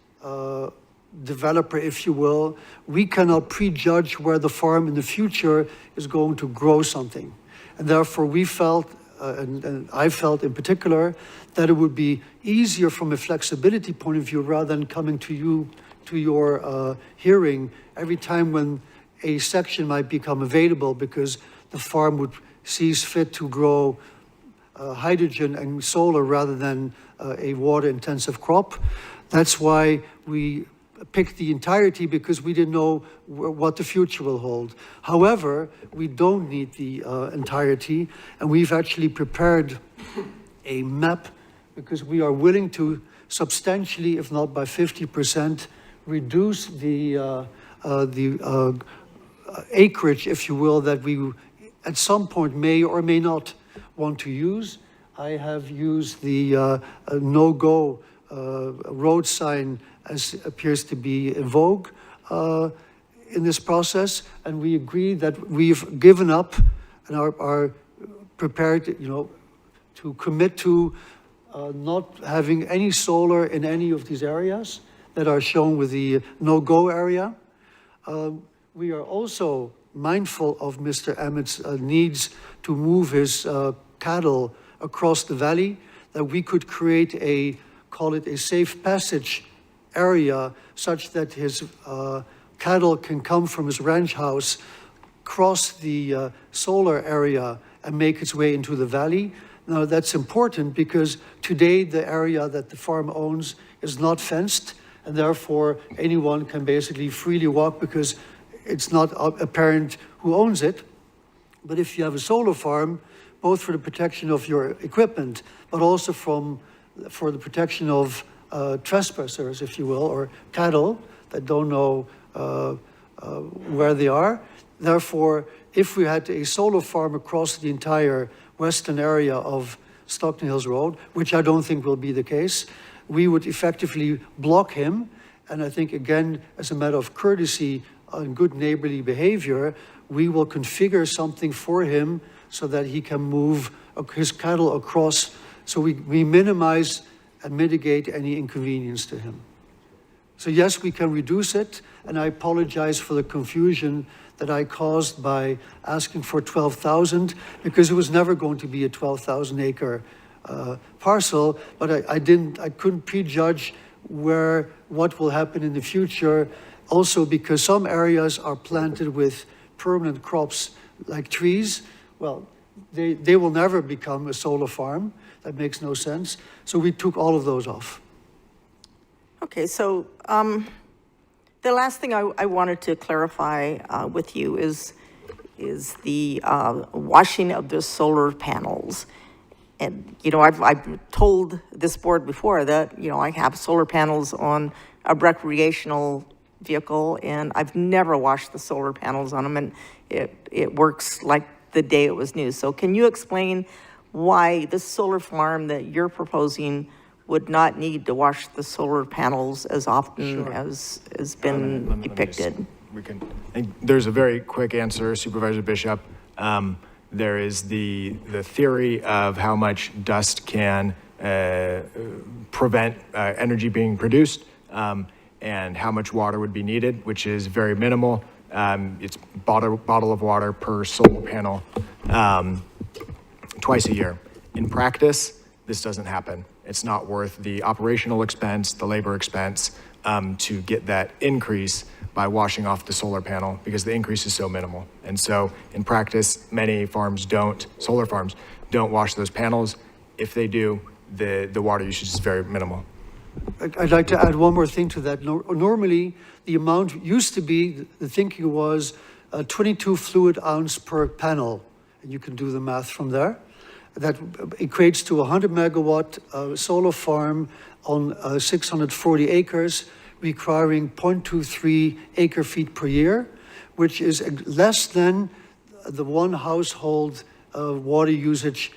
developer, if you will. We cannot prejudge where the farm in the future is going to grow something. And therefore we felt, and I felt in particular, that it would be easier from a flexibility point of view rather than coming to you, to your hearing every time when a section might become available because the farm would sees fit to grow hydrogen and solar rather than a water-intensive crop. That's why we picked the entirety, because we didn't know what the future will hold. However, we don't need the entirety, and we've actually prepared a map because we are willing to substantially, if not by 50%, reduce the acreage, if you will, that we at some point may or may not want to use. I have used the no-go road sign as appears to be in vogue in this process, and we agree that we've given up and are prepared, to commit to not having any solar in any of these areas that are shown with the no-go area. We are also mindful of Mr. Emmett's needs to move his cattle across the valley, that we could create call it a safe passage area such that his cattle can come from his ranch house, cross the solar area and make its way into the valley. Now that's important because today the area that the farm owns is not fenced, and therefore anyone can basically freely walk because it's not apparent who owns it. But if you have a solar farm, both for the protection of your equipment, but also for the protection of trespassers, if you will, or cattle that don't know where they are. Therefore, if we had a solar farm across the entire western area of Stockton Hills Road, which I don't think will be the case, we would effectively block him. And I think, again, as a matter of courtesy and good neighborly behavior, we will configure something for him so that he can move his cattle across, so we minimize and mitigate any inconvenience to him. So yes, we can reduce it, and I apologize for the confusion that I caused by asking for 12,000, because it was never going to be a 12,000 acre parcel, but I couldn't prejudge what will happen in the future. Also because some areas are planted with permanent crops like trees. Well, they will never become a solar farm. That makes no sense. So we took all of those off. Okay, so the last thing I wanted to clarify with you is the washing of the solar panels. And, I've told this board before that, I have solar panels on a recreational vehicle, and I've never washed the solar panels on them, and it works like the day it was new. So can you explain why the solar farm that you're proposing would not need to wash the solar panels as often as has been depicted? there's a very quick answer, Supervisor Bishop. There is the theory of how much dust can prevent energy being produced, and how much water would be needed, which is very minimal. It's bottle of water per solar panel twice a year. In practice, this doesn't happen. It's not worth the operational expense, the labor expense, to get that increase by washing off the solar panel, because the increase is so minimal. And so in practice, many solar farms don't wash those panels. If they do, the water usage is very minimal. I'd like to add one more thing to that. Normally, the amount used to be, the thinking was 22 fluid ounce per panel. And you can do the math from there. That equates to a 100 megawatt solar farm on 640 acres, requiring 0.23 acre feet per year, which is less than the one household water usage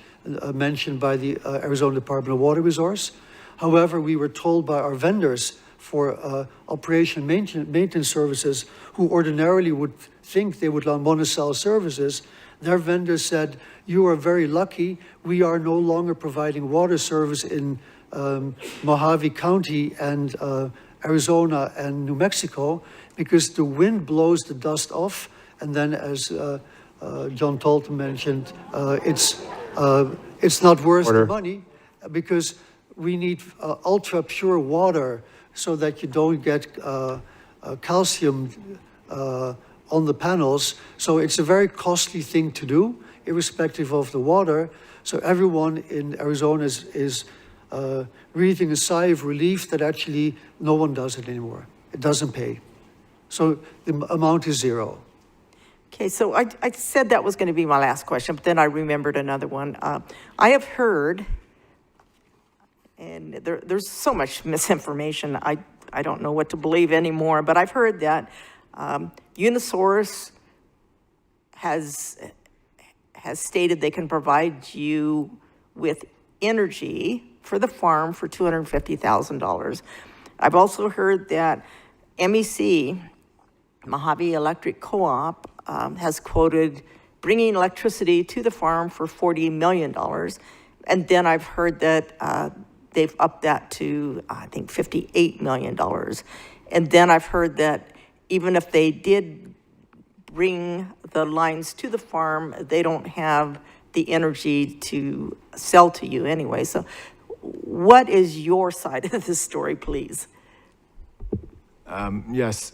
mentioned by the Arizona Department of Water Resource. However, we were told by our vendors for operation maintenance services, who ordinarily would think they would want to sell services, their vendors said, you are very lucky. We are no longer providing water service in Mojave County and Arizona and New Mexico, because the wind blows the dust off. And then, as John Tolton mentioned, it's not worth the money, because we need ultra pure water so that you don't get calcium on the panels. So it's a very costly thing to do, irrespective of the water. So everyone in Arizona is breathing a sigh of relief that actually no one does it anymore. It doesn't pay. So the amount is zero. Okay, so I said that was going to be my last question, but then I remembered another one. I have heard, and there's so much misinformation, I don't know what to believe anymore, but I've heard that Unisource has stated they can provide you with energy for the farm for $250,000. I've also heard that MEC, Mojave Electric Co-op, has quoted bringing electricity to the farm for $40 million. And then I've heard that they've upped that to, I think, $58 million. And then I've heard that even if they did bring the lines to the farm, they don't have the energy to sell to you anyway. So what is your side of the story, please? Yes,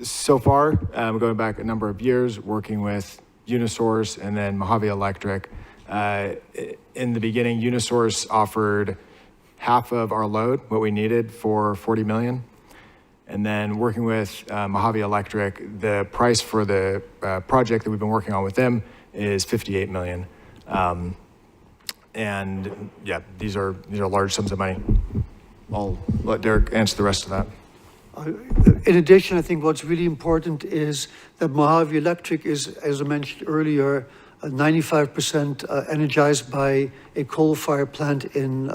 so far, going back a number of years, working with Unisource and then Mojave Electric, in the beginning, Unisource offered half of our load, what we needed, for $40 million. And then working with Mojave Electric, the price for the project that we've been working on with them is $58 million. And yeah, these are large sums of money. I'll let Derek answer the rest of that. In addition, I think what's really important is that Mojave Electric is, as I mentioned earlier, 95% energized by a coal-fired plant in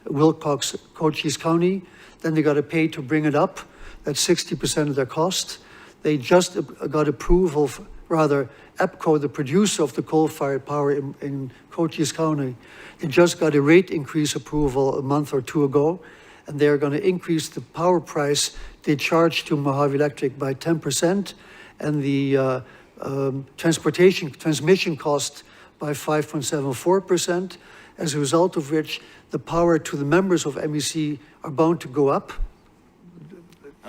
Wilcox, Cochise County. Then they got to pay to bring it up. That's 60% of their cost. They just got approval, rather, EPCO, the producer of the coal-fired power in Cochise County, they just got a rate increase approval a month or two ago, and they're going to increase the power price they charge to Mojave Electric by 10%, and the transmission cost by 5.74%, as a result of which the power to the members of MEC are bound to go up,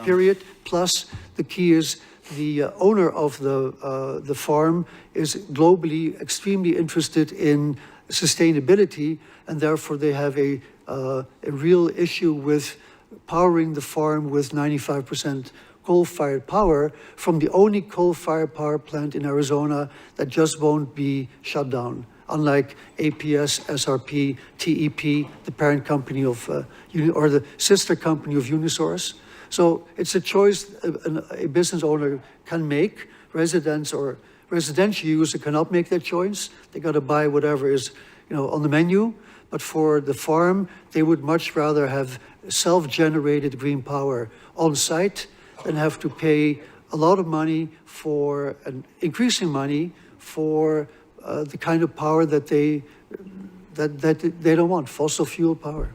period. Plus, the key is the owner of the farm is globally extremely interested in sustainability, and therefore they have a real issue with powering the farm with 95% coal-fired power from the only coal-fired power plant in Arizona that just won't be shut down, unlike APS, SRP, TEP, the parent company of, or the sister company of Unisource. So it's a choice a business owner can make. Residents or residential user cannot make that choice. They got to buy whatever is, on the menu. But for the farm, they would much rather have self-generated green power on site than have to pay a lot of money for, and increasing money for the kind of power that they don't want, fossil fuel power.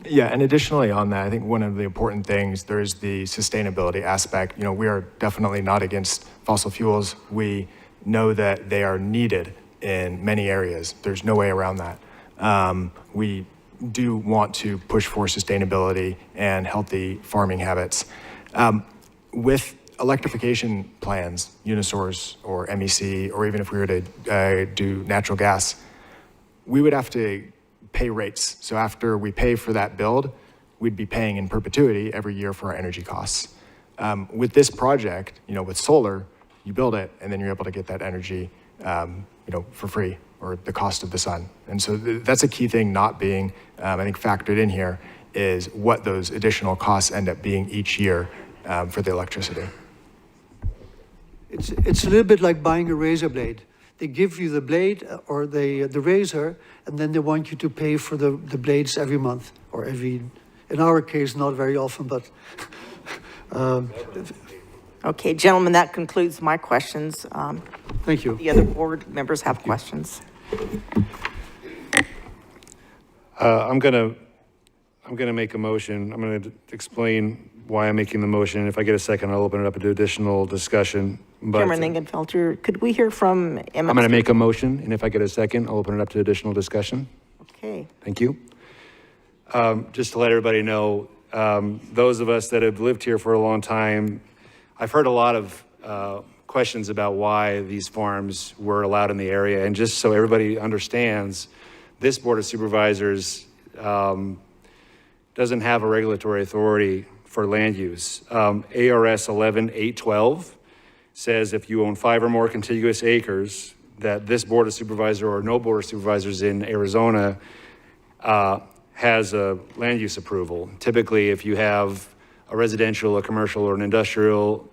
Yeah, and additionally on that, I think one of the important things, there's the sustainability aspect. You know, we are definitely not against fossil fuels. We know that they are needed in many areas. There's no way around that. We do want to push for sustainability and healthy farming habits. With electrification plans, Unisource or MEC, or even if we were to do natural gas, we would have to pay rates. So after we pay for that build, we'd be paying in perpetuity every year for our energy costs. With this project, you know, with solar, you build it and then you're able to get that energy, you know, for free or the cost of the sun. And so that's a key thing not being, I think, factored in here is what those additional costs end up being each year for the electricity. It's a little bit like buying a razor blade. They give you the blade or the razor, and then they want you to pay for the blades every month or every, in our case, not very often, but. Okay, gentlemen, that concludes my questions. Thank you. The other board members have questions. I'm gonna make a motion. I'm gonna explain why I'm making the motion. If I get a second, I'll open it up to additional discussion. But Chairman Lingenfelter, could we hear from Emmett? I'm gonna make a motion, and if I get a second, I'll open it up to additional discussion. Okay. Thank you. Just to let everybody know, those of us that have lived here for a long time, I've heard a lot of questions about why these farms were allowed in the area. And just so everybody understands, this Board of Supervisors doesn't have a regulatory authority for land use. ARS 11812 says if you own 5 or more contiguous acres, that this Board of Supervisor or no Board of Supervisors in Arizona has a land use approval. Typically, if you have a residential, a commercial, or an industrial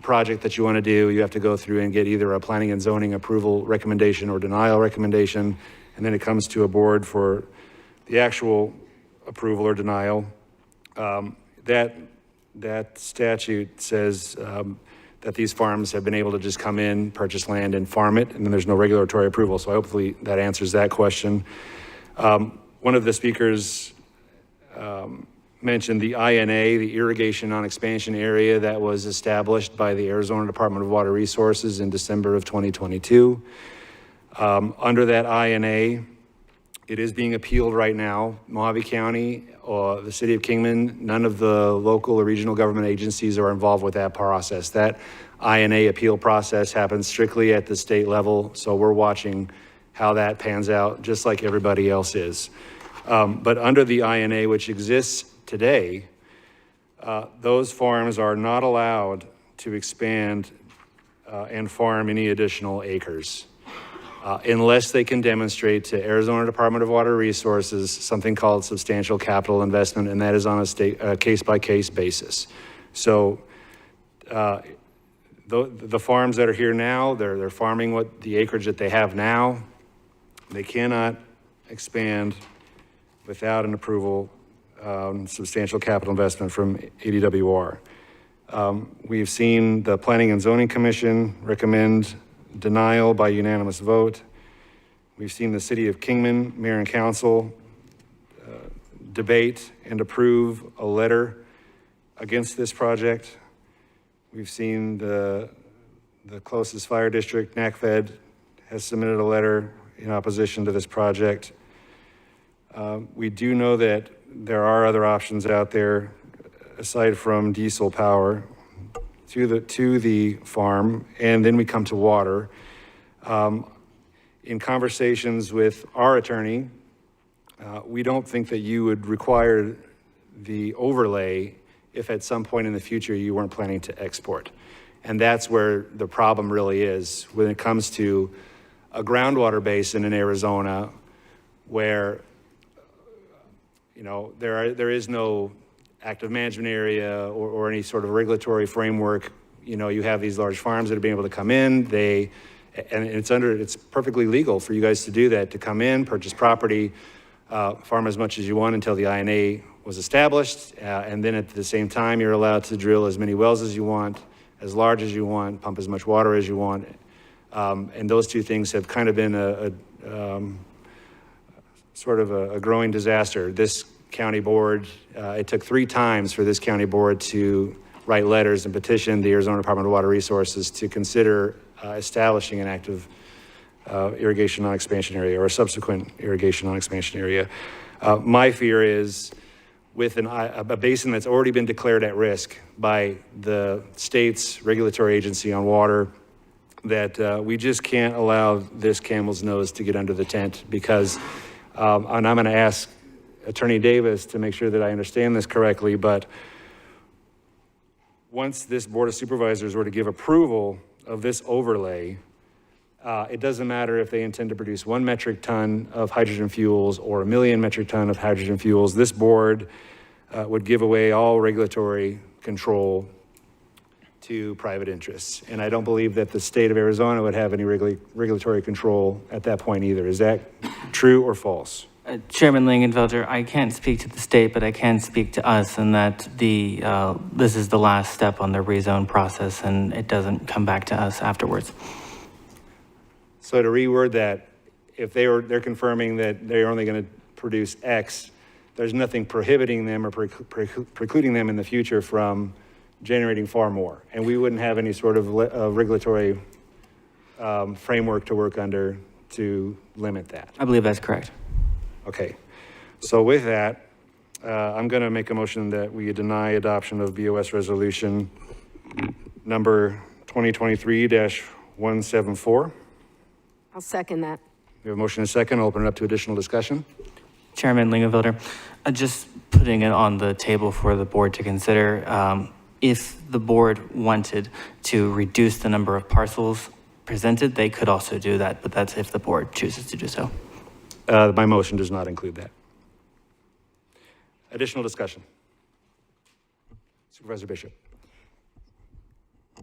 project that you want to do, you have to go through and get either a planning and zoning approval recommendation or denial recommendation, and then it comes to a board for the actual approval or denial. That statute says that these farms have been able to just come in, purchase land, and farm it, and then there's no regulatory approval. So hopefully that answers that question. One of the speakers mentioned the INA, the Irrigation on Expansion Area, that was established by the Arizona Department of Water Resources in December of 2022. Under that INA, it is being appealed right now. Mojave County or the city of Kingman, none of the local or regional government agencies are involved with that process. That INA appeal process happens strictly at the state level, so we're watching how that pans out, just like everybody else is. But under the INA, which exists today, those farms are not allowed to expand and farm any additional acres unless they can demonstrate to Arizona Department of Water Resources something called substantial capital investment, and that is on a case-by-case basis. So the farms that are here now, they're farming what the acreage that they have now. They cannot expand without an approval, substantial capital investment from ADWR. We've seen the Planning and Zoning Commission recommend denial by unanimous vote. We've seen the City of Kingman, Mayor and Council debate and approve a letter against this project. We've seen the closest fire district, NACFED, has submitted a letter in opposition to this project. We do know that there are other options out there aside from diesel power to the farm, and then we come to water. In conversations with our attorney, we don't think that you would require the overlay if at some point in the future you weren't planning to export. And that's where the problem really is when it comes to a groundwater basin in Arizona where, you know, there is no active management area or any sort of regulatory framework. You know, you have these large farms that are being able to come in, and it's perfectly legal for you guys to do that, to come in, purchase property, farm as much as you want until the INA was established, and then at the same time, you're allowed to drill as many wells as you want, as large as you want, pump as much water as you want. And those two things have kind of been sort of a growing disaster. This county board, it took 3 times for this county board to write letters and petition the Arizona Department of Water Resources to consider establishing an active irrigation non-expansion area or a subsequent irrigation non-expansion area. My fear is with a basin that's already been declared at risk by the state's regulatory agency on water, that we just can't allow this camel's nose to get under the tent because, and I'm going to ask Attorney Davis to make sure that I understand this correctly, but once this Board of Supervisors were to give approval of this overlay, it doesn't matter if they intend to produce 1 metric ton of hydrogen fuels or 1 million metric ton of hydrogen fuels. This board would give away all regulatory control to private interests. And I don't believe that the state of Arizona would have any regulatory control at that point either. Is that true or false? Chairman Lingenfelter, I can't speak to the state, but I can speak to us, and that this is the last step on the rezone process, and it doesn't come back to us afterwards. So to reword that, if they're confirming that they're only going to produce X, there's nothing prohibiting them or precluding them in the future from generating far more, and we wouldn't have any sort of regulatory framework to work under to limit that. I believe that's correct. Okay, so with that, I'm going to make a motion that we deny adoption of BOS resolution number 2023-174. I'll second that. We have a motion and a second. I'll open it up to additional discussion. Chairman Lingenfelter, just putting it on the table for the board to consider, if the board wanted to reduce the number of parcels presented, they could also do that, but that's if the board chooses to do so. My motion does not include that. Additional discussion. Supervisor Bishop.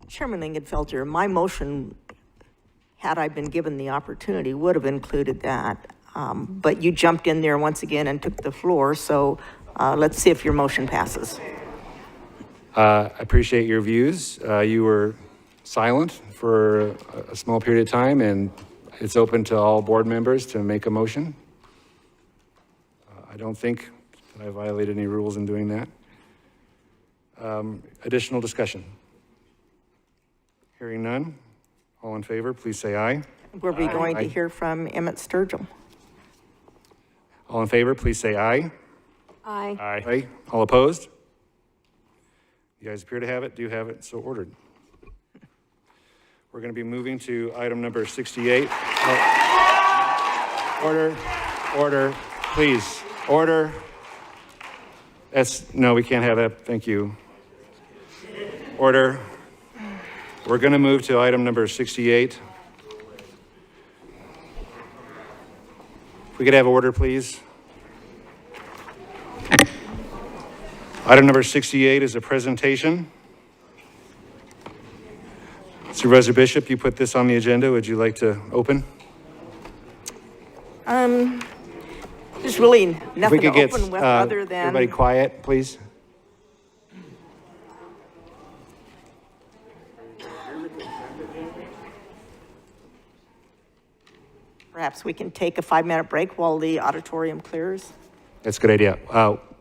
Chairman Lingenfelter, my motion, had I been given the opportunity, would have included that. But you jumped in there once again and took the floor, so let's see if your motion passes. I appreciate your views. You were silent for a small period of time, and it's open to all board members to make a motion. I don't think that I violated any rules in doing that. Additional discussion. Hearing none. All in favor, please say aye. We're going to hear from Emmett Sturgill. All in favor, please say aye. Aye. Aye. All opposed? You guys appear to have it. Do you have it? So ordered. We're going to be moving to item number 68. Order, please. Order. No, we can't have that. Thank you. Order. We're going to move to item number 68. If we could have order, please. Item number 68 is a presentation. Supervisor Bishop, you put this on the agenda. Would you like to open? There's really If nothing we could to get open with other than... everybody quiet, please. Perhaps we can take a 5-minute break while the auditorium clears. That's a good idea.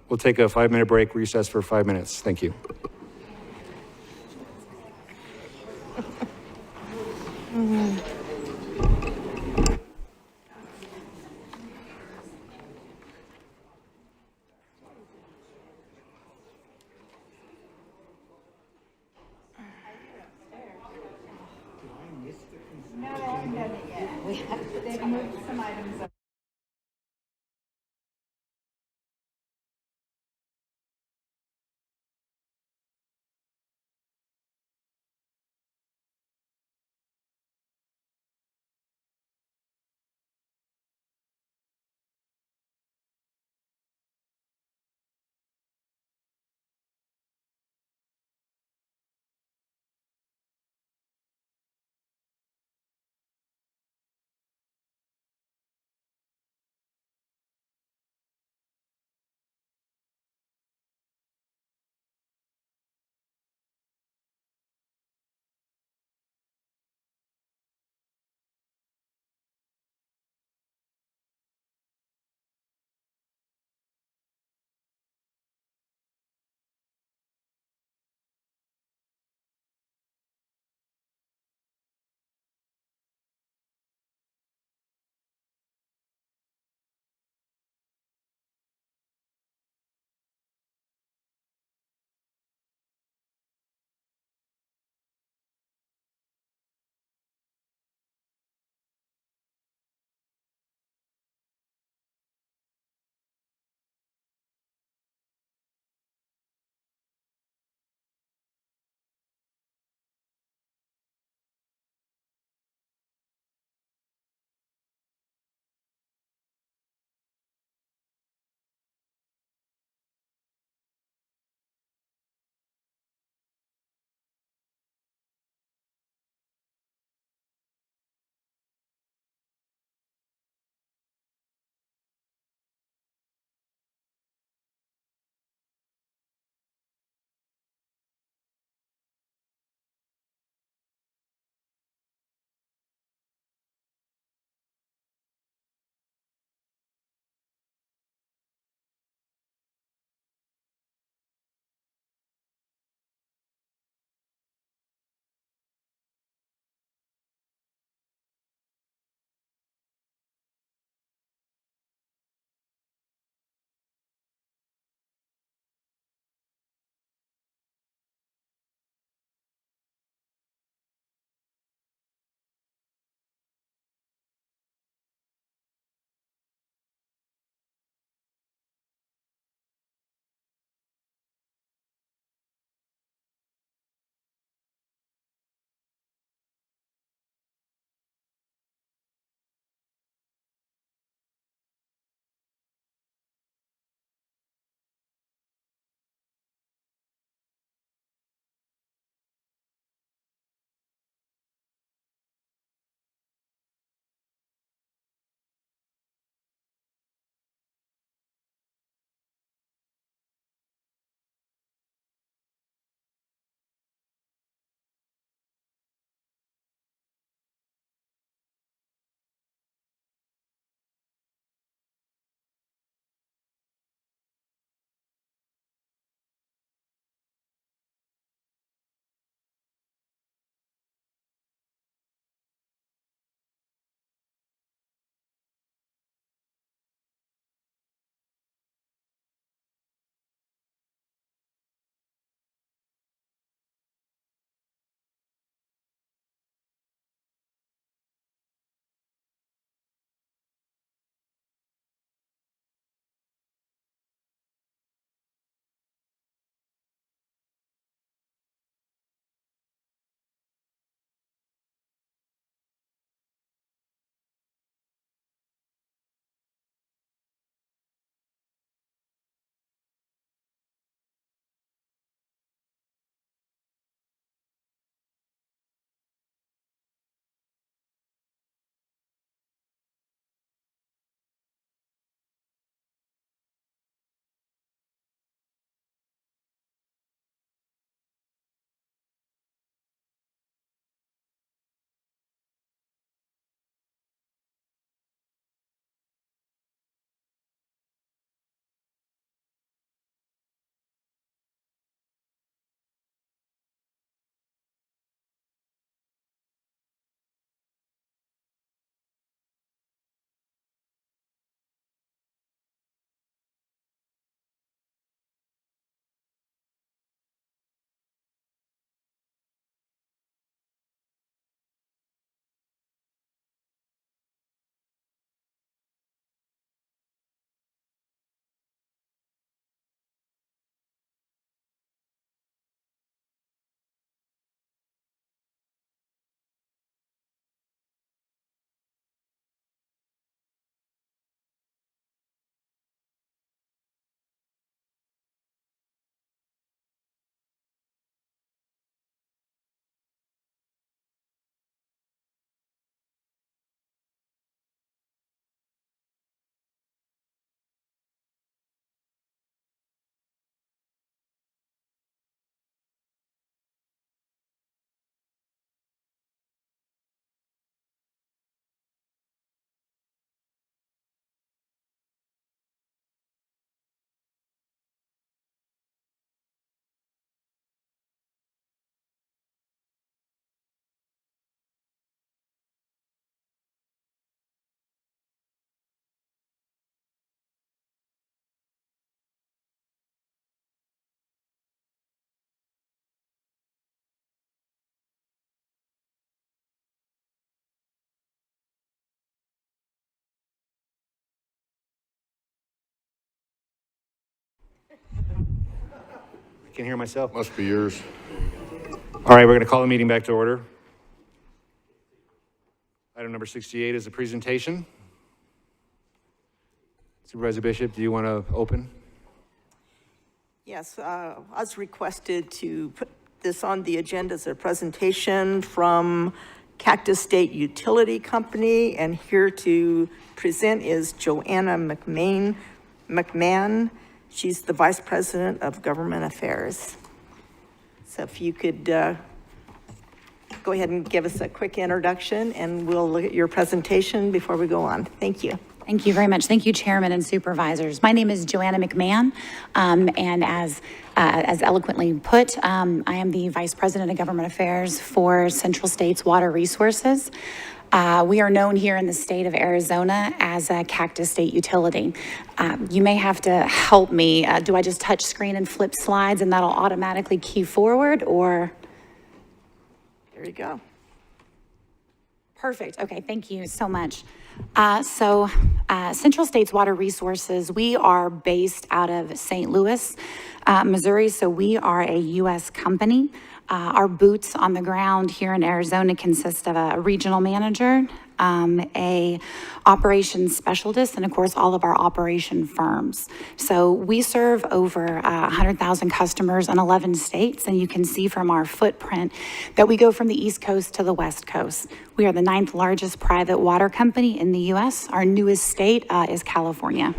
We'll take a 5-minute break, recess for 5 minutes. Thank you. They've moved some items up. can't hear myself. Must be yours. All right, we're going to call the meeting back to order. Item number 68 is a presentation. Supervisor Bishop, do you want to open? Yes, I was requested to put this on the agenda as a presentation from Cactus State Utility Company, and here to present is Joanna McMahon. She's the Vice President of Government Affairs. So if you could go ahead and give us a quick introduction, and we'll look at your presentation before we go on. Thank you. Thank you very much. Thank you, Chairman and Supervisors. My name is Joanna McMahon, and as eloquently put, I am the Vice President of Government Affairs for Central States Water Resources. We are known here in the state of Arizona as a Cactus State Utility. You may have to help me. Do I just touch screen and flip slides and that'll automatically key forward, or? There you go. Perfect. Okay, thank you so much. Central States Water Resources, we are based out of St. Louis, Missouri, so we are a U.S. company. Our boots on the ground here in Arizona consist of a regional manager, a operations specialist, and of course, all of our operation firms. So we serve over 100,000 customers in 11 states, and you can see from our footprint that we go from the East Coast to the West Coast. We are the 9th largest private water company in the U.S. Our newest state is California.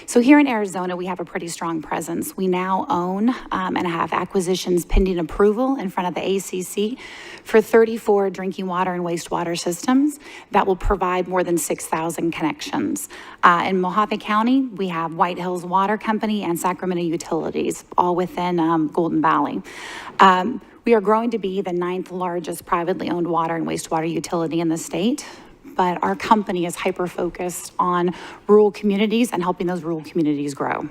So here in Arizona, we have a pretty strong presence. We now own and have acquisitions pending approval in front of the ACC for 34 drinking water and wastewater systems that will provide more than 6,000 connections. In Mojave County, we have White Hills Water Company and Sacramento Utilities, all within Golden Valley. We are growing to be the 9th largest privately owned water and wastewater utility in the state. But our company is hyper-focused on rural communities and helping those rural communities grow.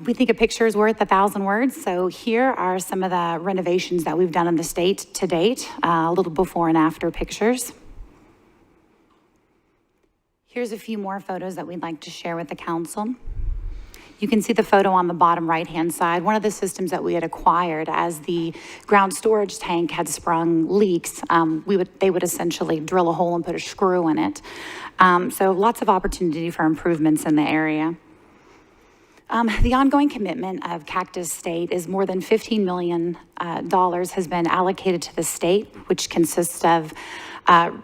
We think a picture is worth 1,000 words, so here are some of the renovations that we've done in the state to date, a little before and after pictures. Here's a few more photos that we'd like to share with the council. You can see the photo on the bottom right-hand side. One of the systems that we had acquired as the ground storage tank had sprung leaks, they would essentially drill a hole and put a screw in it. So lots of opportunity for improvements in the area. The ongoing commitment of Cactus State is more than $15 million has been allocated to the state, which consists of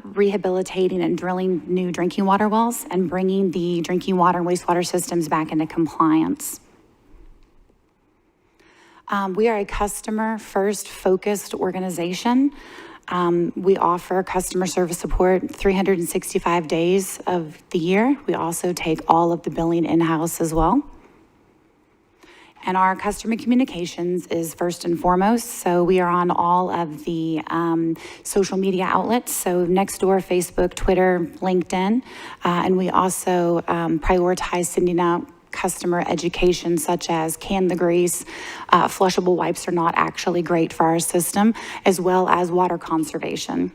rehabilitating and drilling new drinking water wells and bringing the drinking water and wastewater systems back into compliance. We are a customer-first focused organization. We offer customer service support 365 days of the year. We also take all of the billing in-house as well. And our customer communications is first and foremost. So we are on all of the social media outlets. So Nextdoor, Facebook, Twitter, LinkedIn. And we also prioritize sending out customer education such as can the grease, flushable wipes are not actually great for our system, as well as water conservation.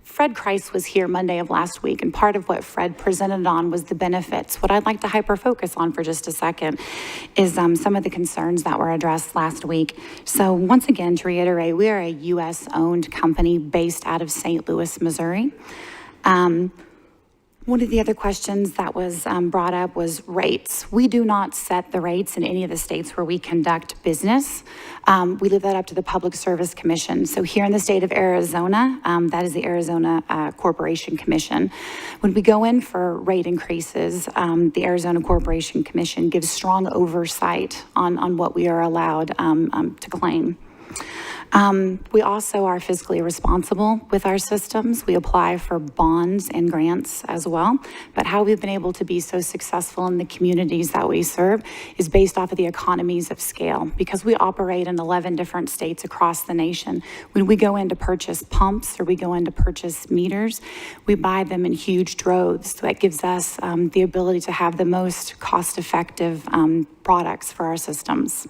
Fred Kreis was here Monday of last week, and part of what Fred presented on was the benefits. What I'd like to hyper-focus on for just a second is some of the concerns that were addressed last week. So once again, to reiterate, we are a U.S.-owned company based out of St. Louis, Missouri. One of the other questions that was brought up was rates. We do not set the rates in any of the states where we conduct business. We leave that up to the Public Service Commission. So here in the state of Arizona, that is the Arizona Corporation Commission. When we go in for rate increases, the Arizona Corporation Commission gives strong oversight on what we are allowed to claim. We also are fiscally responsible with our systems. We apply for bonds and grants as well. But how we've been able to be so successful in the communities that we serve is based off of the economies of scale. Because we operate in 11 different states across the nation, when we go in to purchase pumps or we go in to purchase meters, we buy them in huge droves. So that gives us the ability to have the most cost-effective products for our systems.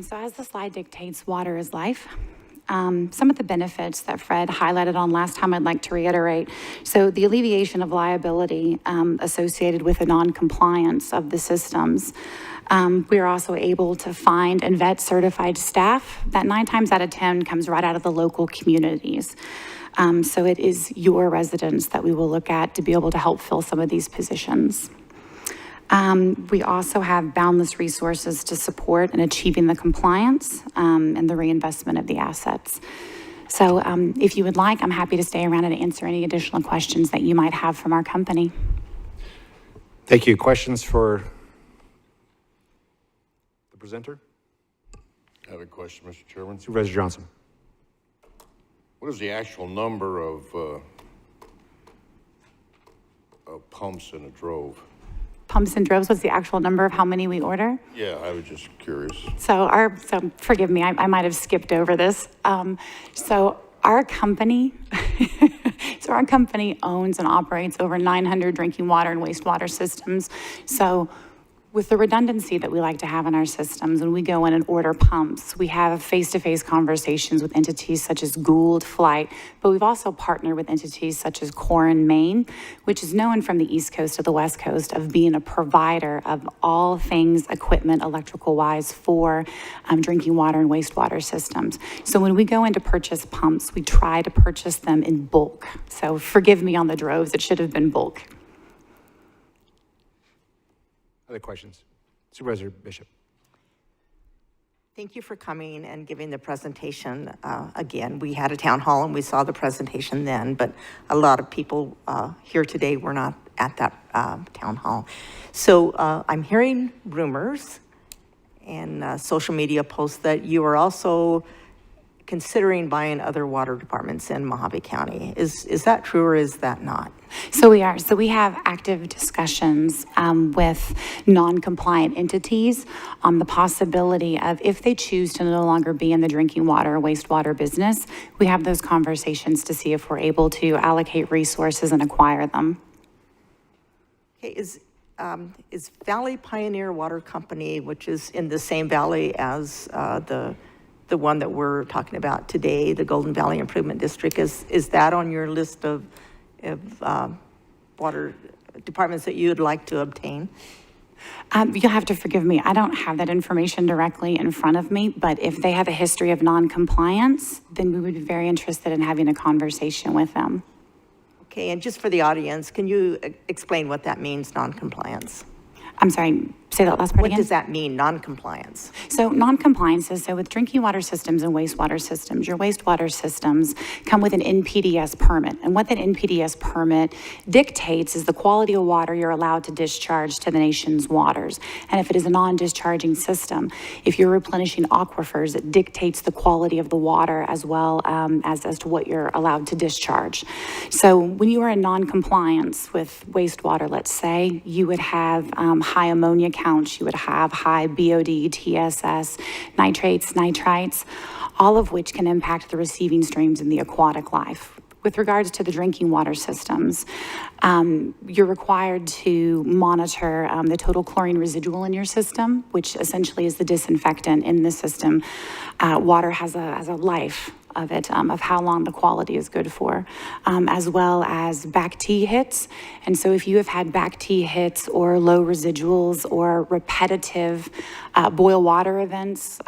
So as the slide dictates, water is life. some of the benefits that Fred highlighted on last time, I'd like to reiterate. So the alleviation of liability associated with the non-compliance of the systems. We are also able to find and vet certified staff that 9 times out of 10 comes right out of the local communities. So it is your residents that we will look at to be able to help fill some of these positions. We also have boundless resources to support in achieving the compliance and the reinvestment of the assets. So if you would like, I'm happy to stay around and answer any additional questions that you might have from our company. Thank you. Questions for the presenter? I have a question, Mr. Chairman. Supervisor Johnson. What is the actual number of pumps in a drove? Pumps and droves was the actual number of how many we order. Yeah, I was just curious. So forgive me, I might have skipped over this. So our company, our company owns and operates over 900 drinking water and wastewater systems. So with the redundancy that we like to have in our systems, when we go in and order pumps, we have face-to-face conversations with entities such as Gould, Flight, but we've also partnered with entities such as Corin, Maine, which is known from the East Coast to the West Coast of being a provider of all things equipment, electrical-wise, for drinking water and wastewater systems. So when we go in to purchase pumps, we try to purchase them in bulk. So forgive me on the droves, it should have been bulk. Other questions? Supervisor Bishop. Thank you for coming and giving the presentation. Again, we had a town hall and we saw the presentation then, but a lot of people here today were not at that town hall. So I'm hearing rumors and social media posts that you are also considering buying other water departments in Mojave County. Is that true or is that not? So we are. So we have active discussions with non-compliant entities on the possibility of, if they choose to no longer be in the drinking water or wastewater business, we have those conversations to see if we're able to allocate resources and acquire them. Okay, is Valley Pioneer Water Company, which is in the same valley as the one that we're talking about today, the Golden Valley Improvement District, is that on your list of water departments that you'd like to obtain? You'll have to forgive me. I don't have that information directly in front of me, but if they have a history of non-compliance, then we would be very interested in having a conversation with them. Okay, and just for the audience, can you explain what that means, non-compliance? I'm sorry, say that last part again. What does that mean, non-compliance? So non-compliance is, so with drinking water systems and wastewater systems, your wastewater systems come with an NPDES permit. And what that NPDES permit dictates is the quality of water you're allowed to discharge to the nation's waters. And if it is a non-discharging system, if you're replenishing aquifers, it dictates the quality of the water as well as to what you're allowed to discharge. So when you are in non-compliance with wastewater, let's say, you would have high ammonia counts, you would have high BOD, TSS, nitrates, nitrites, all of which can impact the receiving streams in the aquatic life. With regards to the drinking water systems, you're required to monitor the total chlorine residual in your system, which essentially is the disinfectant in the system. Water has a life of it, of how long the quality is good for, as well as back T hits. And so if you have had back T hits or low residuals or repetitive boil water events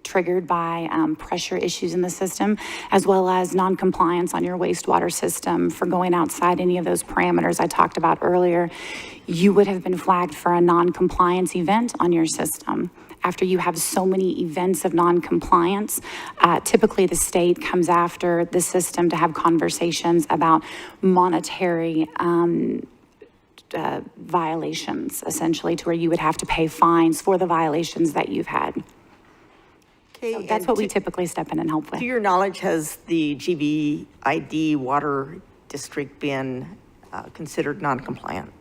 triggered by pressure issues in the system, as well as non-compliance on your wastewater system for going outside any of those parameters I talked about earlier, you would have been flagged for a non-compliance event on your system. After you have so many events of non-compliance, typically the state comes after the system to have conversations about monetary violations, essentially, to where you would have to pay fines for the violations that you've had. Okay, so that's what we typically step in and help with. To your knowledge, has the GVID water district been considered non-compliant?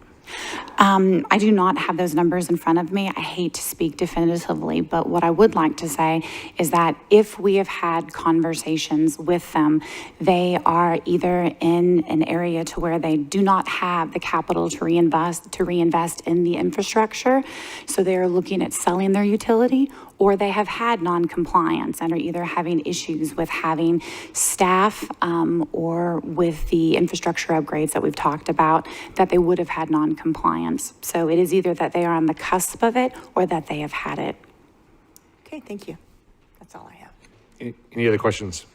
I do not have those numbers in front of me. I hate to speak definitively, but what I would like to say is that if we have had conversations with them, they are either in an area to where they do not have the capital to reinvest in the infrastructure, so they're looking at selling their utility, or they have had non-compliance and are either having issues with having staff or with the infrastructure upgrades that we've talked about, that they would have had non-compliance. So it is either that they are on the cusp of it or that they have had it. Okay, thank you. That's all I have. Any other questions?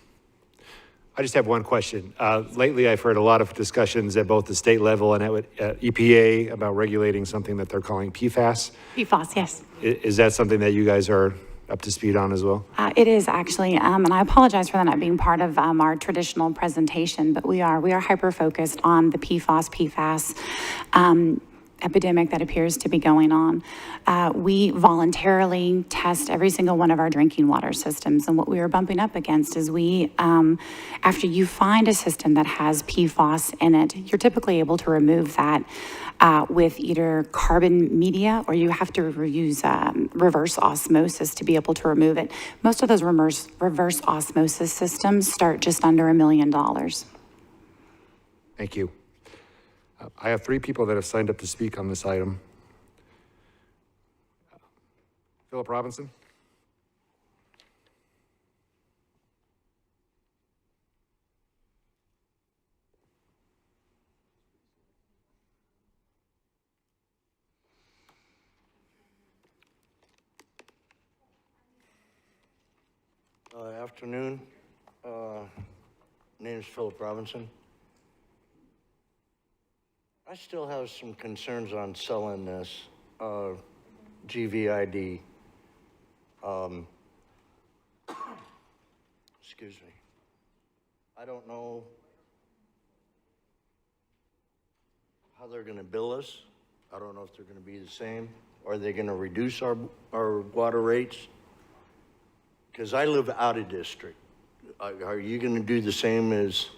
I just have one question. Lately, I've heard a lot of discussions at both the state level and at EPA about regulating something that they're calling PFAS. PFAS, yes. Is that something that you guys are up to speed on as well? It is actually, and I apologize for that not being part of our traditional presentation, but we are hyper-focused on the PFAS epidemic that appears to be going on. We voluntarily test every single one of our drinking water systems, and what we are bumping up against is after you find a system that has PFAS in it, you're typically able to remove that with either carbon media, or you have to use reverse osmosis to be able to remove it. Most of those reverse osmosis systems start just under $1 million. Thank you. I have 3 people that have signed up to speak on this item. Philip Robinson. Afternoon. Name is Philip Robinson. I still have some concerns on selling this GVID. Excuse me. I don't know how they're going to bill us. I don't know if they're going to be the same. Are they going to reduce our water rates? Because I live out of district. Are you going to do the same as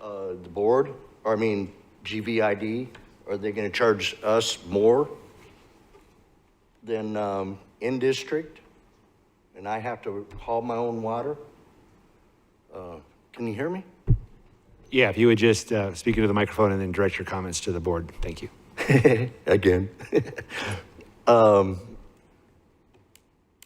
the board? Or I mean, GVID? Are they going to charge us more than in district? And I have to haul my own water? Can you hear me? Yeah, if you would just speak into the microphone and then direct your comments to the board. Thank you. Again.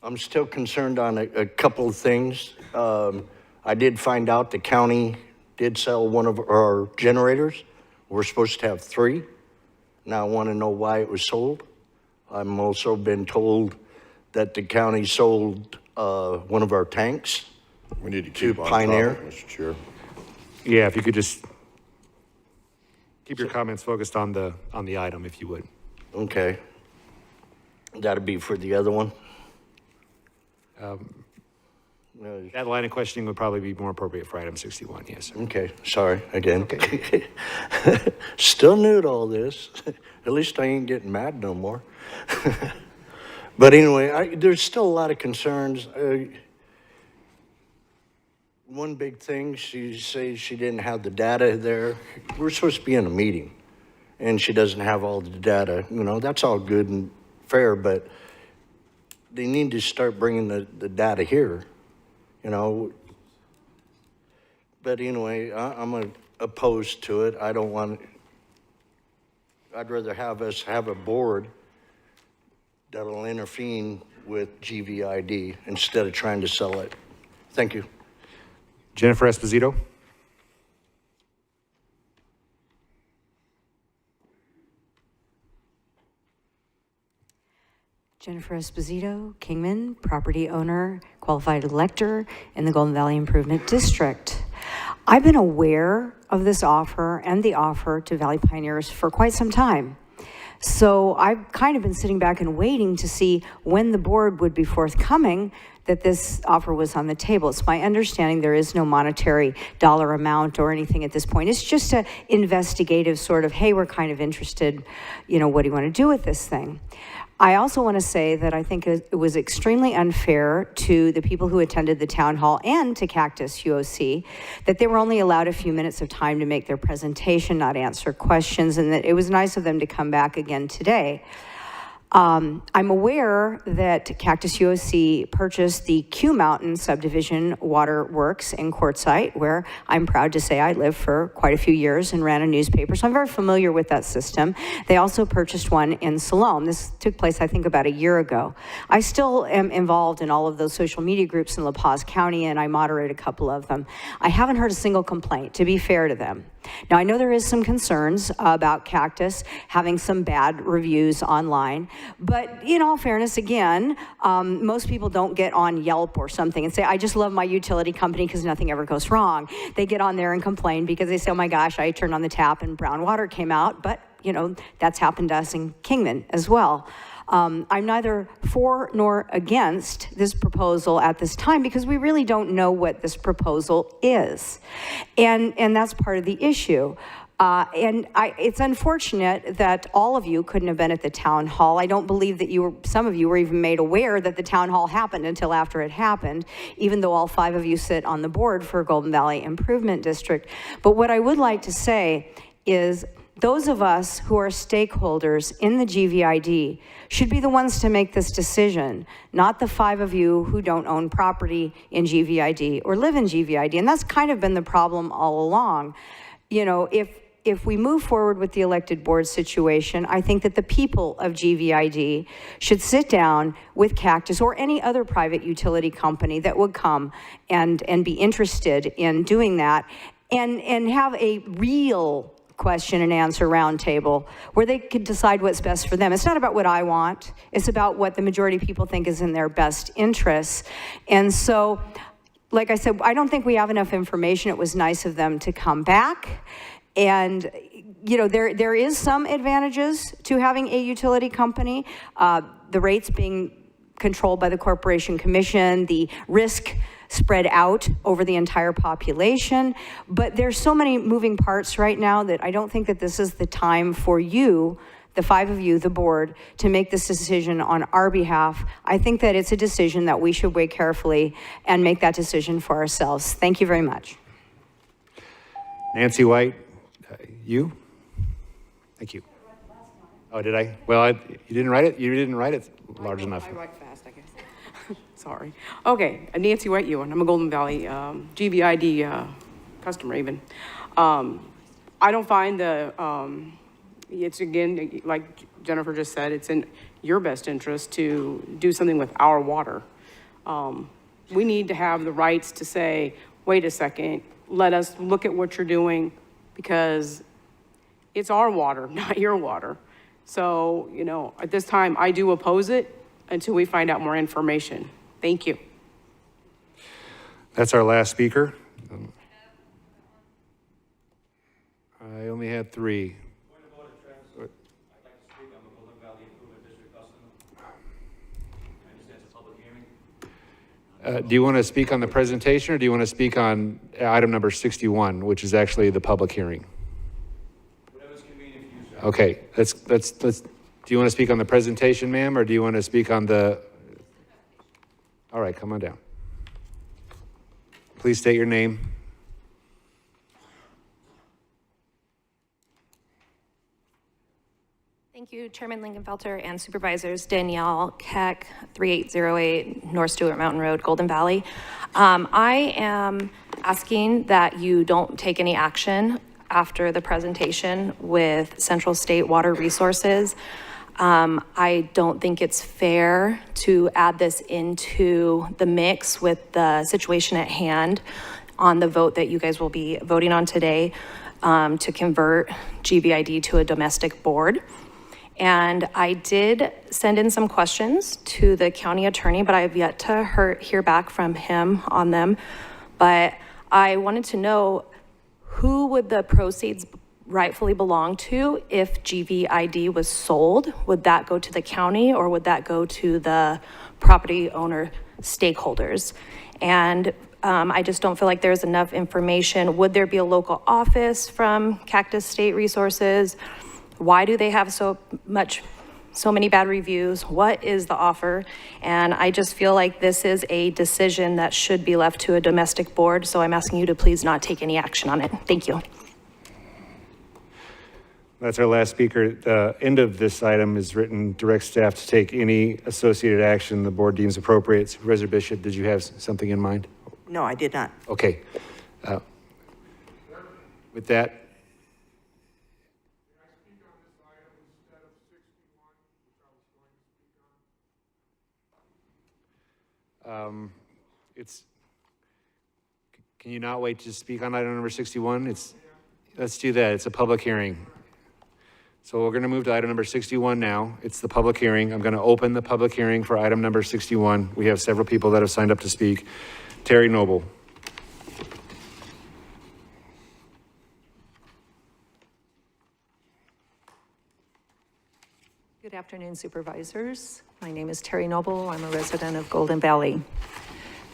I'm still concerned on a couple of things. I did find out the county did sell one of our generators. We're supposed to have 3. Now I want to know why it was sold. I'm also been told that the county sold one of our tanks. We need to keep on Pioneer. topic, Mr. Chair. Yeah, if you could just keep your comments focused on the item, if you would. Okay. That'd be for the other one. That line of questioning would probably be more appropriate for item 61, yes, sir. Okay, sorry, again. Okay. Still new to all this. At least I ain't getting mad no more. But anyway, there's still a lot of concerns. One big thing, she says she didn't have the data there. We're supposed to be in a meeting, and she doesn't have all the data. You know, that's all good and fair, but they need to start bringing the data here, you know. But anyway, I'm opposed to it. I don't want, I'd rather have us have a board that'll intervene with GVID instead of trying to sell it. Thank you. Jennifer Esposito. Jennifer Esposito, Kingman, property owner, qualified elector in the Golden Valley Improvement District. I've been aware of this offer and the offer to Valley Pioneers for quite some time. So I've kind of been sitting back and waiting to see when the board would be forthcoming that this offer was on the table. It's my understanding there is no monetary dollar amount or anything at this point. It's just an investigative sort of, hey, we're kind of interested, you know, what do you want to do with this thing? I also want to say that I think it was extremely unfair to the people who attended the town hall and to Cactus UOC that they were only allowed a few minutes of time to make their presentation, not answer questions, and that it was nice of them to come back again today. I'm aware that Cactus UOC purchased the Q Mountain Subdivision Water Works in Quartzsite, where I'm proud to say I lived for quite a few years and ran a newspaper, so I'm very familiar with that system. They also purchased one in Siloam. This took place, I think, about a year ago. I still am involved in all of those social media groups in La Paz County, and I moderate a couple of them. I haven't heard a single complaint, to be fair to them. Now, I know there is some concerns about Cactus having some bad reviews online, but in all fairness, again, most people don't get on Yelp or something and say, I just love my utility company because nothing ever goes wrong. They get on there and complain because they say, oh my gosh, I turned on the tap and brown water came out, but you know, that's happened to us in Kingman as well. I'm neither for nor against this proposal at this time because we really don't know what this proposal is. And that's part of the issue. It's unfortunate that all of you couldn't have been at the town hall. I don't believe that some of you were even made aware that the town hall happened until after it happened, even though all 5 of you sit on the board for Golden Valley Improvement District. But what I would like to say is those of us who are stakeholders in the GVID should be the ones to make this decision, not the 5 of you who don't own property in GVID or live in GVID. And that's kind of been the problem all along. You know, if we move forward with the elected board situation, I think that the people of GVID should sit down with Cactus or any other private utility company that would come and be interested in doing that and have a real question and answer roundtable where they could decide what's best for them. It's not about what I want. It's about what the majority of people think is in their best interests. And so, like I said, I don't think we have enough information. It was nice of them to come back. And, you know, there is some advantages to having a utility company. The rates being controlled by the Corporation Commission, the risk spread out over the entire population. But there's so many moving parts right now that I don't think that this is the time for you, the 5 of you, the board, to make this decision on our behalf. I think that it's a decision that we should weigh carefully and make that decision for ourselves. Thank you very much. Nancy White, you? Thank you. Oh, did I? Well, you didn't write it? You didn't write it large enough. I write fast, I guess. Sorry. Okay, Nancy White Ewan. I'm a Golden Valley GVID customer even. I don't find it's again, like Jennifer just said, it's in your best interest to do something with our water. We need to have the rights to say, wait a second, let us look at what you're doing because it's our water, not your water. So, you know, at this time, I do oppose it until we find out more information. Thank you. That's our last speaker. I only had 3. Do you want to speak on the presentation or do you want to speak on item number 61, which is actually the public hearing? Whatever's convenient for you, sir. Okay, let's, do you want to speak on the presentation, ma'am, or do you want to speak on the, all right, come on down. Please state your name. Thank you, Chairman Lingenfelter and Supervisors. Danielle Keck, 3808 North Stewart Mountain Road, Golden Valley. I am asking that you don't take any action after the presentation with Central State Water Resources. I don't think it's fair to add this into the mix with the situation at hand on the vote that you guys will be voting on today to convert GVID to a domestic board. And I did send in some questions to the county attorney, but I've yet to hear back from him on them. But I wanted to know, who would the proceeds rightfully belong to if GVID was sold? Would that go to the county or would that go to the property owner stakeholders? And I just don't feel like there's enough information. Would there be a local office from Cactus State Resources? Why do they have so many bad reviews? What is the offer? And I just feel like this is a decision that should be left to a domestic board. So I'm asking you to please not take any action on it. Thank you. That's our last speaker. The end of this item is written, direct staff to take any associated action the board deems appropriate. Supervisor Bishop, did you have something in mind? No, I did not. Okay. With that. Can you not wait to speak on item number 61? Let's do that. It's a public hearing. So we're going to move to item number 61 now. It's the public hearing. I'm going to open the public hearing for item number 61. We have several people that have signed up to speak. Terry Noble. Good afternoon, supervisors. My name is Terry Noble. I'm a resident of Golden Valley.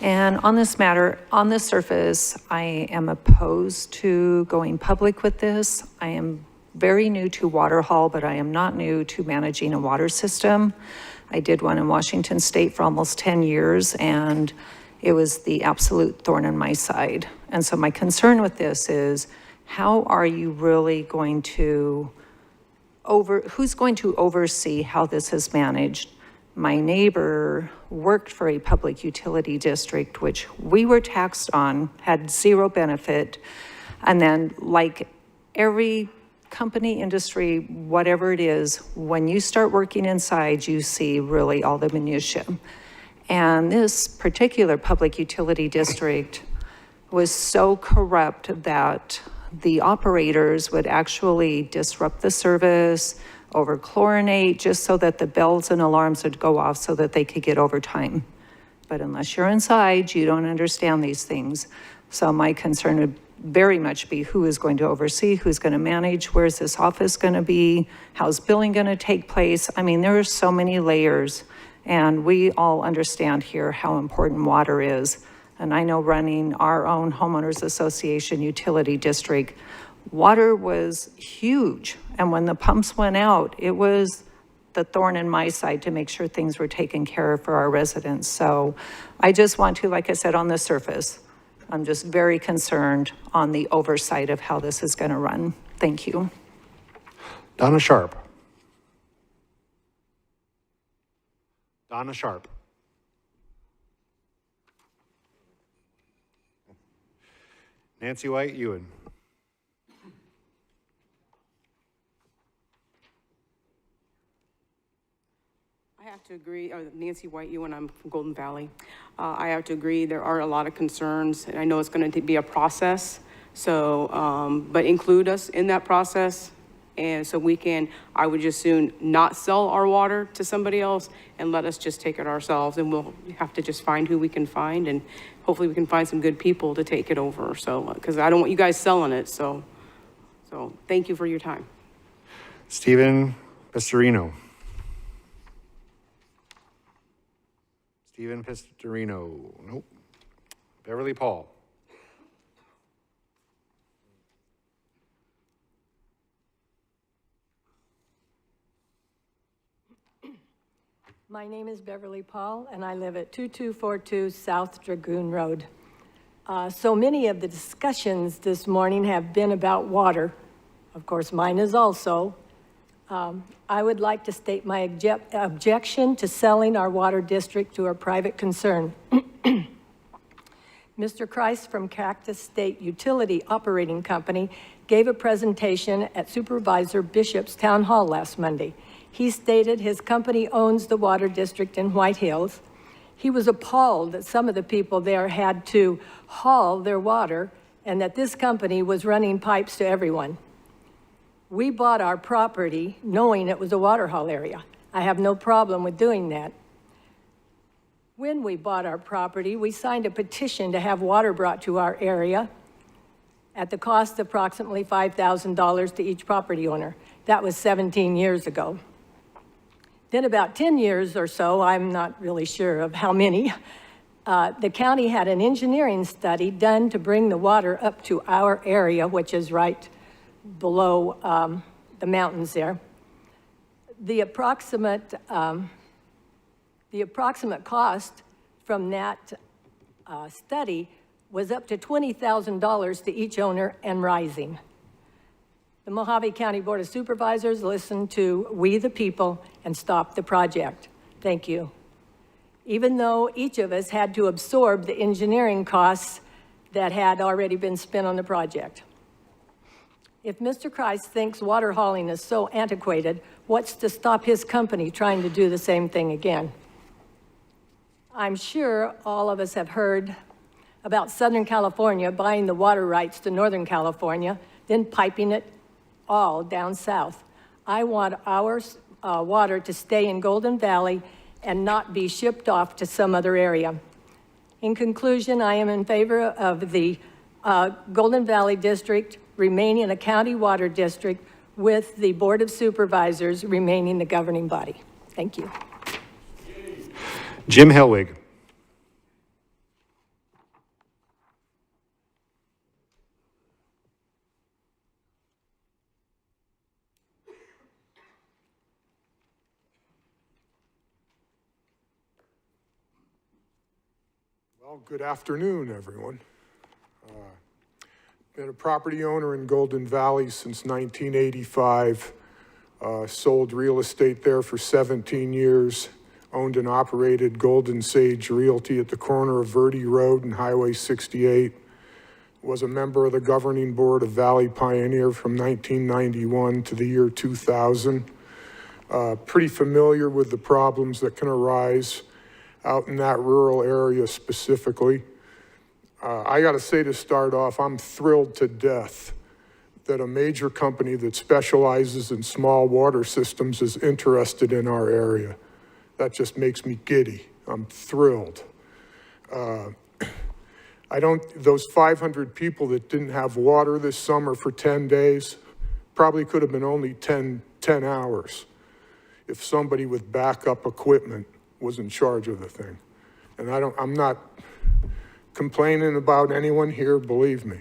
And on this matter, on the surface, I am opposed to going public with this. I am very new to water haul, but I am not new to managing a water system. I did one in Washington State for almost 10 years, and it was the absolute thorn in my side. And so my concern with this is, how are you really going to who's going to oversee how this is managed? My neighbor worked for a public utility district, which we were taxed on, had zero benefit. And then, like every company, industry, whatever it is, when you start working inside, you see really all the minutiae. And this particular public utility district was so corrupt that the operators would actually disrupt the service, over-chlorinate, just so that the bells and alarms would go off so that they could get overtime. But unless you're inside, you don't understand these things. So my concern would very much be who is going to oversee, who's going to manage, where's this office going to be, how's billing going to take place. I mean, there are so many layers, and we all understand here how important water is. And I know running our own homeowners association utility district, water was huge. And when the pumps went out, it was the thorn in my side to make sure things were taken care of for our residents. So I just want to, like I said, on the surface, I'm just very concerned on the oversight of how this is going to run. Thank you. Donna Sharp. Donna Sharp. Nancy White Ewan. I have to agree, Nancy White Ewan, I'm from Golden Valley. I have to agree, there are a lot of concerns, and I know it's going to be a process. So, but include us in that process. And so I would just soon not sell our water to somebody else and let us just take it ourselves. And we'll have to just find who we can find, and hopefully we can find some good people to take it over. So, because I don't want you guys selling it. So thank you for your time. Stephen Pistorino. Stephen Pistorino. Nope. Beverly Paul. My name is Beverly Paul, and I live at 2242 South Dragoon Road. So many of the discussions this morning have been about water. Of course, mine is also. I would like to state my objection to selling our water district to a private concern. Mr. Christ from Cactus State Utility Operating Company gave a presentation at Supervisor Bishop's Town Hall last Monday. He stated his company owns the water district in White Hills. He was appalled that some of the people there had to haul their water and that this company was running pipes to everyone. We bought our property knowing it was a water haul area. I have no problem with doing that. When we bought our property, we signed a petition to have water brought to our area at the cost of approximately $5,000 to each property owner. That was 17 years ago. Then about 10 years or so, I'm not really sure of how many, the county had an engineering study done to bring the water up to our area, which is right below the mountains there. The approximate cost from that study was up to $20,000 to each owner and rising. The Mojave County Board of Supervisors listened to we the people and stopped the project. Thank you. Even though each of us had to absorb the engineering costs that had already been spent on the project. If Mr. Christ thinks water hauling is so antiquated, what's to stop his company trying to do the same thing again? I'm sure all of us have heard about Southern California buying the water rights to Northern California, then piping it all down south. I want our water to stay in Golden Valley and not be shipped off to some other area. In conclusion, I am in favor of the Golden Valley District remaining a county water district with the Board of Supervisors remaining the governing body. Thank you. Jim Hellwig. Well, good afternoon, everyone. Been a property owner in Golden Valley since 1985. Sold real estate there for 17 years. Owned and operated Golden Sage Realty at the corner of Verde Road and Highway 68. Was a member of the governing board of Valley Pioneer from 1991 to the year 2000. Pretty familiar with the problems that can arise out in that rural area specifically. I gotta say to start off, I'm thrilled to death that a major company that specializes in small water systems is interested in our area. That just makes me giddy. I'm thrilled. Those 500 people that didn't have water this summer for 10 days probably could have been only 10 hours if somebody with backup equipment was in charge of the thing. And I'm not complaining about anyone here, believe me.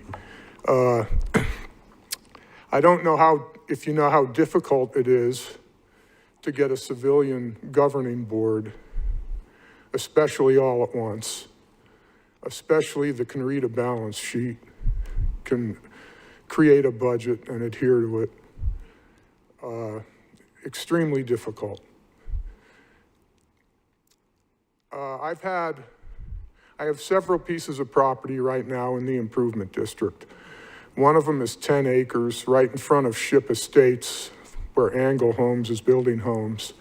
I don't know if you know how difficult it is to get a civilian governing board, especially all at once, especially that can read a balance sheet, can create a budget and adhere to it. Extremely difficult. I have several pieces of property right now in the improvement district. One of them is 10 acres right in front of Ship Estates where Angle Homes is building homes.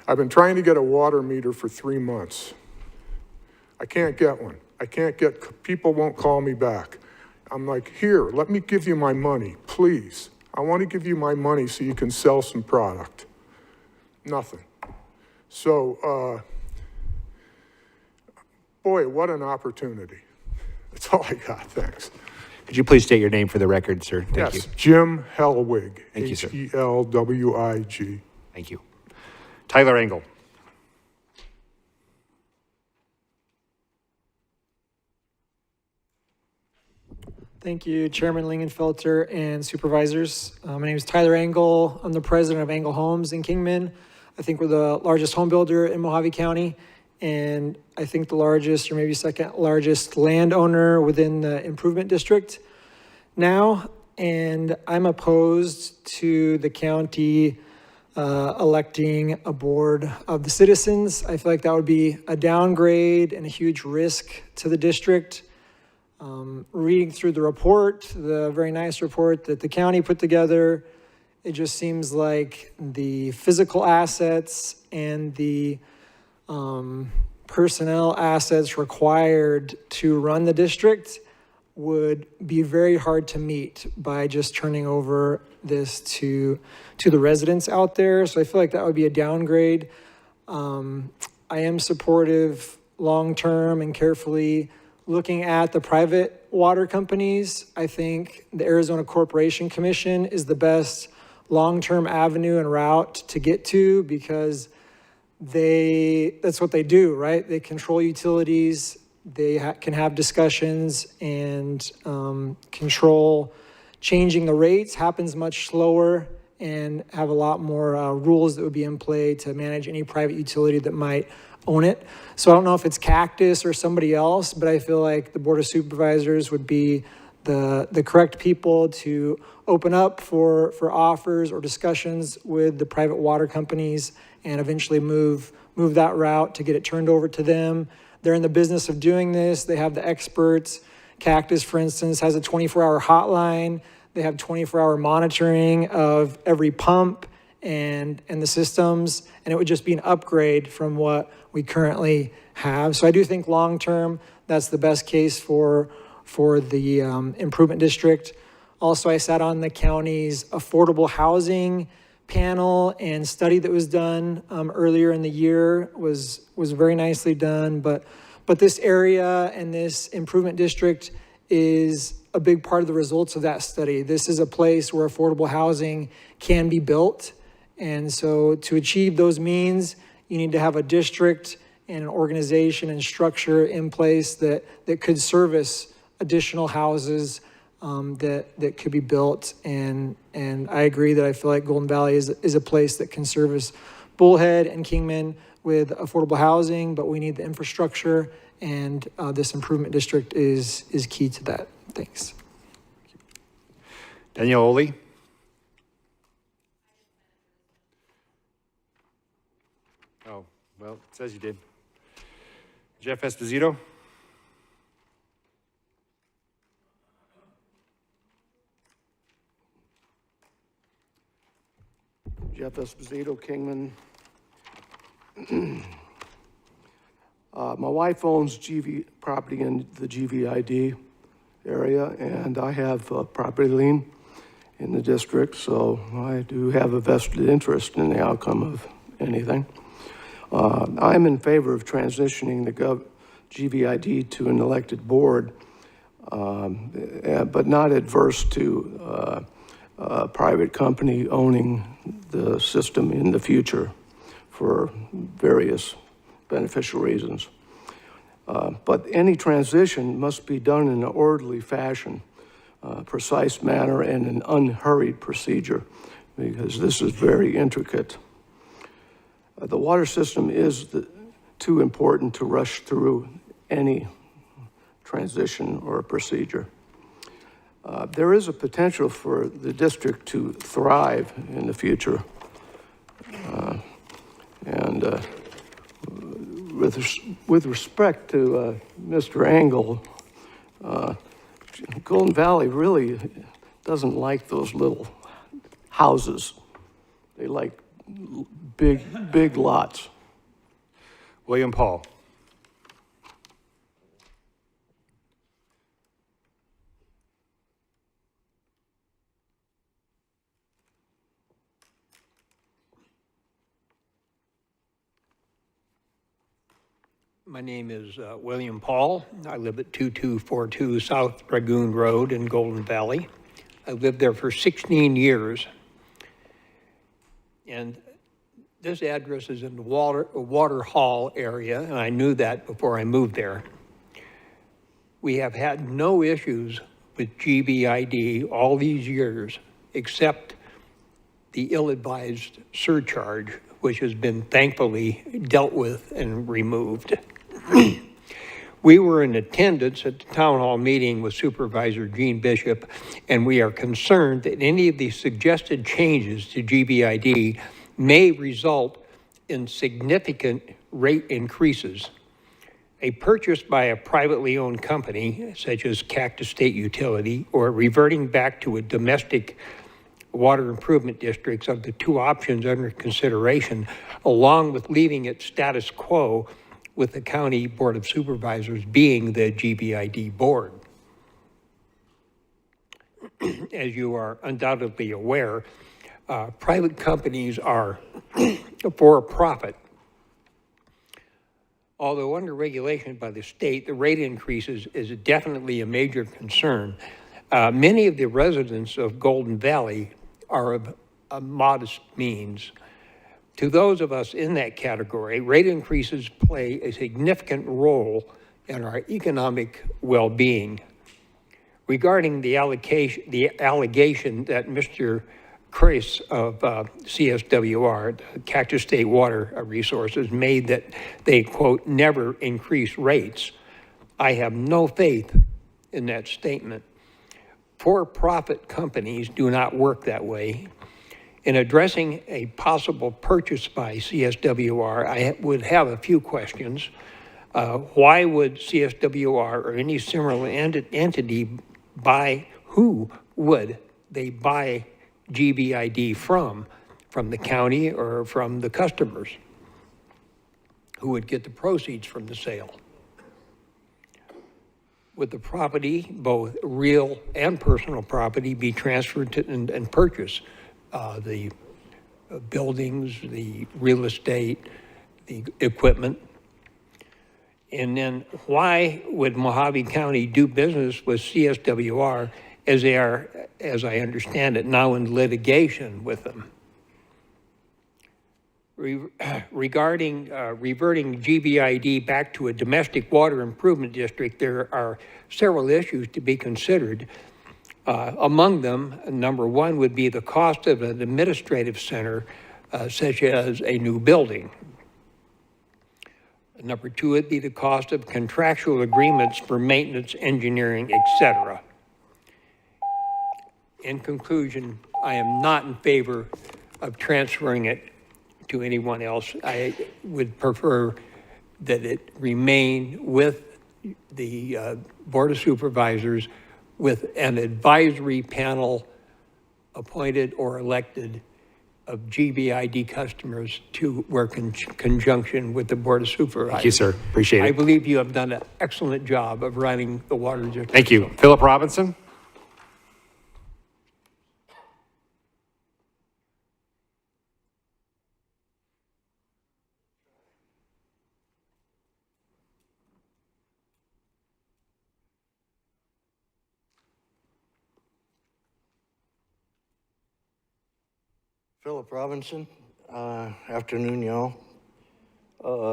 I've been trying to get a water meter for 3 months. I can't get one. People won't call me back. I'm like, here, let me give you my money, please. I want to give you my money so you can sell some product. Nothing. So, boy, what an opportunity. That's all I got, thanks. Could you please state your name for the record, sir? Thank you. Yes, Jim Hellwig. Thank you, sir. H-E-L-W-I-G. Thank you. Tyler Engel. Thank you, Chairman Lingenfelter and Supervisors. My name is Tyler Engel. I'm the president of Angle Homes in Kingman. I think we're the largest home builder in Mojave County, and I think the largest or maybe second largest landowner within the improvement district now. And I'm opposed to the county electing a board of the citizens. I feel like that would be a downgrade and a huge risk to the district. Reading through the report, the very nice report that the county put together, it just seems like the physical assets and the personnel assets required to run the district would be very hard to meet by just turning over this to the residents out there. So I feel like that would be a downgrade. I am supportive long-term and carefully looking at the private water companies. I think the Arizona Corporation Commission is the best long-term avenue and route to get to because that's what they do, right? They control utilities, they can have discussions and control changing the rates happens much slower and have a lot more rules that would be in play to manage any private utility that might own it. So I don't know if it's Cactus or somebody else, but I feel like the Board of Supervisors would be the correct people to open up for offers or discussions with the private water companies and eventually move that route to get it turned over to them. They're in the business of doing this. They have the experts. Cactus, for instance, has a 24-hour hotline. They have 24-hour monitoring of every pump and the systems, and it would just be an upgrade from what we currently have. So I do think long-term, that's the best case for the improvement district. Also, I sat on the county's affordable housing panel, and study that was done earlier in the year was very nicely done. But this area and this improvement district is a big part of the results of that study. This is a place where affordable housing can be built. And so to achieve those means, you need to have a district and an organization and structure in place that could service additional houses that could be built. And I agree that I feel like Golden Valley is a place that can service Bullhead and Kingman with affordable housing, but we need the infrastructure, and this improvement district is key to that. Thanks. Danielle Oley. Oh, well, it says you did. Jeff Esposito. Jeff Esposito, Kingman. My wife owns property in the GVID area, and I have a property lien in the district, so I do have a vested interest in the outcome of anything. I'm in favor of transitioning the GVID to an elected board, but not adverse to a private company owning the system in the future for various beneficial reasons. But any transition must be done in an orderly fashion, precise manner, and an unhurried procedure, because this is very intricate. The water system is too important to rush through any transition or procedure. There is a potential for the district to thrive in the future. With respect to Mr. Engel, Golden Valley really doesn't like those little houses. They like big lots. William Paul. My name is William Paul. I live at 2242 South Dragoon Road in Golden Valley. I lived there for 16 years. And this address is in the Water Hall area, and I knew that before I moved there. We have had no issues with GVID all these years, except the ill-advised surcharge, which has been thankfully dealt with and removed. We were in attendance at the town hall meeting with Supervisor Gene Bishop, and we are concerned that any of the suggested changes to GVID may result in significant rate increases. A purchase by a privately owned company, such as Cactus State Utility, or reverting back to a domestic water improvement districts are the two options under consideration, along with leaving it status quo with the County Board of Supervisors being the GVID board. As you are undoubtedly aware, private companies are for profit. Although under regulation by the state, the rate increases is definitely a major concern. Many of the residents of Golden Valley are of modest means. To those of us in that category, rate increases play a significant role in our economic well-being. Regarding the allegation that Mr. Chris of CSWR, the Cactus State Water Resources, made that they, quote, never increase rates, I have no faith in that statement. for-profit companies do not work that way. In addressing a possible purchase by CSWR, I would have a few questions. Why would CSWR or any similar entity buy, who would they buy GBID from? From the county or from the customers? Who would get the proceeds from the sale? Would the property, both real and personal property, be transferred to and purchased? The buildings, the real estate, the equipment? And then why would Mojave County do business with CSWR as they are, as I understand it, now in litigation with them? Regarding reverting GBID back to a domestic water improvement district, there are several issues to be considered. Among them, number one would be the cost of an administrative center, such as a new building. Number two would be the cost of contractual agreements for maintenance, engineering, etc. In conclusion, I am not in favor of transferring it to anyone else. I would prefer that it remain with the Board of Supervisors with an advisory panel appointed or elected of GBID customers to work in conjunction with the Board of Supervisors. Thank you, sir. Appreciate it. I believe you have done an excellent job of running the water district. Thank you. Philip Robinson? Philip Robinson, afternoon, y'all.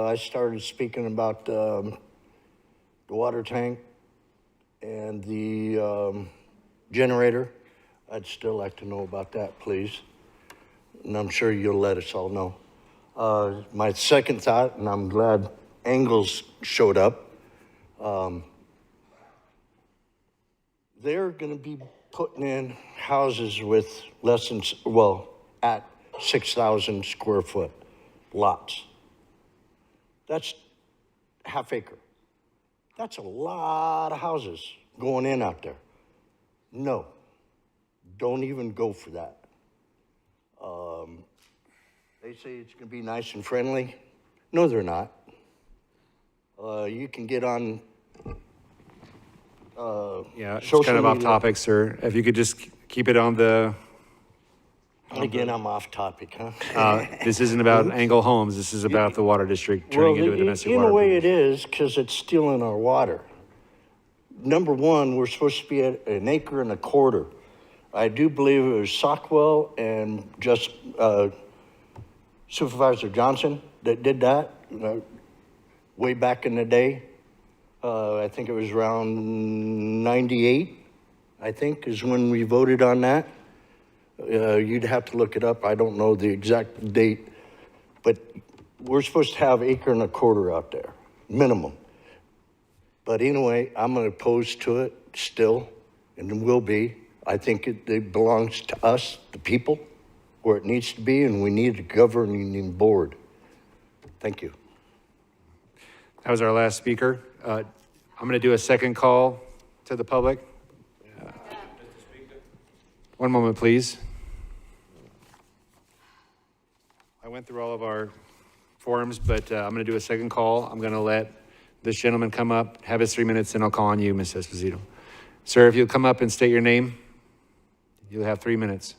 I started speaking about the water tank and the generator. I'd still like to know about that, please. And I'm sure you'll let us all know. My second thought, and I'm glad Engels showed up, they're going to be putting in houses with less than, well, at 6,000 square foot lots. That's half acre. That's a lot of houses going in out there. No, don't even go for that. They say it's gonna be nice and friendly. No, they're not. You can get on Yeah, it's social kind of off media. topic, sir. If you could just keep it on the, Again, I'm off topic, huh? this isn't about Angle Homes. This is about the water district turning into a domestic in water. a way it is, because it's stealing our water. Number one, we're supposed to be at 1.25 acres. I do believe it was Sockwell and just Supervisor Johnson that did that way back in the day. I think it was around 98, I think, is when we voted on that. You'd have to look it up. I don't know the exact date, but we're supposed to have 1.25 acres out there, minimum. But anyway, I'm opposed to it still, and will be. I think it belongs to us, the people, where it needs to be, and we need a governing board. Thank you. That was our last speaker. I'm going to do a second call to the public. One moment, please. I went through all of our forms, but I'm going to do a second call. I'm going to let this gentleman come up, have his 3 minutes, and I'll call on you, Ms. Esposito. Sir, if you'll come up and state your name, you'll have 3 minutes.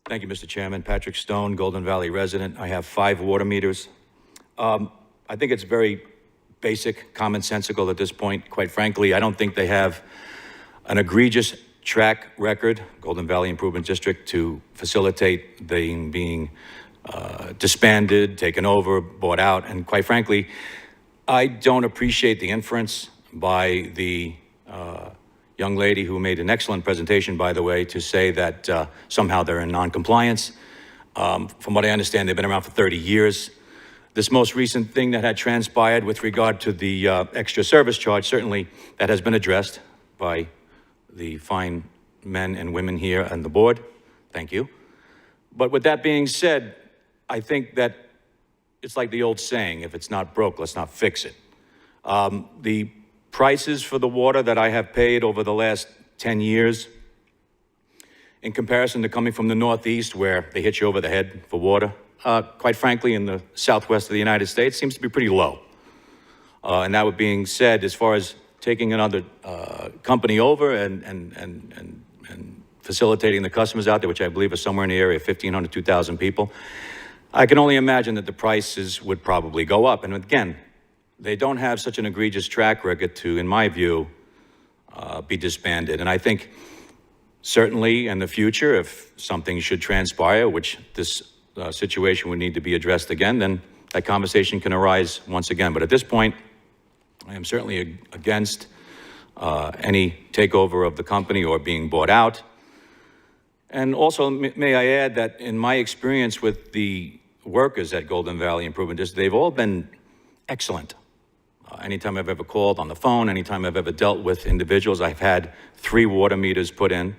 Thank you, Mr. Chairman. Patrick Stone, Golden Valley resident. I have 5 water meters. I think it's very basic, commonsensical at this point. Quite frankly, I don't think they have an egregious track record, Golden Valley Improvement District, to facilitate being disbanded, taken over, bought out. And quite frankly, I don't appreciate the inference by the young lady who made an excellent presentation, by the way, to say that somehow they're in non-compliance. From what I understand, they've been around for 30 years. This most recent thing that had transpired with regard to the extra service charge, certainly that has been addressed by the fine men and women here on the board. Thank you. But with that being said, I think that it's like the old saying, if it's not broke, let's not fix it. The prices for the water that I have paid over the last 10 years, in comparison to coming from the Northeast where they hit you over the head for water, quite frankly, in the Southwest of the United States, seems to be pretty low. And that being said, as far as taking another company over and facilitating the customers out there, which I believe are somewhere in the area of 1,500, 2,000 people, I can only imagine that the prices would probably go up. And again, they don't have such an egregious track record to, in my view, be disbanded. And I think certainly in the future, if something should transpire, which this situation would need to be addressed again, then that conversation can arise once again. But at this point, I am certainly against any takeover of the company or being bought out. And also, may I add that in my experience with the workers at Golden Valley Improvement District, they've all been excellent. Anytime I've ever called on the phone, anytime I've ever dealt with individuals, I've had 3 water meters put in.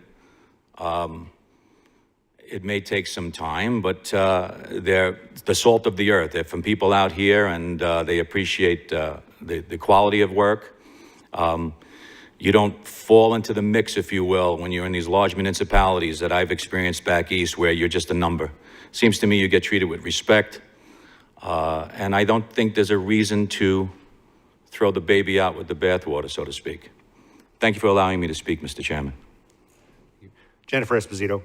It may take some time, but they're the salt of the earth. They're from people out here, and they appreciate the quality of work. You don't fall into the mix, if you will, when you're in these large municipalities that I've experienced back east where you're just a number. Seems to me you get treated with respect, and I don't think there's a reason to throw the baby out with the bathwater, so to speak. Thank you for allowing me to speak, Mr. Chairman. Jennifer Esposito.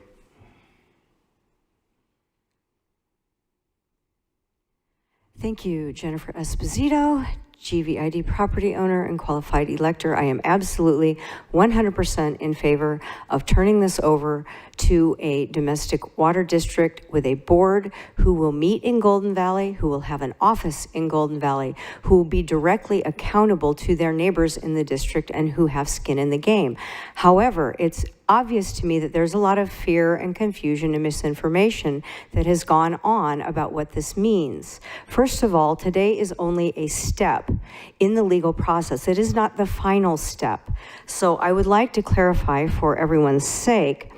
Thank you, Jennifer Esposito, GVID property owner and qualified elector. I am absolutely 100% in favor of turning this over to a domestic water district with a board who will meet in Golden Valley, who will have an office in Golden Valley, who will be directly accountable to their neighbors in the district and who have skin in the game. However, it's obvious to me that there's a lot of fear and confusion and misinformation that has gone on about what this means. First of all, today is only a step in the legal process. It is not the final step. So I would like to clarify for everyone's sake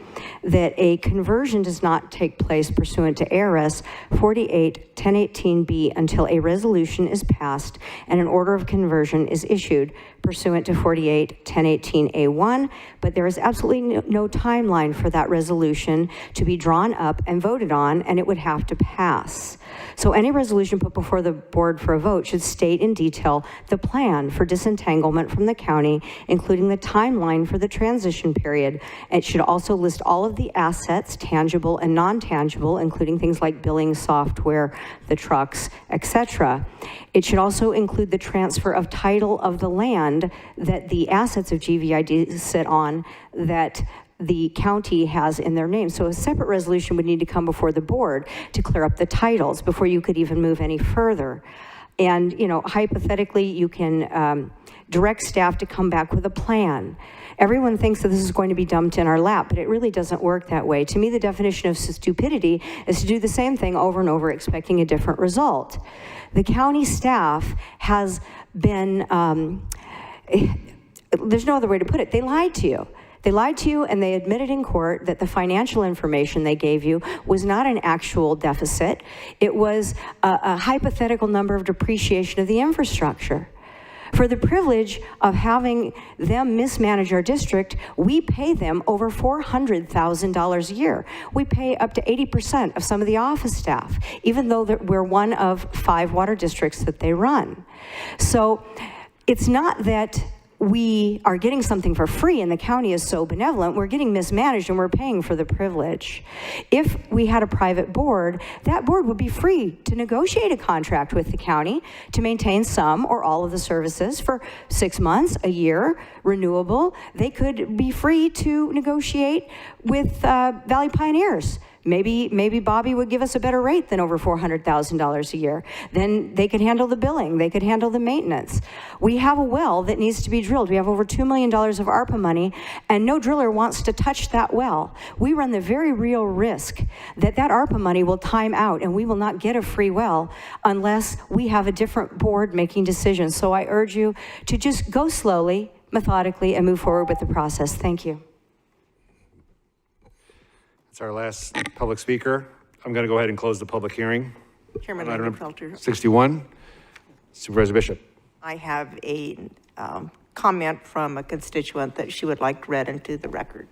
that a conversion does not take place pursuant to ARS 48-1018B until a resolution is passed and an order of conversion is issued pursuant to 48-1018A1, but there is absolutely no timeline for that resolution to be drawn up and voted on, and it would have to pass. So any resolution put before the board for a vote should state in detail the plan for disentanglement from the county, including the timeline for the transition period. It should also list all of the assets, tangible and non-tangible, including things like billing software, the trucks, etc. It should also include the transfer of title of the land that the assets of GVID sit on that the county has in their name. So a separate resolution would need to come before the board to clear up the titles before you could even move any further. And, you know, hypothetically, you can direct staff to come back with a plan. Everyone thinks that this is going to be dumped in our lap, but it really doesn't work that way. To me, the definition of stupidity is to do the same thing over and over, expecting a different result. The county staff has been, there's no other way to put it, they lied to you. They lied to you and they admitted in court that the financial information they gave you was not an actual deficit. It was a hypothetical number of depreciation of the infrastructure. For the privilege of having them mismanage our district, we pay them over $400,000 a year. We pay up to 80% of some of the office staff, even though we're one of 5 water districts that they run. So it's not that we are getting something for free and the county is so benevolent, we're getting mismanaged and we're paying for the privilege. If we had a private board, that board would be free to negotiate a contract with the county to maintain some or all of the services for 6 months, a year, renewable. They could be free to negotiate with Valley Pioneers Maybe Bobby would give us a better rate than over $400,000 a year. Then they could handle the billing, they could handle the maintenance. We have a well that needs to be drilled. We have over $2 million of ARPA money, and no driller wants to touch that well. We run the very real risk that that ARPA money will time out and we will not get a free well unless we have a different board making decisions. So I urge you to just go slowly, methodically, and move forward with the process. Thank you. It's our last public speaker. I'm going to go ahead and close the public hearing. Chairman Item number Lingenfelter. 61, Supervisor Bishop. I have a comment from a constituent that she would like read into the record.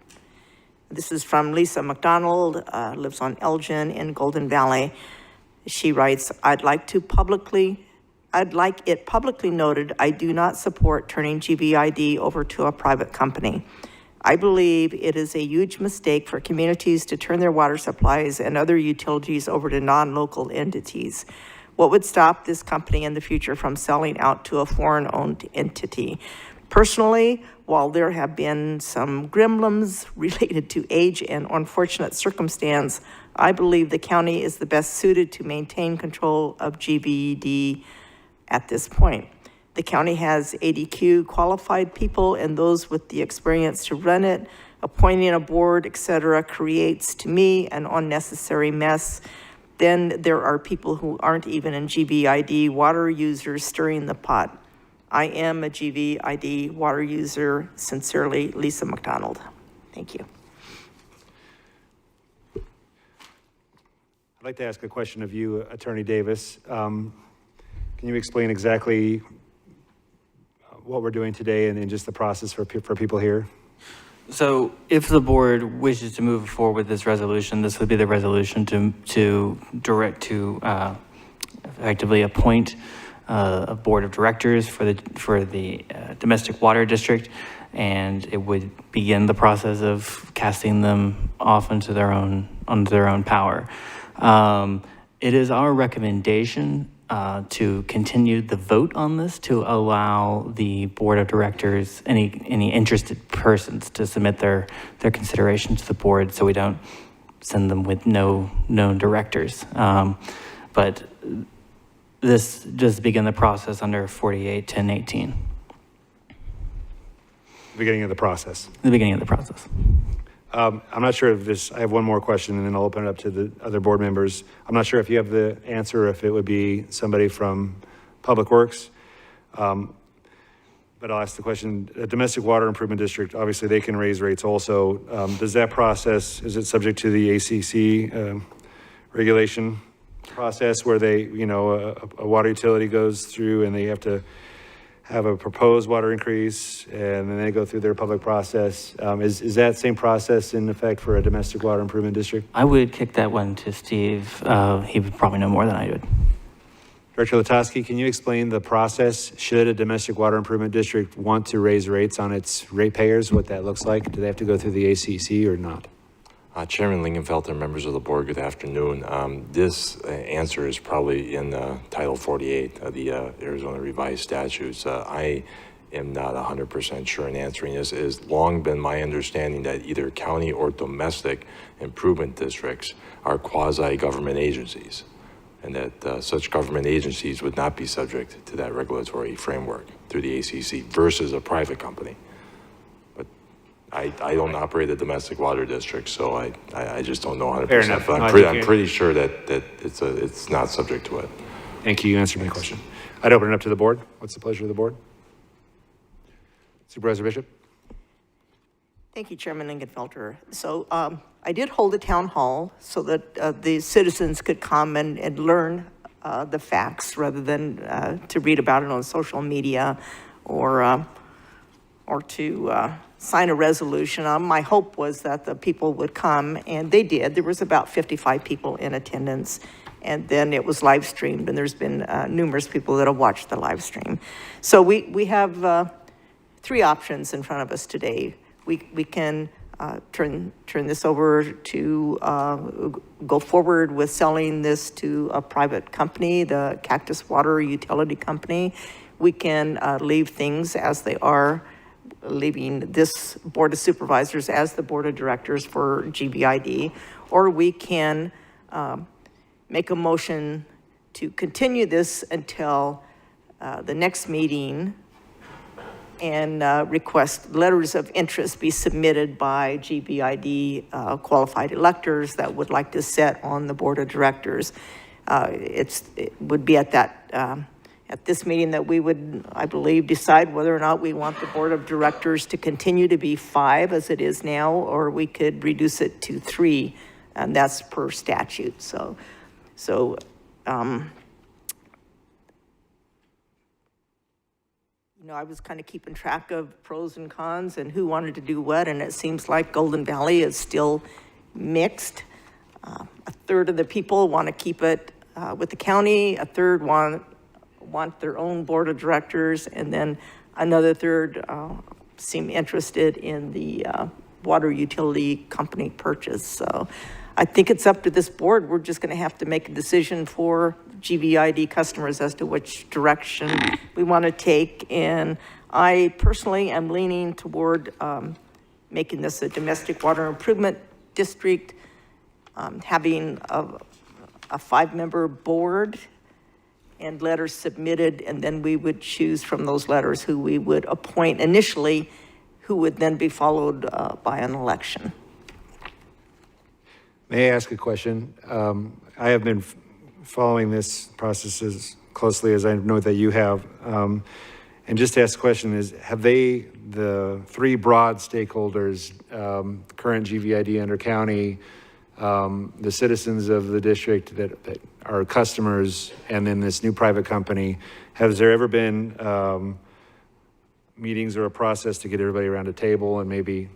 This is from Lisa McDonald, lives on Elgin in Golden Valley. She writes, I'd like it publicly noted, I do not support turning GVID over to a private company. I believe it is a huge mistake for communities to turn their water supplies and other utilities over to non-local entities. What would stop this company in the future from selling out to a foreign-owned entity? Personally, while there have been some gremlins related to age and unfortunate circumstance, I believe the county is the best suited to maintain control of GVD at this point. The county has ADQ qualified people and those with the experience to run it. Appointing a board, etc., creates, to me, an unnecessary mess. Then there are people who aren't even in GVID water users stirring the pot. I am a GVID water user. Sincerely, Lisa McDonald. Thank you. I'd like to ask a question of you, Attorney Davis. Can you explain exactly what we're doing today and just the process for people here? So if the board wishes to move forward with this resolution, this would be the resolution to effectively appoint a board of directors for the domestic water district, and it would begin the process of casting them off into their own power. It is our recommendation to continue the vote on this, to allow the board of directors, any interested persons, to submit their consideration to the board, so we don't send them with no known directors. But this just begin the process under 48-1018. Beginning of the process. The beginning of the process. I'm not sure if this, I have one more question and then I'll open it up to the other board members. I'm not sure if you have the answer, if it would be somebody from Public Works. But I'll ask the question, a domestic water improvement district, obviously they can raise rates also. Does that process, is it subject to the ACC regulation process where they, a water utility goes through and they have to have a proposed water increase, and then they go through their public process? Is that same process in effect for a domestic water improvement district? I would kick that one to Steve. He would probably know more than I would. Director Latosky, can you explain the process? Should a domestic water improvement district want to raise rates on its ratepayers, what that looks like? Do they have to go through the ACC or not? Chairman Lingenfelter, members of the board, good afternoon. This answer is probably in Title 48 of the Arizona Revised Statutes. I am not 100% sure in answering this. It has long been my understanding that either county or domestic improvement districts are quasi-government agencies, and that such government agencies would not be subject to that regulatory framework through the ACC versus a private company. I don't operate a domestic water district, so I just don't know 100%. Fair enough. But I'm pretty sure that it's not subject to it. Thank you. You answered my question. I'd open it up to the board. What's the pleasure of the board? Supervisor Bishop? Thank you, Chairman Lingenfelter. So I did hold a town hall so that the citizens could come and learn the facts rather than to read about it on social media or to sign a resolution. My hope was that the people would come, and they did. There was about 55 people in attendance, and then it was live streamed, and there's been numerous people that have watched the live stream. So we have three options in front of us today. We can turn this over to go forward with selling this to a private company, the Cactus Water Utility Company. We can leave things as they are leaving this Board of Supervisors as the Board of Directors for GBID, or we can make a motion to continue this until the next meeting and request letters of interest be submitted by GBID qualified electors that would like to sit on the Board of Directors. It would be at this meeting that we would, I believe, decide whether or not we want the Board of Directors to continue to be 5 as it is now, or we could reduce it to 3, and that's per statute. So you know, I was kind of keeping track of pros and cons and who wanted to do what, and it seems like Golden Valley is still mixed. A third of the people want to keep it with the county, a third want their own Board of Directors, and then another third seem interested in the water utility company purchase. So I think it's up to this board. We're just going to have to make a decision for GVID customers as to which direction we want to take. And I personally am leaning toward making this a domestic water improvement district, having a 5-member board and letters submitted, and then we would choose from those letters who we would appoint initially, who would then be followed by an election. May I ask a question? I have been following this process as closely as I know that you have. And just to ask the question is, have the 3 broad stakeholders, current GVID Under County, the citizens of the district that are customers, and then this new private company, has there ever been meetings or a process to get everybody around a table and maybe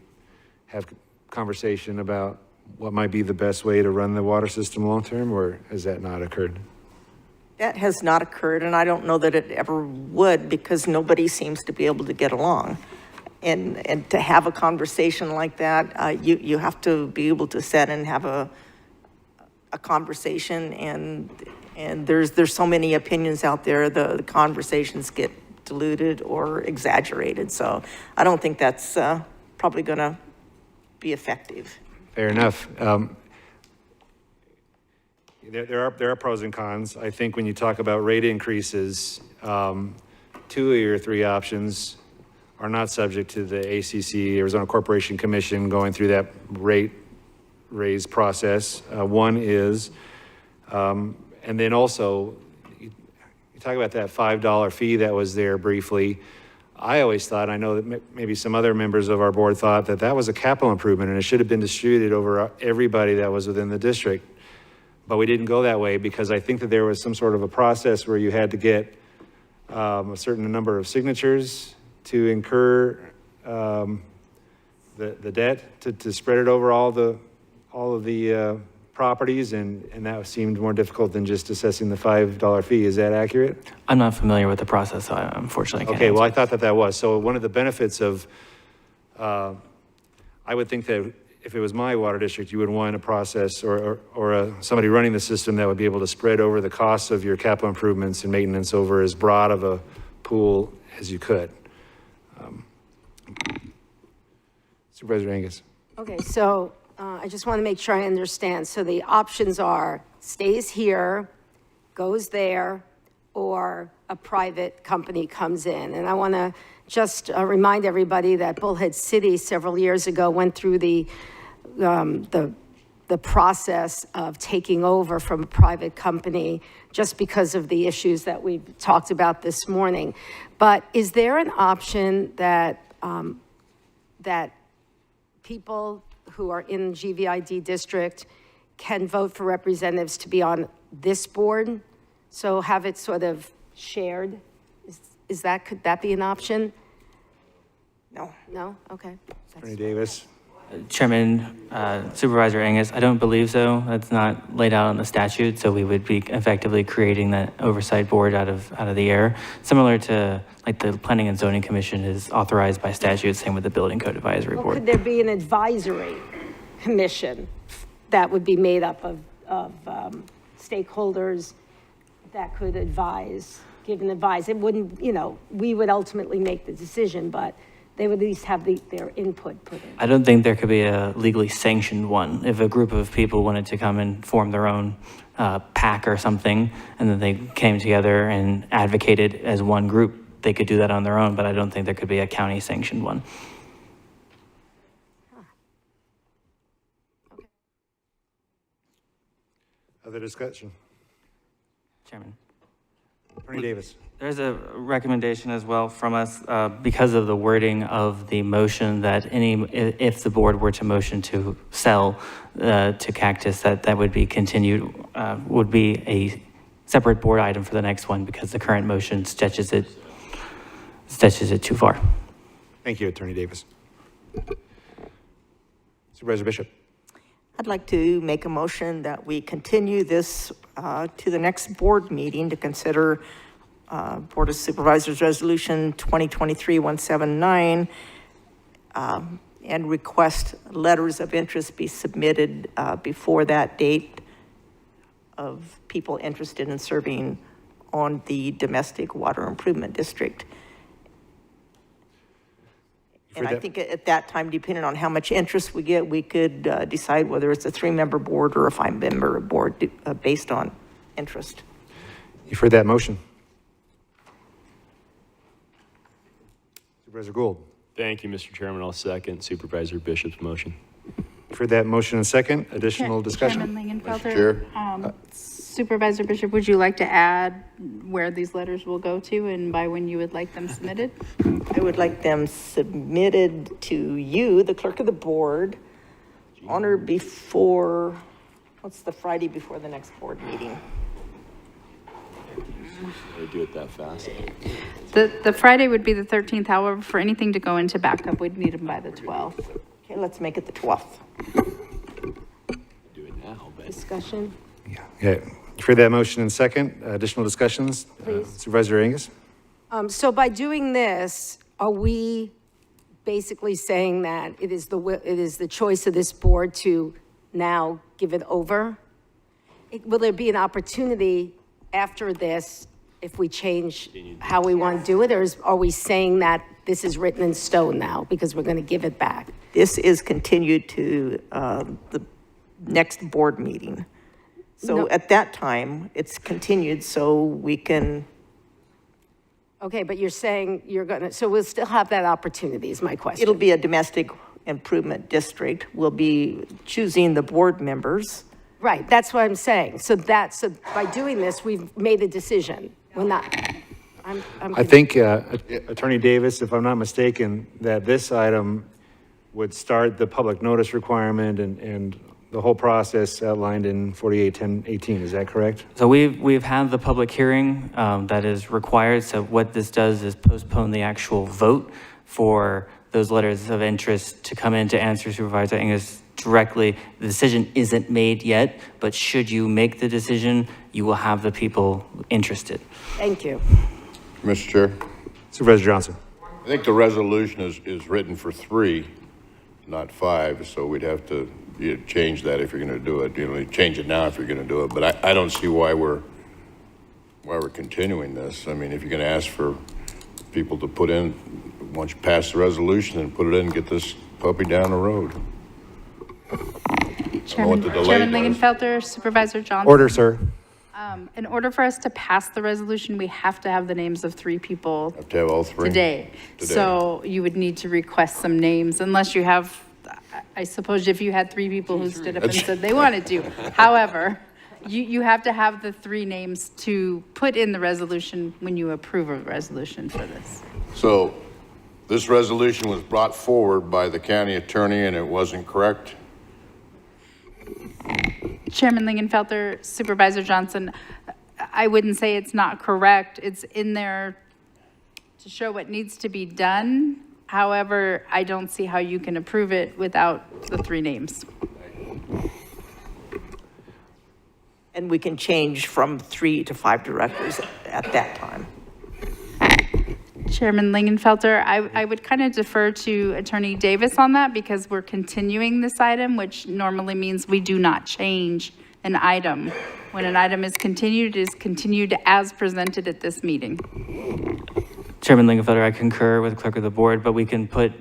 have conversation about what might be the best way to run the water system long-term, or has that not occurred? That has not occurred, and I don't know that it ever would, because nobody seems to be able to get along. And to have a conversation like that, you have to be able to sit and have a conversation, and there's so many opinions out there, the conversations get diluted or exaggerated. So I don't think that's probably going to be effective. Fair enough. There are pros and cons. I think when you talk about rate increases, 2 of your 3 options are not subject to the ACC, Arizona Corporation Commission, going through that rate raise process. One is, and then also, you talk about that $5 fee that was there briefly. I always thought, I know that maybe some other members of our board thought that that was a capital improvement and it should have been distributed over everybody that was within the district. But we didn't go that way because I think that there was some sort of a process where you had to get a certain number of signatures to incur the debt to spread it over all of the properties, and that seemed more difficult than just assessing the $5 fee. Is that accurate? I'm not familiar with the process, so I unfortunately can't Okay, well, I answer. thought that was. So one of the benefits of, I would think that if it was my water district, you would want a process or somebody running the system that would be able to spread over the costs of your capital improvements and maintenance over as broad of a pool as you could. Supervisor Angus. Okay, so I just want to make sure I understand. So the options are stays here, goes there, or a private company comes in. And I want to just remind everybody that Bullhead City several years ago went through the process of taking over from a private company just because of the issues that we've talked about this morning. But is there an option that that people who are in GVID district can vote for representatives to be on this board? So have it sort of shared? Could that be an option? No. No? Okay. Attorney Davis. Chairman, Supervisor Angus, I don't believe so. That's not laid out in the statute, so we would be effectively creating that oversight board out of the air, similar to like the Planning and Zoning Commission is authorized by statute, same with the Building Code Advisory Well, Board. could there be an advisory commission that would be made up of stakeholders that could advise, give an advice? It wouldn't, we would ultimately make the decision, but they would at least have their input put in. I don't think there could be a legally sanctioned one. If a group of people wanted to come and form their own PAC or something, and then they came together and advocated as one group, they could do that on their own, but I don't think there could be a county sanctioned one. Other discussion? Chairman. Attorney Davis. There's a recommendation as well from us because of the wording of the motion that if the board were to motion to sell to Cactus, that would be continued, would be a separate board item for the next one because the current motion stretches it too far. Thank you, Attorney Davis. Supervisor Bishop. I'd like to make a motion that we continue this to the next board meeting to consider Board of Supervisors Resolution 2023-179 and request letters of interest be submitted before that date of people interested in serving on the domestic water improvement district. And I think at that time, depending on how much interest we get, we could decide whether it's a 3-member board or a 5-member board based on interest. You've heard that motion. Supervisor Gould. Thank you, Mr. Chairman. I'll second Supervisor Bishop's motion. You've heard that motion and second. Additional discussion? Chairman Lingenfelter, Chair. Supervisor Bishop, would you like to add where these letters will go to and by when you would like them submitted? I would like them submitted to you, the clerk of the board, on or before, what's the Friday before the next board meeting? They do it that fast. The Friday would be the 13th. However, for anything to go into backup, we'd need them by the 12th. Okay, let's make it the 12th. Do it now, but. Discussion? Yeah. You've heard that motion and second. Additional discussions? Please. Supervisor Angus. So by doing this, are we basically saying that it is the choice of this board to now give it over? Will there be an opportunity after this if we change how we want to do it, or are we saying that this is written in stone now because we're going to give it back? This is continued to the next board meeting. So at that time, it's continued so we can. Okay, but you're saying you're going to, so we'll still have that opportunity is my question. It'll be a domestic improvement district. We'll be choosing the board members. Right, that's what I'm saying. So by doing this, we've made a decision. We're not, I think, Attorney Davis, if I'm not mistaken, that this item would start the public notice requirement and the whole process outlined in 481018. Is that correct? So we've had the public hearing that is required. So what this does is postpone the actual vote for those letters of interest to come in to answer Supervisor Angus directly. The decision isn't made yet, but should you make the decision, you will have the people interested. Thank you. Mr. Chair, Supervisor Johnson. I think the resolution is written for 3, not 5, so we'd have to change that if you're going to do it. Change it now if you're going to do it, but I don't see why we're continuing this. I mean, if you're going to ask for people to put in, once you pass the resolution and put it in and get this puppy down the road. Chairman Lingenfelter, Supervisor Johnson. Order, sir. In order for us to pass the resolution, we have to have the names of 3 people Have to have all 3 today. So you would need to request some names unless you have, I suppose if you had 3 people who stood up and said they wanted to. However, you have to have the 3 names to put in the resolution when you approve a resolution for this. So this resolution was brought forward by the county attorney and it wasn't correct? Chairman Lingenfelter, Supervisor Johnson, I wouldn't say it's not correct. It's in there to show what needs to be done. However, I don't see how you can approve it without the 3 names. And we can change from 3 to 5 directors at that time. Chairman Lingenfelter, I would kind of defer to Attorney Davis on that because we're continuing this item, which normally means we do not change an item. When an item is continued, it is continued as presented at this meeting. Chairman Lingenfelter, I concur with the clerk of the board, but we can put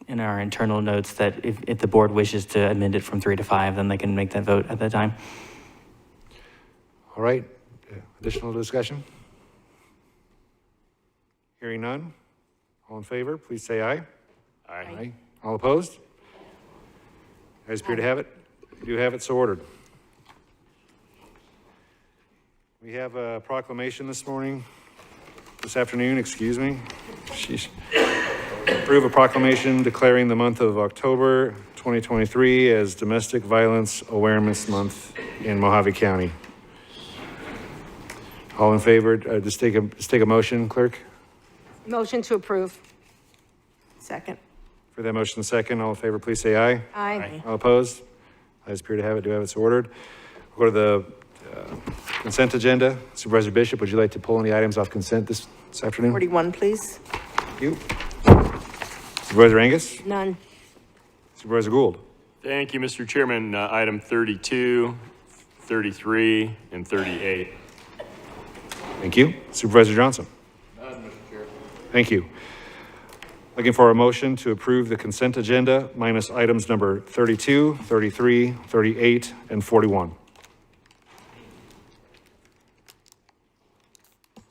in our internal notes that if the board wishes to amend it from 3 to 5, then they can make that vote at that time. All right, additional discussion? Hearing none. All in favor, please say aye. Aye. All opposed? Ayes appear to have it. We do have it, so ordered. We have a proclamation this afternoon, excuse me. Sheesh. Approve a proclamation declaring the month of October 2023 as Domestic Violence Awareness Month in Mojave County. All in favor, just take a motion, clerk. Motion to approve. Second. For that motion second, all in favor, please say aye. Aye. All opposed? Ayes appear to have it, do have it, so ordered. We'll go to the consent agenda. Supervisor Bishop, would you like to pull any items off consent this afternoon? 41, please. Thank you. Supervisor Angus? None. Supervisor Gould? Thank you, Mr. Chairman. Item 32, 33, and 38. Thank you. Supervisor Johnson? None, Mr. Chair. Thank you. Looking for a motion to approve the consent agenda minus items number 32, 33, 38, and 41.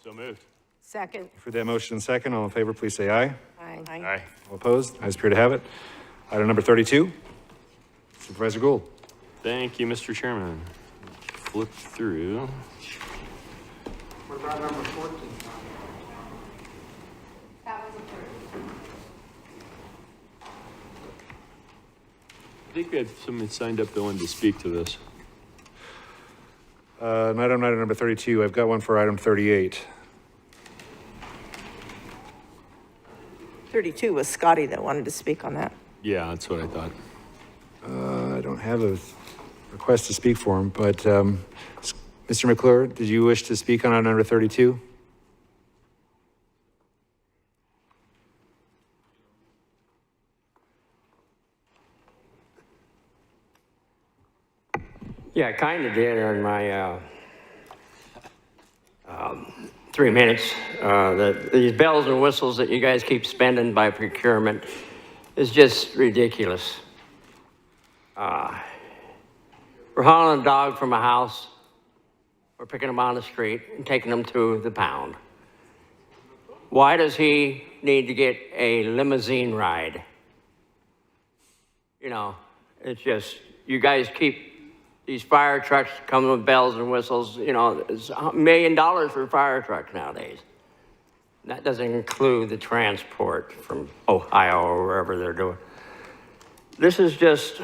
So moved. Second. For that motion second, all in favor, please say aye. Aye. Aye. All opposed? Ayes appear to have it. Item number 32. Supervisor Gould. Thank you, Mr. Chairman. Flip through. What about number 14? I think we had someone signed up that wanted to speak to this. Not item number 32. I've got one for item 38. 32 was Scotty that wanted to speak on that. Yeah, that's what I thought. I don't have a request to speak for him, but Mr. McClure, did you wish to speak on item number 32? Yeah, I kind of did in my 3 minutes. These bells and whistles that you guys keep spending by procurement is just ridiculous. We're hauling a dog from a house, we're picking him on the street and taking him to the pound. Why does he need to get a limousine ride? You know, it's just, you guys keep these fire trucks coming with bells and whistles, you know, it's $1 million for fire trucks nowadays. That doesn't include the transport from Ohio or wherever they're doing. This is just,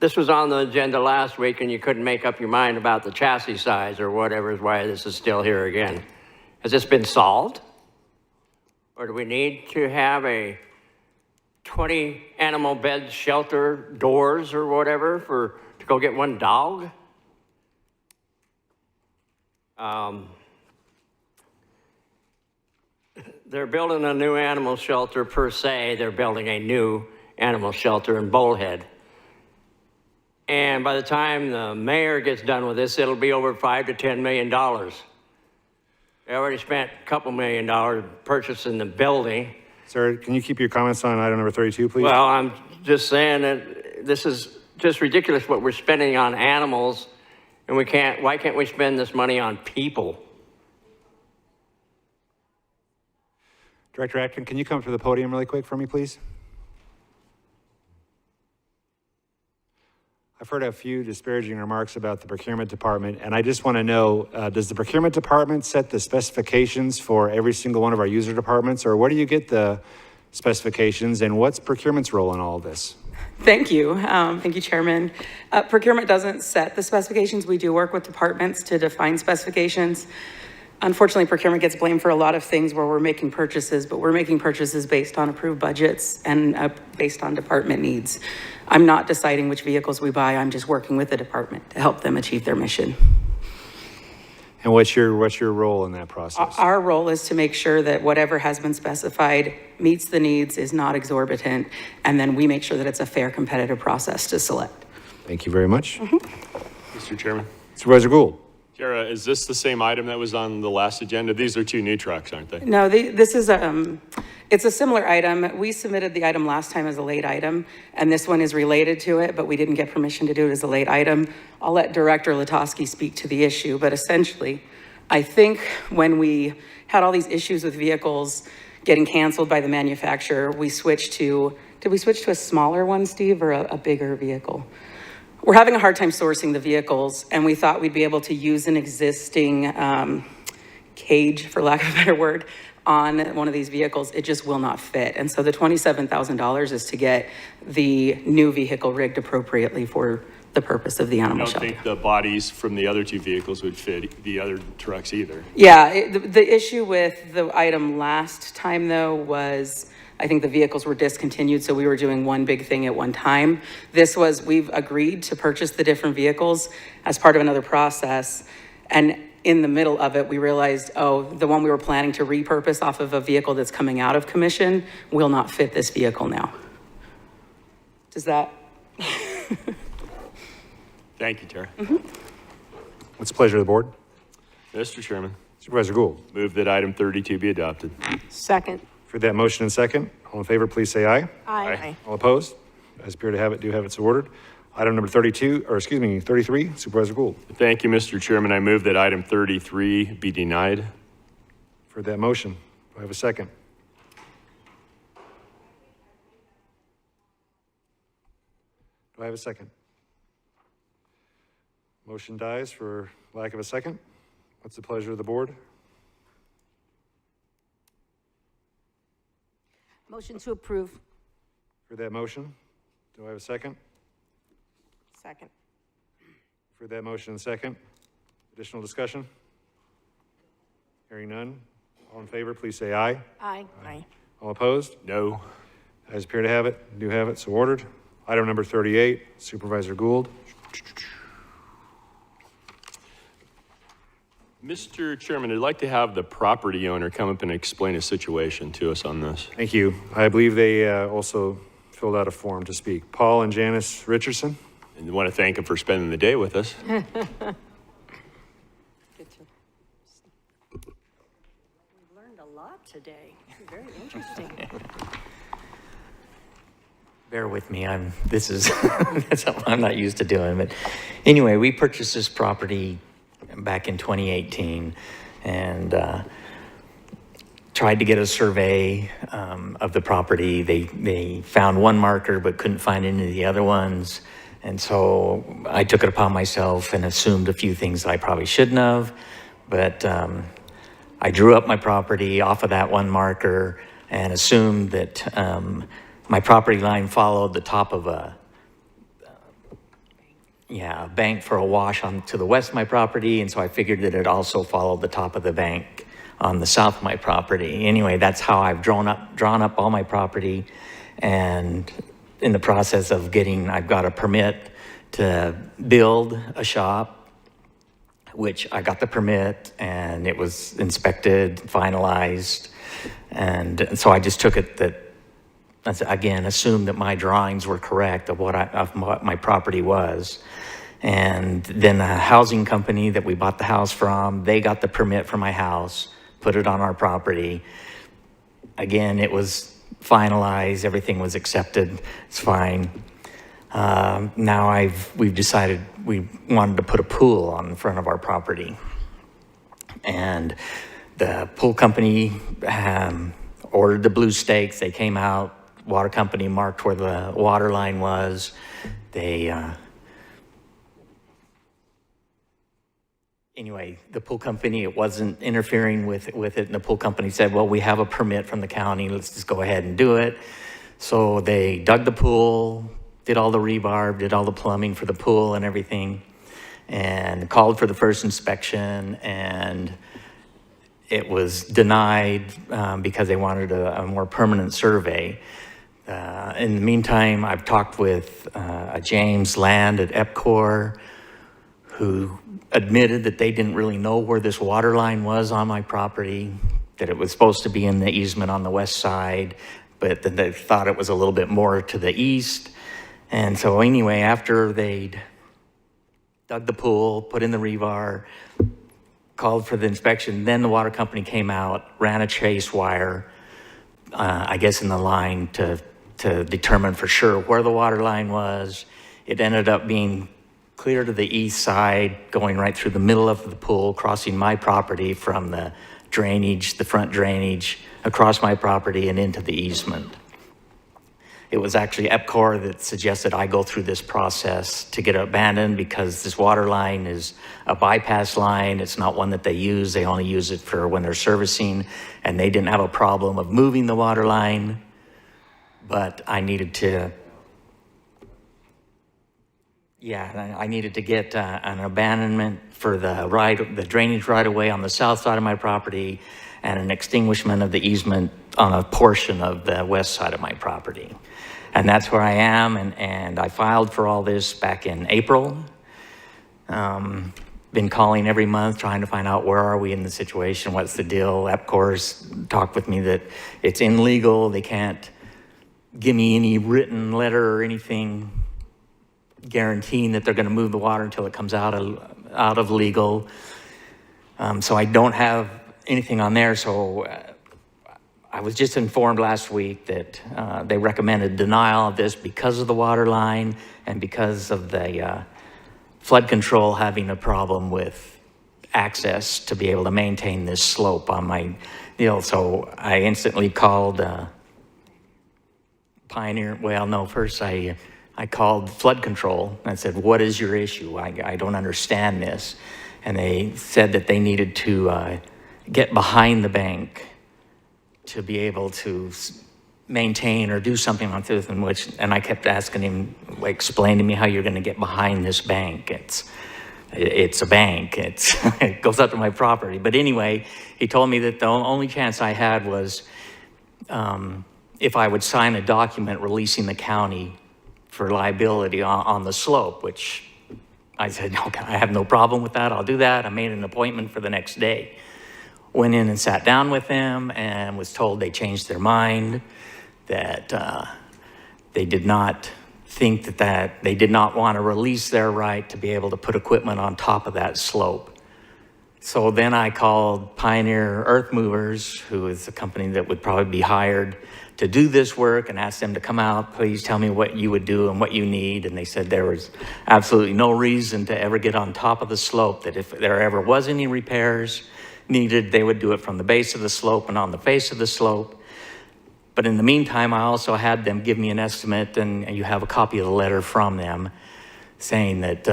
this was on the agenda last week and you couldn't make up your mind about the chassis size or whatever is why this is still here again. Has this been solved? Or do we need to have a 20 animal bed shelter doors or whatever to go get one dog? They're building a new animal shelter per se. They're building a new animal shelter in Bullhead. And by the time the mayor gets done with this, it'll be over $5 to $10 million. They already spent a couple $1 million purchasing the building. Sir, can you keep your comments on item number 32, please? Well, I'm just saying that this is just ridiculous what we're spending on animals, and why can't we spend this money on people? Director Atkin, can you come to the podium really quick for me, please? I've heard a few disparaging remarks about the procurement department, and I just want to know, does the procurement department set the specifications for every single one of our user departments, or where do you get the specifications, and what's procurement's role in all of this? Thank you. Thank you, Chairman. Procurement doesn't set the specifications. We do work with departments to define specifications. Unfortunately, procurement gets blamed for a lot of things where we're making purchases, but we're making purchases based on approved budgets and based on department needs. I'm not deciding which vehicles we buy. I'm just working with the department to help them achieve their mission. And what's your role in that process? Our role is to make sure that whatever has been specified meets the needs, is not exorbitant, and then we make sure that it's a fair, competitive process to select. Thank you very much. Mr. Chairman. Supervisor Gould. Kara, is this the same item that was on the last agenda? These are two new trucks, aren't they? No, this is, it's a similar item. We submitted the item last time as a late item, and this one is related to it, but we didn't get permission to do it as a late item. I'll let Director Latosky speak to the issue, but essentially, I think when we had all these issues with vehicles getting canceled by the manufacturer, we switched to, did we switch to a smaller one, Steve, or a bigger vehicle? We're having a hard time sourcing the vehicles, and we thought we'd be able to use an existing cage, for lack of a better word, on one of these vehicles. It just will not fit. And so the $27,000 is to get the new vehicle rigged appropriately for the purpose of the I animal don't shelter. think the bodies from the other two vehicles would fit the other trucks either. Yeah, the issue with the item last time, though, was I think the vehicles were discontinued, so we were doing one big thing at one time. This was, we've agreed to purchase the different vehicles as part of another process. And in the middle of it, we realized, oh, the one we were planning to repurpose off of a vehicle that's coming out of commission will not fit this vehicle now. Does that? Thank you, Tara. What's the pleasure of the board? Mr. Chairman, Supervisor Gould. move that item 32 be adopted. Second. For that motion and second, all in favor, please say aye. Aye. All opposed? As appear to have it, do have it so ordered. Item number 33, Supervisor Gould. Thank you, Mr. Chairman. I move that item 33 be denied. For that motion, do I have a second? Do I have a second? Motion dies for lack of a second. What's the pleasure of the board? Motion to approve. For that motion, do I have a second? Second. For that motion and second, additional discussion? Hearing none, all in favor, please say aye. Aye. Aye. All opposed? No. As appear to have it, do have it, so ordered. Item number 38, Supervisor Gould. Mr. Chairman, I'd like to have the property owner come up and explain a situation to us on this. Thank you. I believe they also filled out a form to speak. Paul and Janice Richardson. And I want to thank them for spending the day with us. We learned a lot today. Very interesting. Bear with me, this is that's something I'm not used to doing, but anyway, we purchased this property back in 2018 and tried to get a survey of the property. They found one marker but couldn't find any of the other ones, and so I took it upon myself and assumed a few things that I probably shouldn't have, but I drew up my property off of that one marker and assumed that my property line followed the top of a bank for a wash on to the west of my property, and so I figured that it also followed the top of the bank on the south of my property. Anyway, that's how I've drawn up all my property, and in the process of I've got a permit to build a shop, which I got the permit and it was inspected, finalized, and so I just took it that. Again, assumed that my drawings were correct of what my property was. And then the housing company that we bought the house from, they got the permit for my house, put it on our property. Again, it was finalized, everything was accepted, it's fine. Now we've decided we wanted to put a pool on the front of our property. And the pool company ordered the blue stakes, they came out, water company marked where the water line was. Anyway, the pool company, it wasn't interfering with it, and the pool company said, well, we have a permit from the county, let's just go ahead and do it. So they dug the pool, did all the rebar, did all the plumbing for the pool and everything, and called for the first inspection, and it was denied because they wanted a more permanent survey. In the meantime, I've talked with James Land at EPCOR, who admitted that they didn't really know where this water line was on my property, that it was supposed to be in the easement on the west side, but that they thought it was a little bit more to the east. And so anyway, after they'd dug the pool, put in the rebar, called for the inspection. Then the water company came out, ran a chase wire, I guess in the line to determine for sure where the water line was. It ended up being clear to the east side, going right through the middle of the pool, crossing my property from the drainage, the front drainage, across my property and into the easement. It was actually EPCOR that suggested I go through this process to get it abandoned because this water line is a bypass line. It's not one that they use. They only use it for when they're servicing, and they didn't have a problem of moving the water line, but I needed to, I needed to get an abandonment for the drainage right away on the south side of my property and an extinguishment of the easement on a portion of the west side of my property. And that's where I am, and I filed for all this back in April. Been calling every month, trying to find out where are we in the situation, what's the deal. EPCOR's talked with me that it's illegal, they can't give me any written letter or anything guaranteeing that they're gonna move the water until it comes out of legal. So I don't have anything on there, so I was just informed last week that they recommended denial of this because of the water line and because of the flood control having a problem with access to be able to maintain this slope on my deal. So I instantly called Pioneer. Well, no, first I called flood control and said, what is your issue? I don't understand this. And they said that they needed to get behind the bank to be able to maintain or do something like this, and I kept asking him, like, explain to me how you're gonna get behind this bank. It's a bank, it goes up to my property. But anyway, he told me that the only chance I had was if I would sign a document releasing the county for liability on the slope, which I said, okay, I have no problem with that, I'll do that. I made an appointment for the next day. Went in and sat down with them and was told they changed their mind, that they did not think that they did not want to release their right to be able to put equipment on top of that slope. So then I called Pioneer Earth Movers, who is a company that would probably be hired to do this work, and asked them to come out, please tell me what you would do and what you need. And they said there was absolutely no reason to ever get on top of the slope, that if there ever was any repairs needed, they would do it from the base of the slope and on the face of the slope. But in the meantime, I also had them give me an estimate, and you have a copy of the letter from them saying that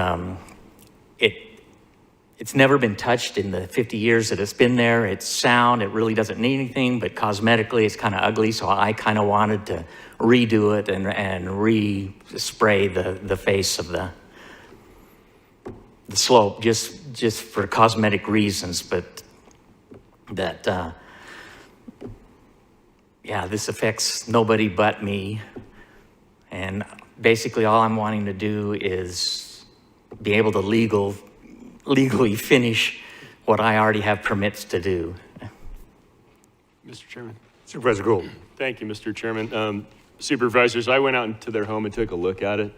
it's never been touched in the 50 years that it's been there. It's sound, it really doesn't need anything, but cosmetically it's kind of ugly, so I kind of wanted to redo it and re-spray the face of the slope just for cosmetic reasons, but that, yeah, this affects nobody but me. And basically all I'm wanting to do is be able to legally finish what I already have permits to do. Mr. Chairman. Supervisor Gould. Thank you, Mr. Chairman. Supervisors, I went out into their home and took a look at it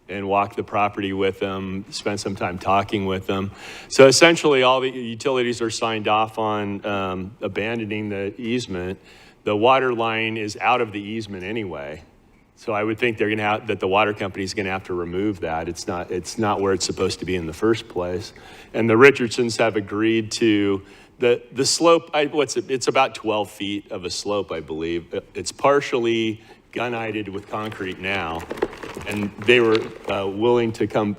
and walked the property with them, spent some time talking with them. So essentially all the utilities are signed off on abandoning the easement. The water line is out of the easement anyway. So I would think they're gonna have, that the water company is gonna have to remove that. It's not where it's supposed to be in the first place. And the Richardsons have agreed to the slope, it's about 12 feet of a slope, I believe. It's partially gunite with concrete now. And they were willing to come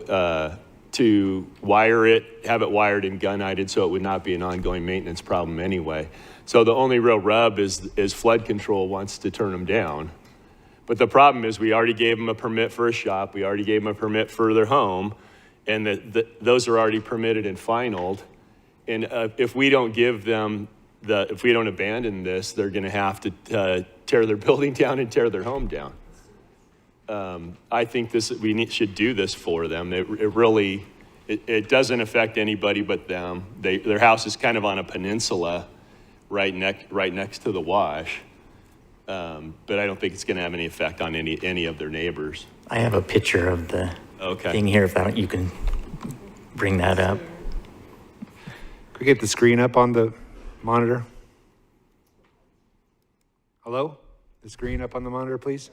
to wire it, have it wired and gunite so it would not be an ongoing maintenance problem anyway. So the only real rub is flood control wants to turn them down. But the problem is we already gave them a permit for a shop, we already gave them a permit for their home, and those are already permitted and finalized. And if we don't give them if we don't abandon this, they're gonna have to tear their building down and tear their home down. I think should do this for them. It doesn't affect anybody but them. Their house is kind of on a peninsula right next to the wash. But I don't think it's going to have any effect on any of their neighbors. I have a picture of the thing here, if you can bring that up. Could we get the screen up on the monitor? Hello? The screen up on the monitor, please?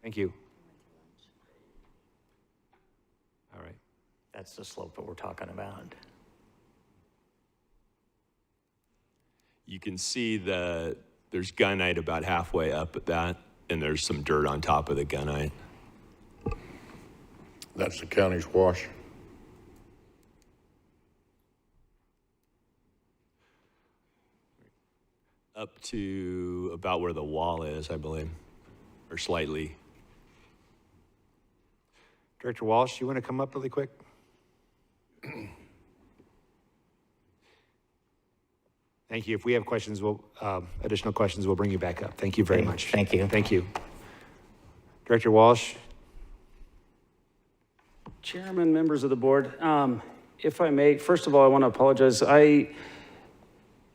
Thank you. All right. That's the slope that we're talking about. You can see there's gunite about halfway up at that, and there's some dirt on top of the gunite. That's the county's wash. Up to about where the wall is, I believe, or slightly. Director Walsh, you want to come up really quick? Thank you. If we have questions, additional questions, we'll bring you back up. Thank you very much. Thank you. Thank you. Director Walsh. Chairman, members of the board, if I may, first of all, I want to apologize. I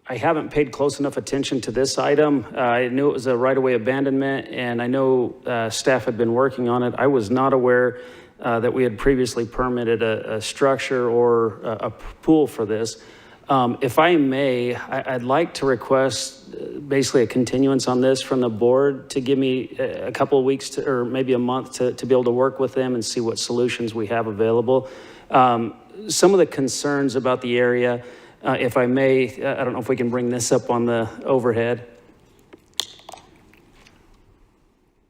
haven't paid close enough attention to this item. I knew it was a right-of-way abandonment, and I know staff had been working on it. I was not aware that we had previously permitted a structure or a pool for this. If I may, I'd like to request basically a continuance on this from the board to give me a couple of weeks or maybe a month to be able to work with them and see what solutions we have available. Some of the concerns about the area, if I may, I don't know if we can bring this up on the overhead.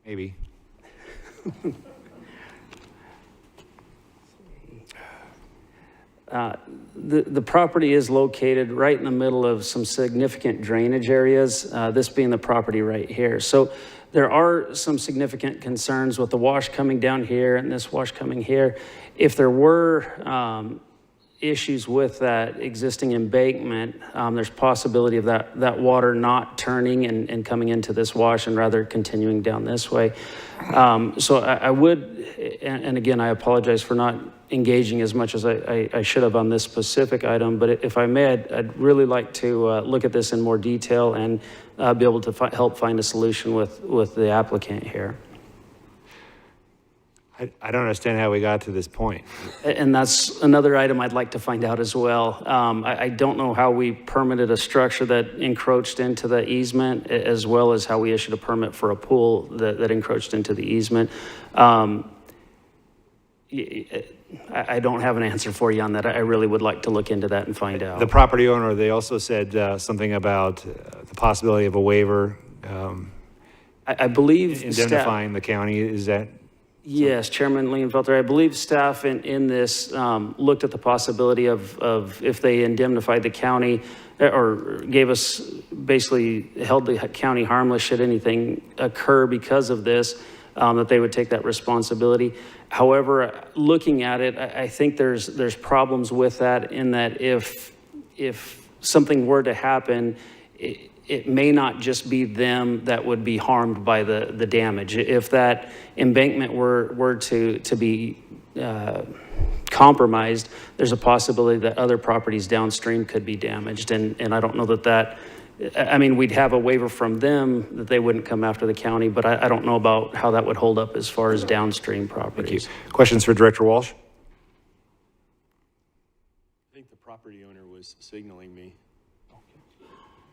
Maybe. The property is located right in the middle of some significant drainage areas, this being the property right here. So there are some significant concerns with the wash coming down here and this wash coming here. If there were issues with that existing embankment, there's possibility of that water not turning and coming into this wash and rather continuing down this way. So I would, and again, I apologize for not engaging as much as I should have on this specific item, but if I may, I'd really like to look at this in more detail and be able to help find a solution with the applicant here. I don't understand how we got to this point. And that's another item I'd like to find out as well. I don't know how we permitted a structure that encroached into the easement, as well as how we issued a permit for a pool that encroached into the easement. I don't have an answer for you on that. I really would like to look into that and find out. The property owner, they also said something about the possibility of a waiver. I believe indemnifying the county. Is that? Yes, Chairman Leinfelter, I believe staff in this looked at the possibility of if they indemnified the county or gave us, basically held the county harmless should anything occur because of this, that they would take that responsibility. However, looking at it, I think there's problems with that in that if something were to happen, it may not just be them that would be harmed by the damage. If that embankment were to be compromised, there's a possibility that other properties downstream could be damaged. And I don't know that, I mean, we'd have a waiver from them that they wouldn't come after the county, but I don't know about how that would hold up as far as downstream properties. Thank you. Questions for Director Walsh? I think the property owner was signaling me.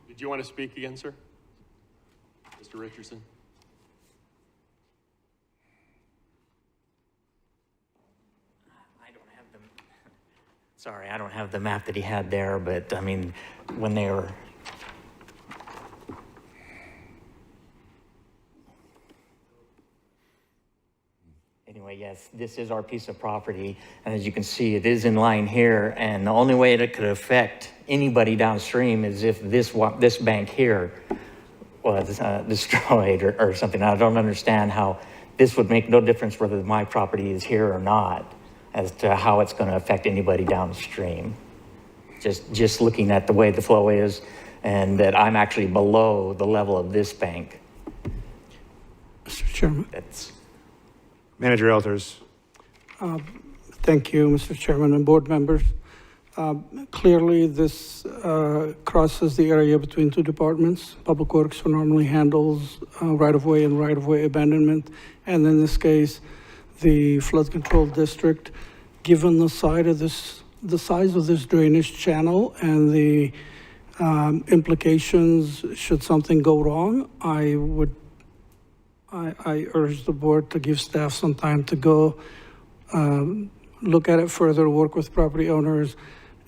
Did you want to speak again, sir? Mr. Richardson? Sorry, I don't have the map that he had there, but I mean, when they were. Anyway, yes, this is our piece of property, and as you can see, it is in line here, and the only way that it could affect anybody downstream is if this bank here was destroyed or something. I don't understand how this would make no difference whether my property is here or not as to how it's going to affect anybody downstream. Just looking at the way the flow is and that I'm actually below the level of this bank. Mr. Chairman. Manager Elters. Thank you, Mr. Chairman and board members. Clearly, this crosses the area between two departments. Public Works normally handles right-of-way and right-of-way abandonment, and in this case, the flood control district. given the size of this drainage channel and the implications should something go wrong, I urge the board to give staff some time to go look at it further, work with property owners,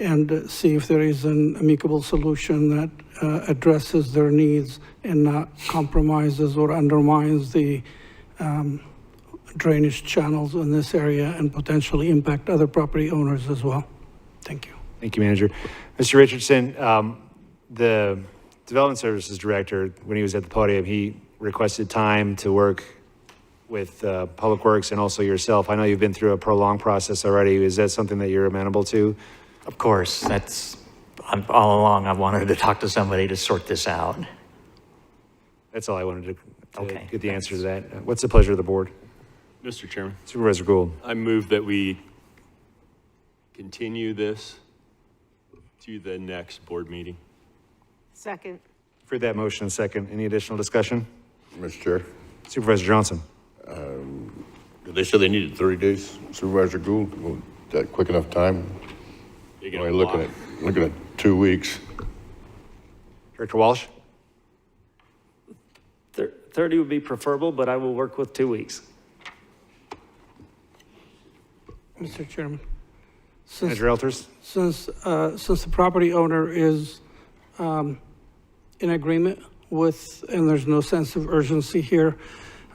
and see if there is an amicable solution that addresses their needs and not compromises or undermines the drainage channels in this area and potentially impact other property owners as well. Thank you. Thank you, Manager. Mr. Richardson, the Development Services Director, when he was at the podium, he requested time to work with Public Works and also yourself. I know you've been through a prolonged process already. Is that something that you're amenable to? Of course, all along I've wanted to talk to somebody to sort this out. That's all I wanted to get the answer to that. What's the pleasure of the board? Mr. Chairman. Supervisor Gould. I move that we continue this to the next board meeting. Second. For that motion, second. Any additional discussion? Mr. Chair. Supervisor Johnson. They said they needed 30 days. Supervisor Gould, well, that quick enough time? We're looking at 2 weeks. Director Walsh. 30 would be preferable, but I will work with 2 weeks. Mr. Chairman. Manager Elters. Since the property owner is in agreement with, and there's no sense of urgency here,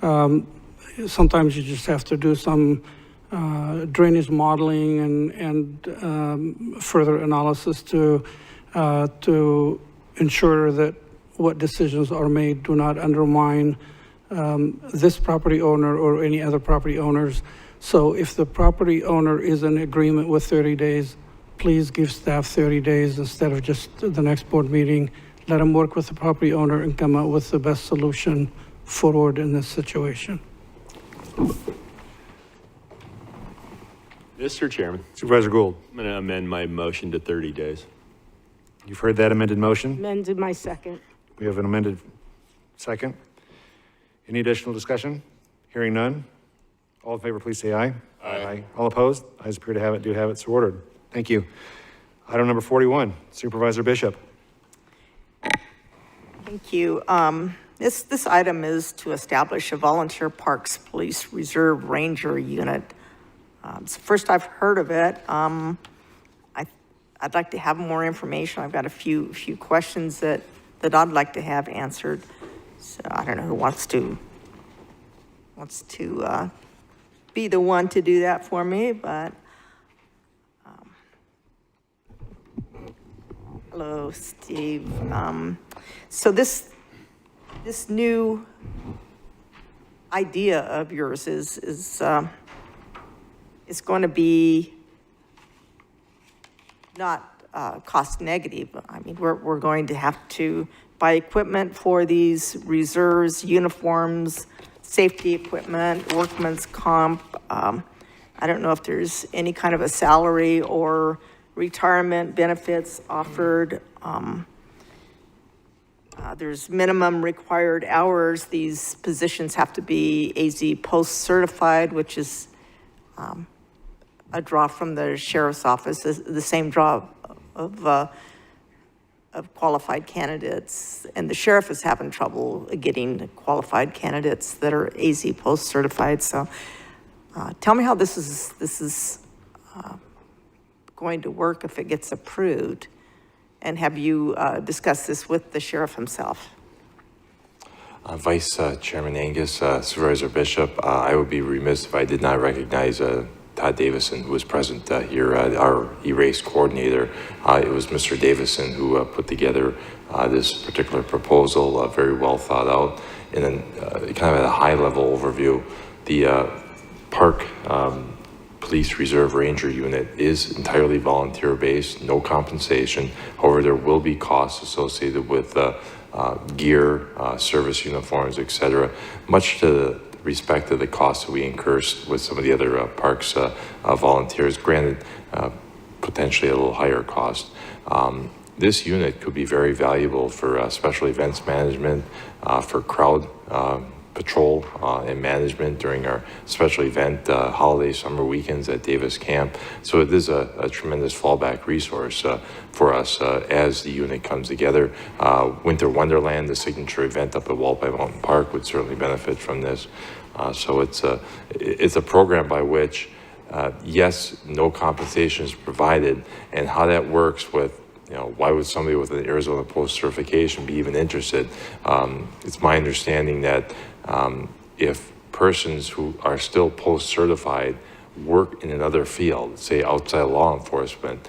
sometimes you just have to do some drainage modeling and further analysis to ensure that what decisions are made do not undermine this property owner or any other property owners. So if the property owner is in agreement with 30 days, please give staff 30 days instead of just the next board meeting. Let them work with the property owner and come up with the best solution forward in this situation. Mr. Chairman. Supervisor Gould. I'm going to amend my motion to 30 days. You've heard that amended motion. Amended my second. We have an amended second. Any additional discussion? Hearing none. All in favor, please say aye. Aye. All opposed? Ayes appear to have it, do have it, so ordered. Thank you. Item number 41, Supervisor Bishop. Thank you. This item is to establish a volunteer parks police reserve ranger unit. It's the first I've heard of it. I'd like to have more information. I've got a few questions that I'd like to have answered. So I don't know who wants to be the one to do that for me, but hello, Steve. So this new idea of yours is going to be not cost negative. I mean, we're going to have to buy equipment for these reserves, uniforms, safety equipment, workman's comp. I don't know if there's any kind of a salary or retirement benefits offered. There's minimum required hours. These positions have to be AZ post certified, which is a draw from the sheriff's office, the same draw of qualified candidates, and the sheriff is having trouble getting qualified candidates that are AZ post certified. So tell me how this is going to work if it gets approved, and have you discussed this with the sheriff himself? Vice Chairman Angus, Supervisor Bishop, I would be remiss if I did not recognize Todd Davison, who was present here, our E-Race coordinator. It was Mr. Davison who put together this particular proposal, very well thought out. And then kind of at a high level overview, the Park Police Reserve Ranger Unit is entirely volunteer based, no compensation. However, there will be costs associated with gear, service uniforms, etc., much to the respect of the costs that we incur with some of the other parks volunteers, granted potentially a little higher cost. This unit could be very valuable for special events management, for crowd patrol and management during our special event, holiday summer weekends at Davis Camp. So it is a tremendous fallback resource for us as the unit comes together. Winter Wonderland, the signature event up at Walpi Mountain Park, would certainly benefit from this. So it's a program by which, yes, no compensation is provided, and how that works with, why would somebody with an Arizona Post certification be even interested? It's my understanding that if persons who are still Post certified work in another field, say outside law enforcement,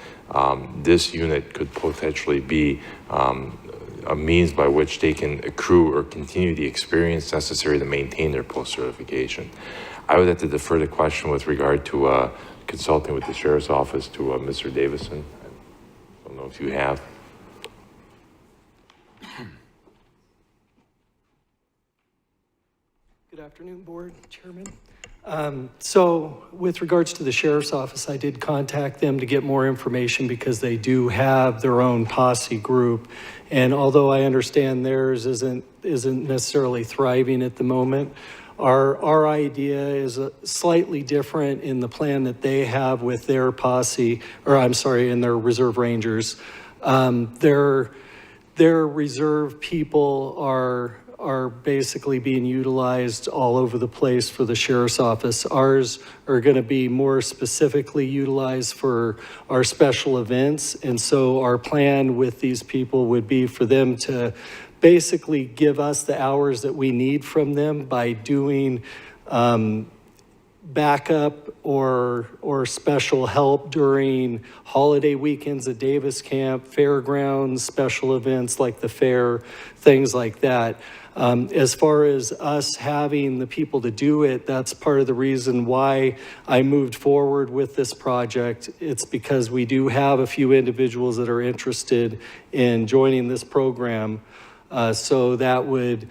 this unit could potentially be a means by which they can accrue or continue the experience necessary to maintain their Post certification. I would have to defer the question with regard to consulting with the Sheriff's Office to Mr. Davison. I don't know if you have. Good afternoon, Board Chairman. So with regards to the Sheriff's Office, I did contact them to get more information because they do have their own posse group. And although I understand theirs isn't necessarily thriving at the moment, our idea is slightly different in the plan that they have with their posse, or I'm sorry, in their reserve rangers. Their reserve people are basically being utilized all over the place for the Sheriff's Office. Ours are going to be more specifically utilized for our special events. And so our plan with these people would be for them to basically give us the hours that we need from them by doing backup or special help during holiday weekends at Davis Camp, fairgrounds, special events like the fair, things like that. As far as us having the people to do it, that's part of the reason why I moved forward with this project. It's because we do have a few individuals that are interested in joining this program. So that would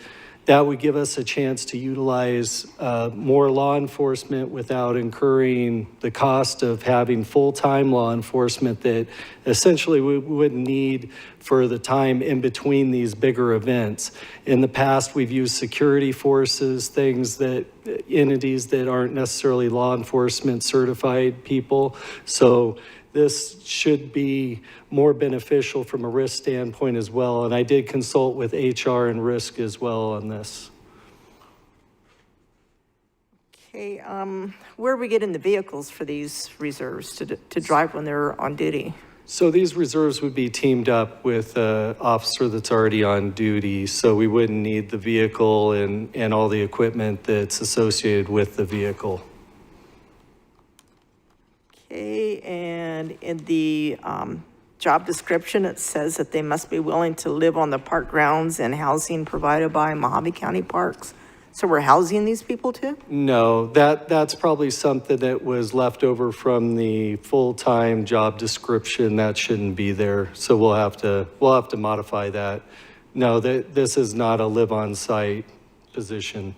give us a chance to utilize more law enforcement without incurring the cost of having full-time law enforcement that essentially we wouldn't need for the time in between these bigger events. In the past, we've used security forces, entities that aren't necessarily law enforcement certified people. So this should be more beneficial from a risk standpoint as well. And I did consult with HR and risk as well on this. Okay, where are we getting the vehicles for these reserves to drive when they're on duty? So these reserves would be teamed up with an officer that's already on duty. So we wouldn't need the vehicle and all the equipment that's associated with the vehicle. Okay, and in the job description, it says that they must be willing to live on the park grounds and housing provided by Mojave County Parks. So we're housing these people too? No, that's probably something that was left over from the full-time job description. That shouldn't be there. So we'll have to modify that. No, this is not a live-on-site position.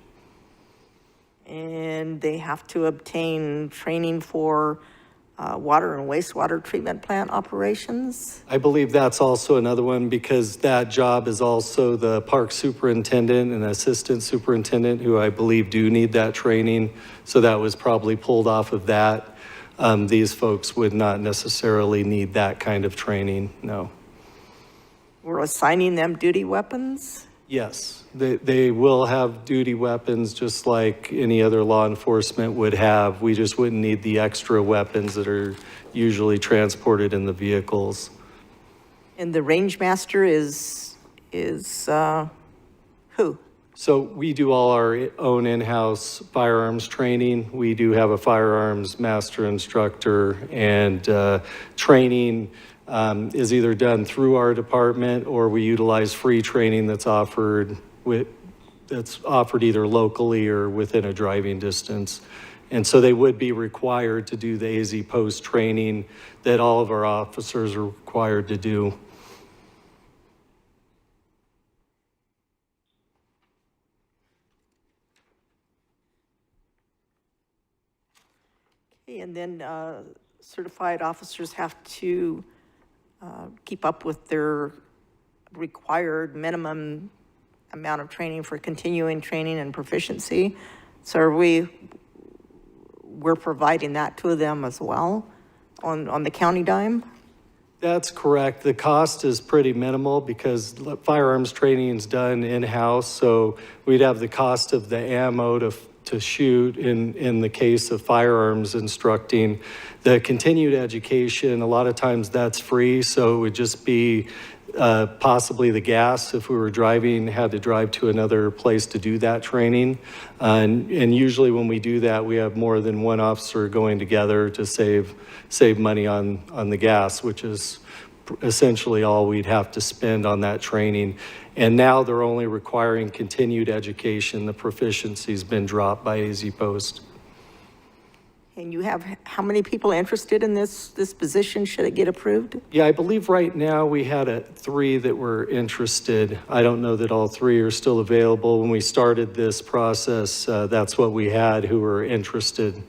And they have to obtain training for water and wastewater treatment plant operations? I believe that's also another one because that job is also the park superintendent and assistant superintendent who I believe do need that training. So that was probably pulled off of that. These folks would not necessarily need that kind of training, no. We're assigning them duty weapons? Yes, they will have duty weapons just like any other law enforcement would have. We just wouldn't need the extra weapons that are usually transported in the vehicles. And the range master is who? So we do all our own in-house firearms training. We do have a firearms master instructor, and training is either done through our department or we utilize free training that's offered either locally or within a driving distance. And so they would be required to do the AZ post training that all of our officers are required to do. Okay, and then certified officers have to keep up with their required minimum amount of training for continuing training and proficiency. So we're providing that to them as well on the county dime? That's correct. The cost is pretty minimal because firearms training is done in-house, so we'd have the cost of the ammo to shoot in the case of firearms instructing. The continued education, a lot of times that's free, so it would just be possibly the gas if we were driving, had to drive to another place to do that training. And usually when we do that, we have more than one officer going together to save money on the gas, which is essentially all we'd have to spend on that training. And now they're only requiring continued education. The proficiency's been dropped by AZ Post. And you have how many people interested in this position should it get approved? Yeah, I believe right now we had 3 that were interested. I don't know that all 3 are still available. When we started this process, that's what we had who were interested.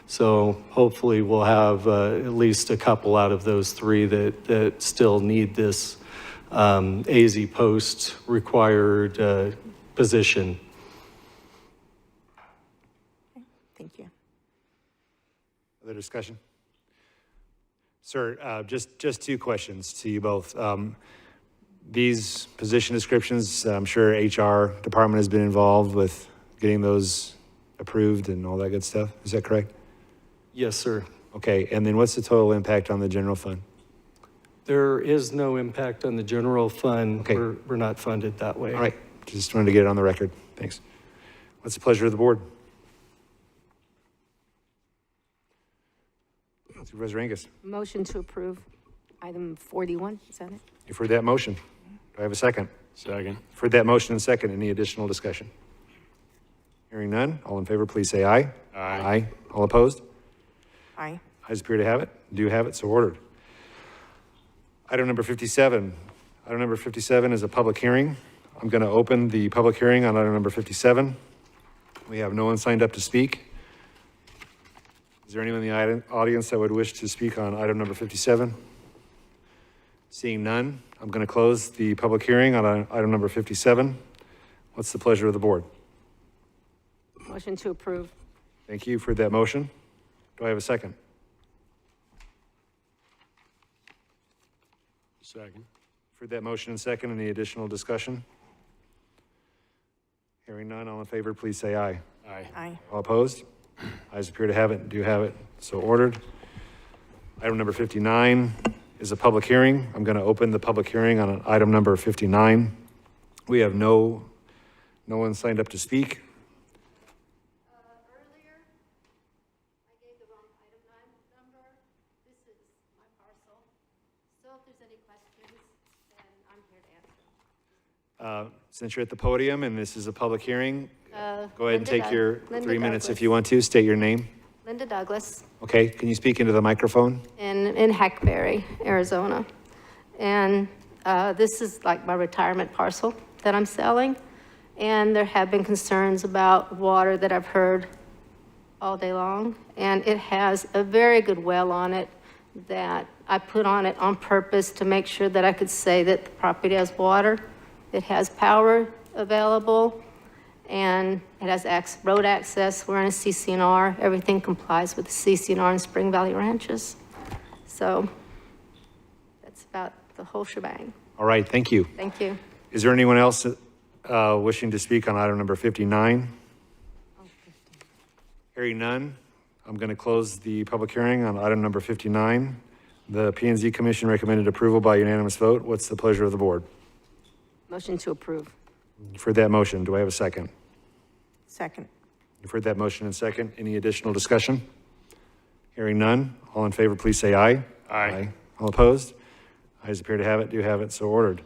So hopefully we'll have at least a couple out of those 3 that still need this AZ Post required position. Thank you. Other discussion? Sir, just 2 questions to you both. These position descriptions, I'm sure HR department has been involved with getting those approved and all that good stuff. Is that correct? Yes, sir. Okay, and then what's the total impact on the general fund? There is no impact on the general fund. Okay. We're not funded that way. All right, just wanted to get it on the record. Thanks. What's the pleasure of the board? Supervisor Angus, Motion to approve item 41, is that it? you've heard that motion. Do I have a second? Second. You've heard that motion and second. Any additional discussion? Hearing none, all in favor, please say aye. Aye. All opposed? Aye. Ayes appear to have it. Do have it, so ordered. Item number 57. Item number 57 is a public hearing. I'm going to open the public hearing on item number 57. We have no one signed up to speak. Is there anyone in the audience that would wish to speak on item number 57? Seeing none, I'm going to close the public hearing on item number 57. What's the pleasure of the board? Motion to approve. Thank you for that motion. Do I have a second? Second. For that motion and second, any additional discussion? Hearing none, all in favor, please say aye. Aye. Aye. All opposed? Ayes appear to have it, do have it, so ordered. Item number 59 is a public hearing. I'm going to open the public hearing on item number 59. We have no one signed up to speak. Earlier, I gave the wrong item number. This is my parcel. So if there's any questions, then I'm here to answer. Since you're at the podium and this is a public hearing, go ahead and Linda take your Linda 3 minutes Douglas. if you want to. State your name. Linda Douglas Okay, can you speak into the microphone? in Hackberry, Arizona. And this is like my retirement parcel that I'm selling. And there have been concerns about water that I've heard all day long. And it has a very good well on it that I put on it on purpose to make sure that I could say that the property has water. It has power available, and it has road access. We're in a CCNR. Everything complies with the CCNR in Spring Valley Ranches. So that's about the whole shebang. All right, thank you. Thank you. Is there anyone else wishing to speak on item number 59? Hearing none, I'm going to close the public hearing on item number 59. The P&Z Commission recommended approval by unanimous vote. What's the pleasure of the board? Motion to approve. You've heard that motion. Do I have a second? Second. You've heard that motion and second. Any additional discussion? Hearing none. All in favor, please say aye. Aye. All opposed? Ayes appear to have it. Do have it. So ordered.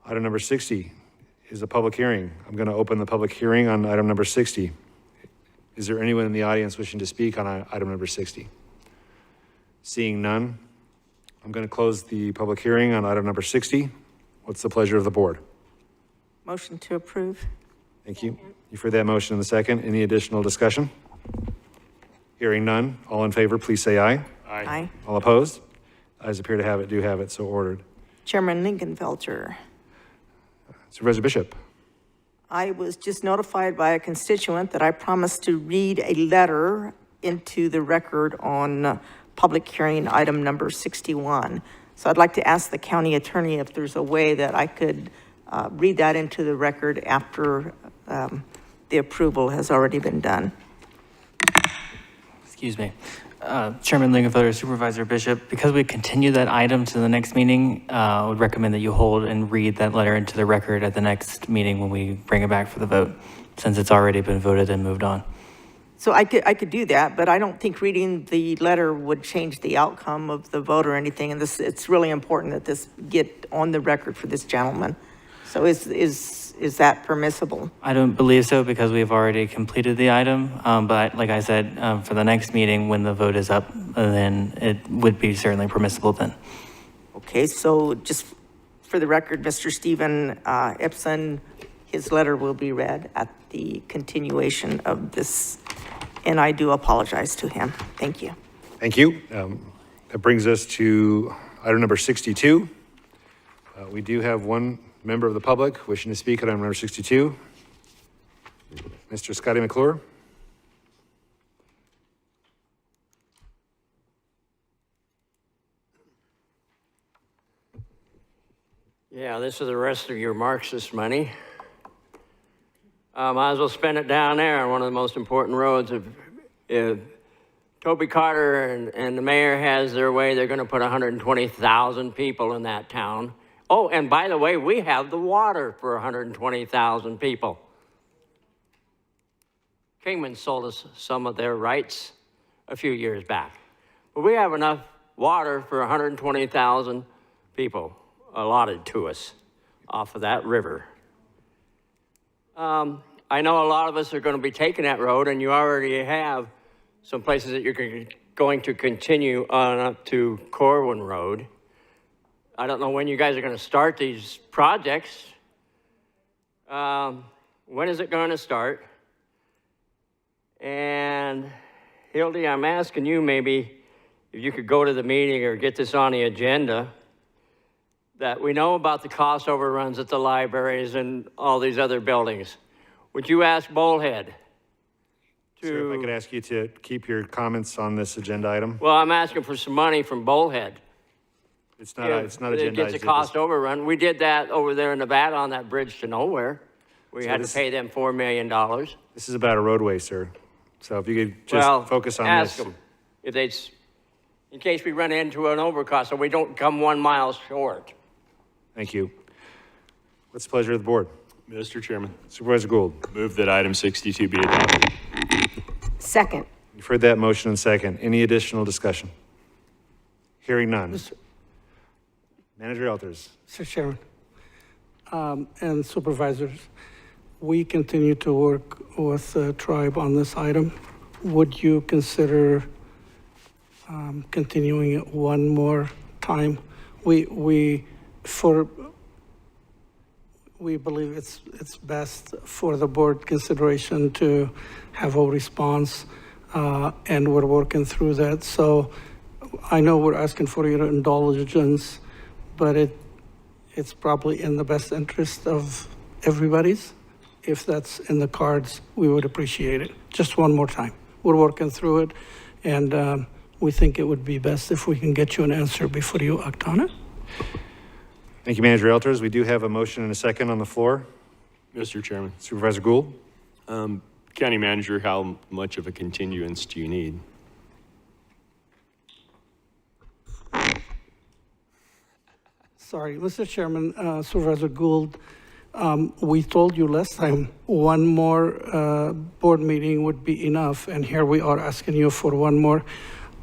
Item number 60 is a public hearing. I'm going to open the public hearing on item number 60. Is there anyone in the audience wishing to speak on item number 60? Seeing none, I'm going to close the public hearing on item number 60. What's the pleasure of the board? Motion to approve. Thank you. You've heard that motion in the second. Any additional discussion? Hearing none. All in favor, please say aye. Aye. All opposed? Ayes appear to have it. Do have it. So ordered. Chairman Lingenfelter. Supervisor Bishop. I was just notified by a constituent that I promised to read a letter into the record on public hearing item number 61. So I'd like to ask the county attorney if there's a way that I could read that into the record after the approval has already been done. Excuse me. Chairman Lingenfelter, Supervisor Bishop, because we continue that item to the next meeting, I would recommend that you hold and read that letter into the record at the next meeting when we bring it back for the vote, since it's already been voted and moved on. So I could do that, but I don't think reading the letter would change the outcome of the vote or anything. And it's really important that this get on the record for this gentleman. So is that permissible? I don't believe so because we've already completed the item. But like I said, for the next meeting, when the vote is up, then it would be certainly permissible then. Okay, so just for the record, Mr. Stephen Epson, his letter will be read at the continuation of this, and I do apologize to him. Thank you. Thank you. That brings us to item number 62. We do have one member of the public wishing to speak on item number 62. Mr. Scotty McClure. Yeah, this is the rest of your Marxist money. Might as well spend it down there on one of the most important roads. If Toby Carter and the mayor has their way, they're going to put 120,000 people in that town. Oh, and by the way, we have the water for 120,000 people. Kingman sold us some of their rights a few years back. But we have enough water for 120,000 people allotted to us off of that river. I know a lot of us are going to be taking that road, and you already have some places that you're going to continue on up to Corwin Road. I don't know when you guys are going to start these projects. When is it going to start? And Hildy, I'm asking you maybe if you could go to the meeting or get this on the agenda, that we know about the cost overruns at the libraries and all these other buildings. Would you ask Bullhead to... Sir, if I could ask you to keep your comments on this agenda item. Well, I'm asking for some money from Bullhead. It's not agendized. It gets a cost overrun. We did that over there in Nevada on that bridge to nowhere. We had to pay them $4 million. This is about a roadway, sir. So if you could just focus on ask this. them if they, in case we run into an overcost, so we don't come 1 mile short. Thank you. What's the pleasure of the board? Mr. Chairman. Supervisor Gould. Move that item 62 be adopted. Second. You've heard that motion and second. Any additional discussion? Hearing none. Manager Elters. Mr. Chairman, and supervisors, we continue to work with the tribe on this item. Would you consider continuing it one more time? We believe it's best for the board consideration to have a response, and we're working through that. So I know we're asking for your indulgence, but it's probably in the best interest of everybody's. If that's in the cards, we would appreciate it. Just one more time. We're working through it, and we think it would be best if we can get you an answer before you act on it. Thank you, Manager Elters. We do have a motion and a second on the floor. Mr. Chairman. Supervisor Gould. County Manager, how much of a continuance do you need? Sorry, Mr. Chairman, Supervisor Gould, we told you last time one more board meeting would be enough, and here we are asking you for one more.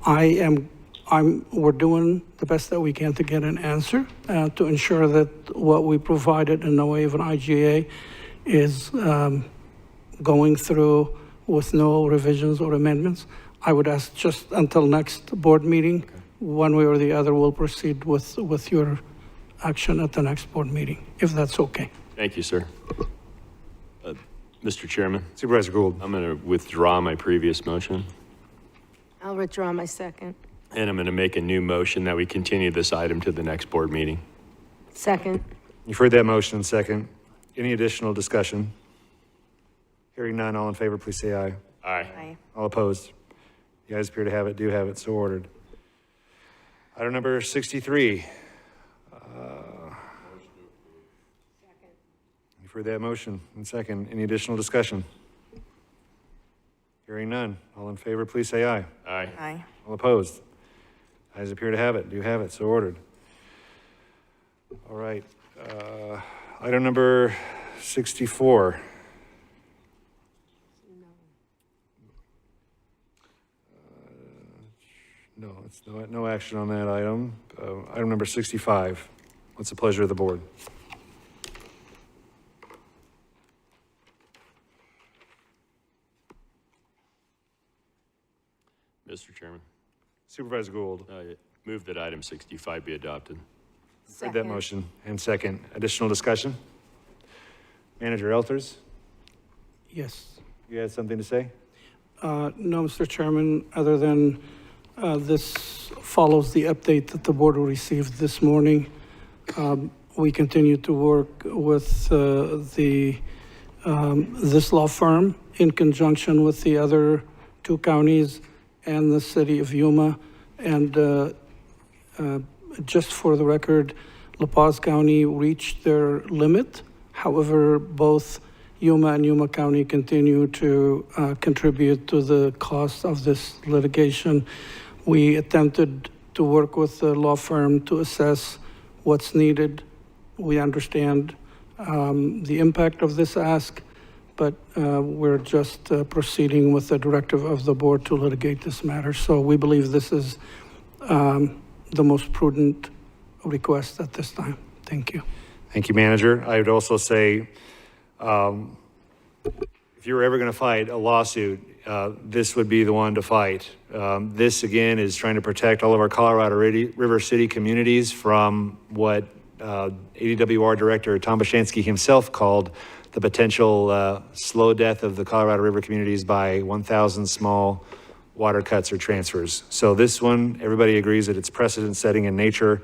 We're doing the best that we can to get an answer to ensure that what we provided in the way of an IGA is going through with no revisions or amendments. I would ask just until next board meeting, one way or the other, we'll proceed with your action at the next board meeting, if that's okay. Thank you, sir. Mr. Chairman. Supervisor Gould. I'm going to withdraw my previous motion. I'll withdraw my second. And I'm going to make a new motion that we continue this item to the next board meeting. Second. You've heard that motion and second. Any additional discussion? Hearing none, all in favor, please say aye. Aye. All opposed? The ayes appear to have it, do have it, so ordered. Item number 63. You've heard that motion. And second, any additional discussion? Hearing none. All in favor, please say aye. Aye. Aye. All opposed? Ayes appear to have it, do have it, so ordered. All right. Item number 64. No, it's no action on that item. Item number 65. What's the pleasure of the board? Mr. Chairman, Supervisor Gould. move that item 65 be adopted. Heard that motion. And second, additional discussion? Manager Elters, Yes. you had something to say? No, Mr. Chairman, other than this follows the update that the board received this morning. We continue to work with this law firm in conjunction with the other two counties and the city of Yuma. And just for the record, La Paz County reached their limit. However, both Yuma and Yuma County continue to contribute to the cost of this litigation. We attempted to work with the law firm to assess what's needed. We understand the impact of this ask, but we're just proceeding with the directive of the board to litigate this matter. So we believe this is the most prudent request at this time. Thank you. Thank you, Manager. I would also say, if you were ever going to fight a lawsuit, this would be the one to fight. This, again, is trying to protect all of our Colorado River City communities from what ADWR Director Tom Bashansky himself called the potential slow death of the Colorado River communities by 1,000 small water cuts or transfers. So this one, everybody agrees that it's precedent-setting in nature.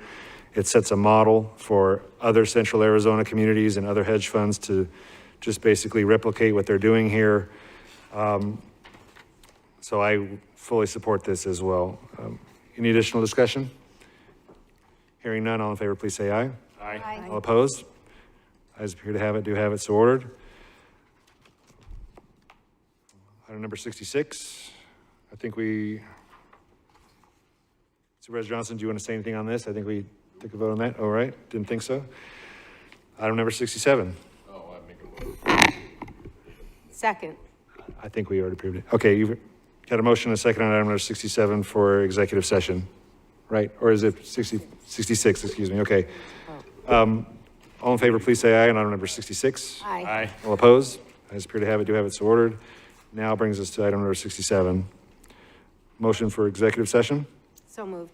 It sets a model for other central Arizona communities and other hedge funds to just basically replicate what they're doing here. So I fully support this as well. Any additional discussion? Hearing none, all in favor, please say aye. Aye. All opposed? Ayes appear to have it, do have it, so ordered. Item number 66. I think Supervisor Johnson, do you want to say anything on this? I think we took a vote on that. All right, didn't think so. Item number 67. Oh, I make a motion. Second. I think we already approved it. Okay, you've got a motion and a second on item number 67 for executive session, right? Or is it 66, excuse me, okay. All in favor, please say aye on item number 66. Aye. All opposed? Ayes appear to have it, do have it, so ordered. Now brings us to item number 67. Motion for executive session. So moved.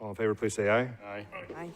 All in favor, please say aye. Aye. Aye.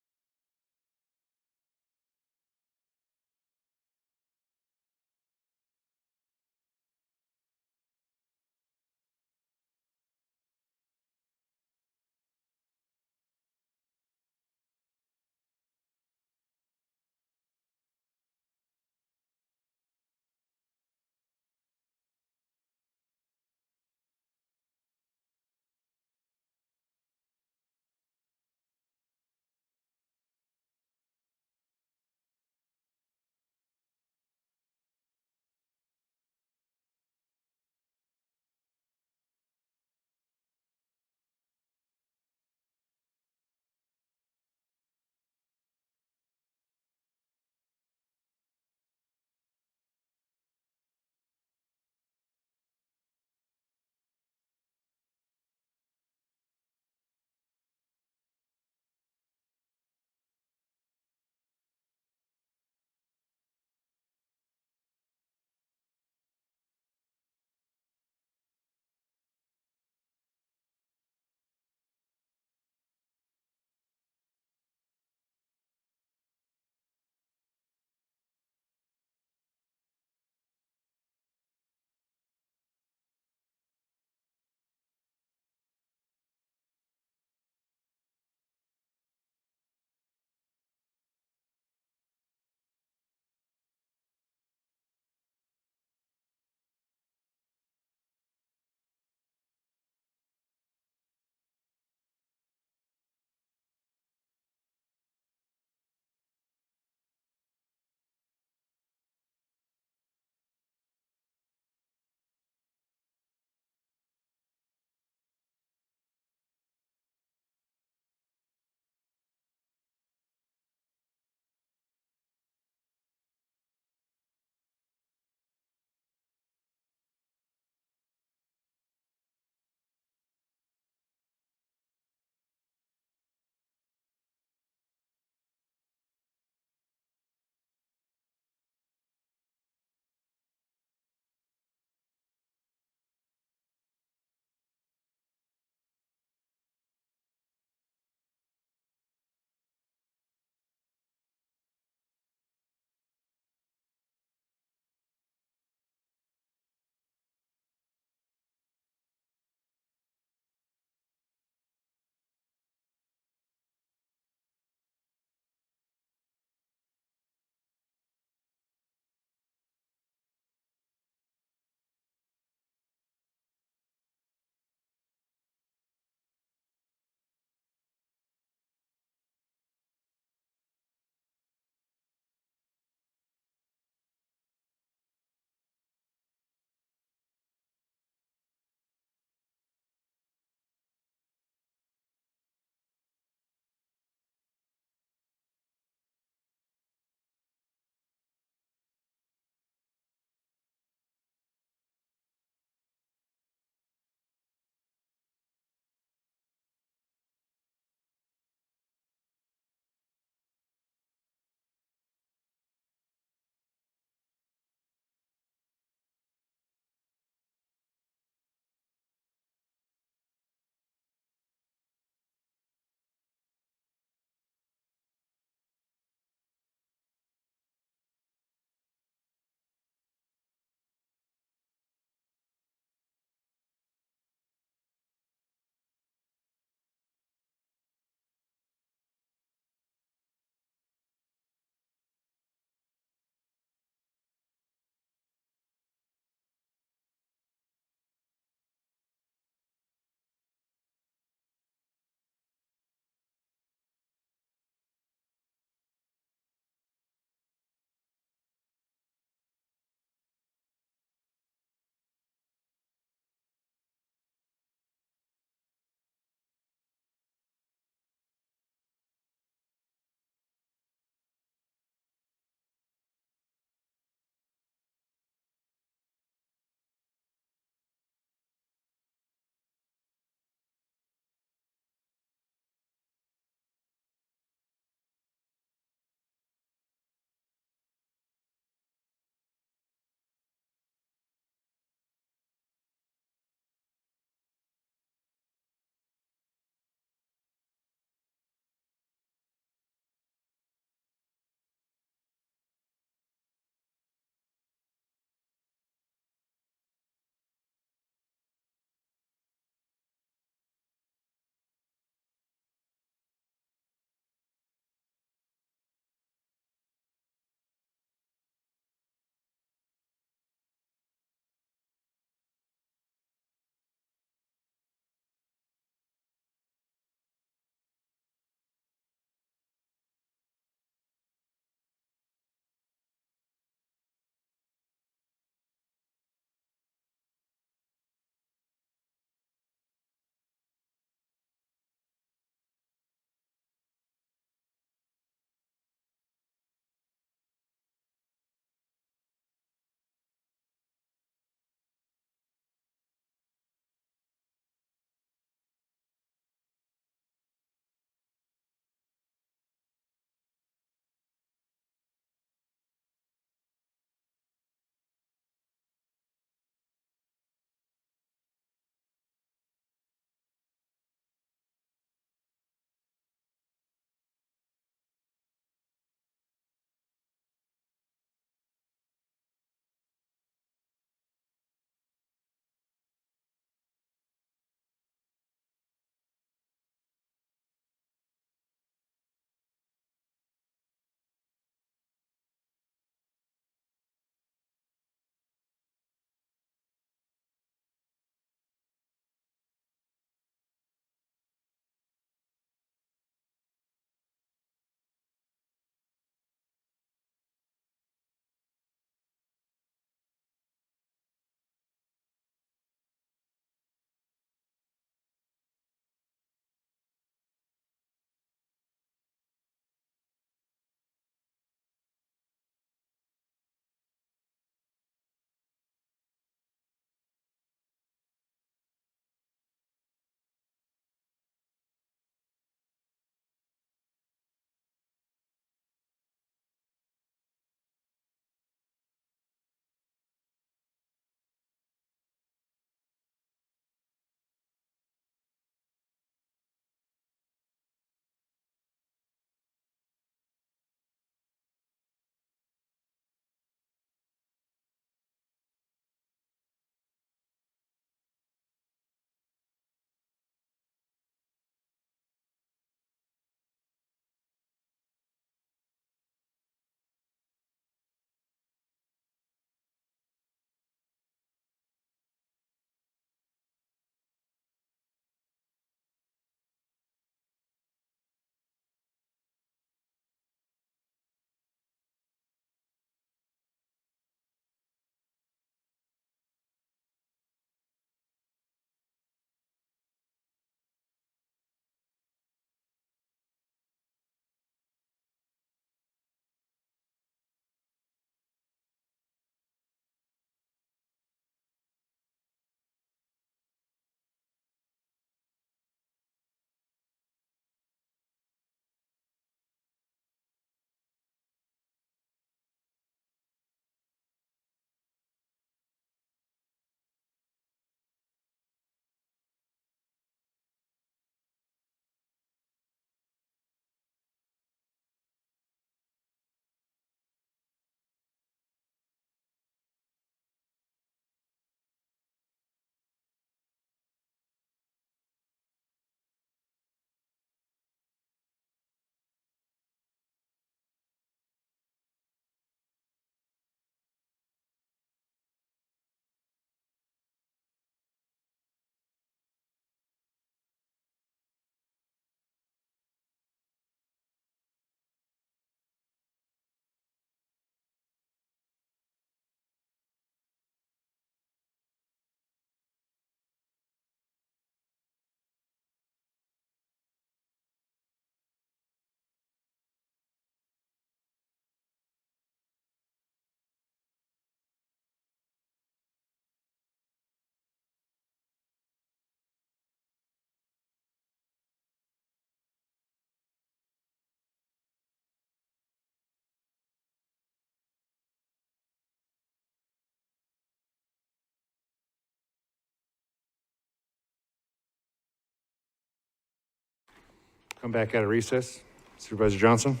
Come back out of recess. Supervisor Johnson?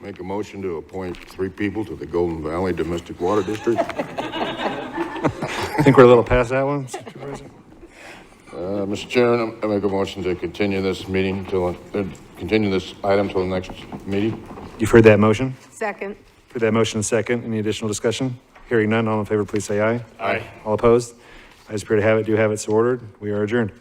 Make a motion to appoint 3 people to the Golden Valley Domestic Water District. I think we're a little past that one, Supervisor. Mr. Chairman, I make a motion to continue this meeting till, continue this item till the next meeting. You've heard that motion? Second. For that motion, second. Any additional discussion? Hearing none, all in favor, please say aye. Aye. All opposed? Ayes appear to have it, do have it, so ordered. We are adjourned.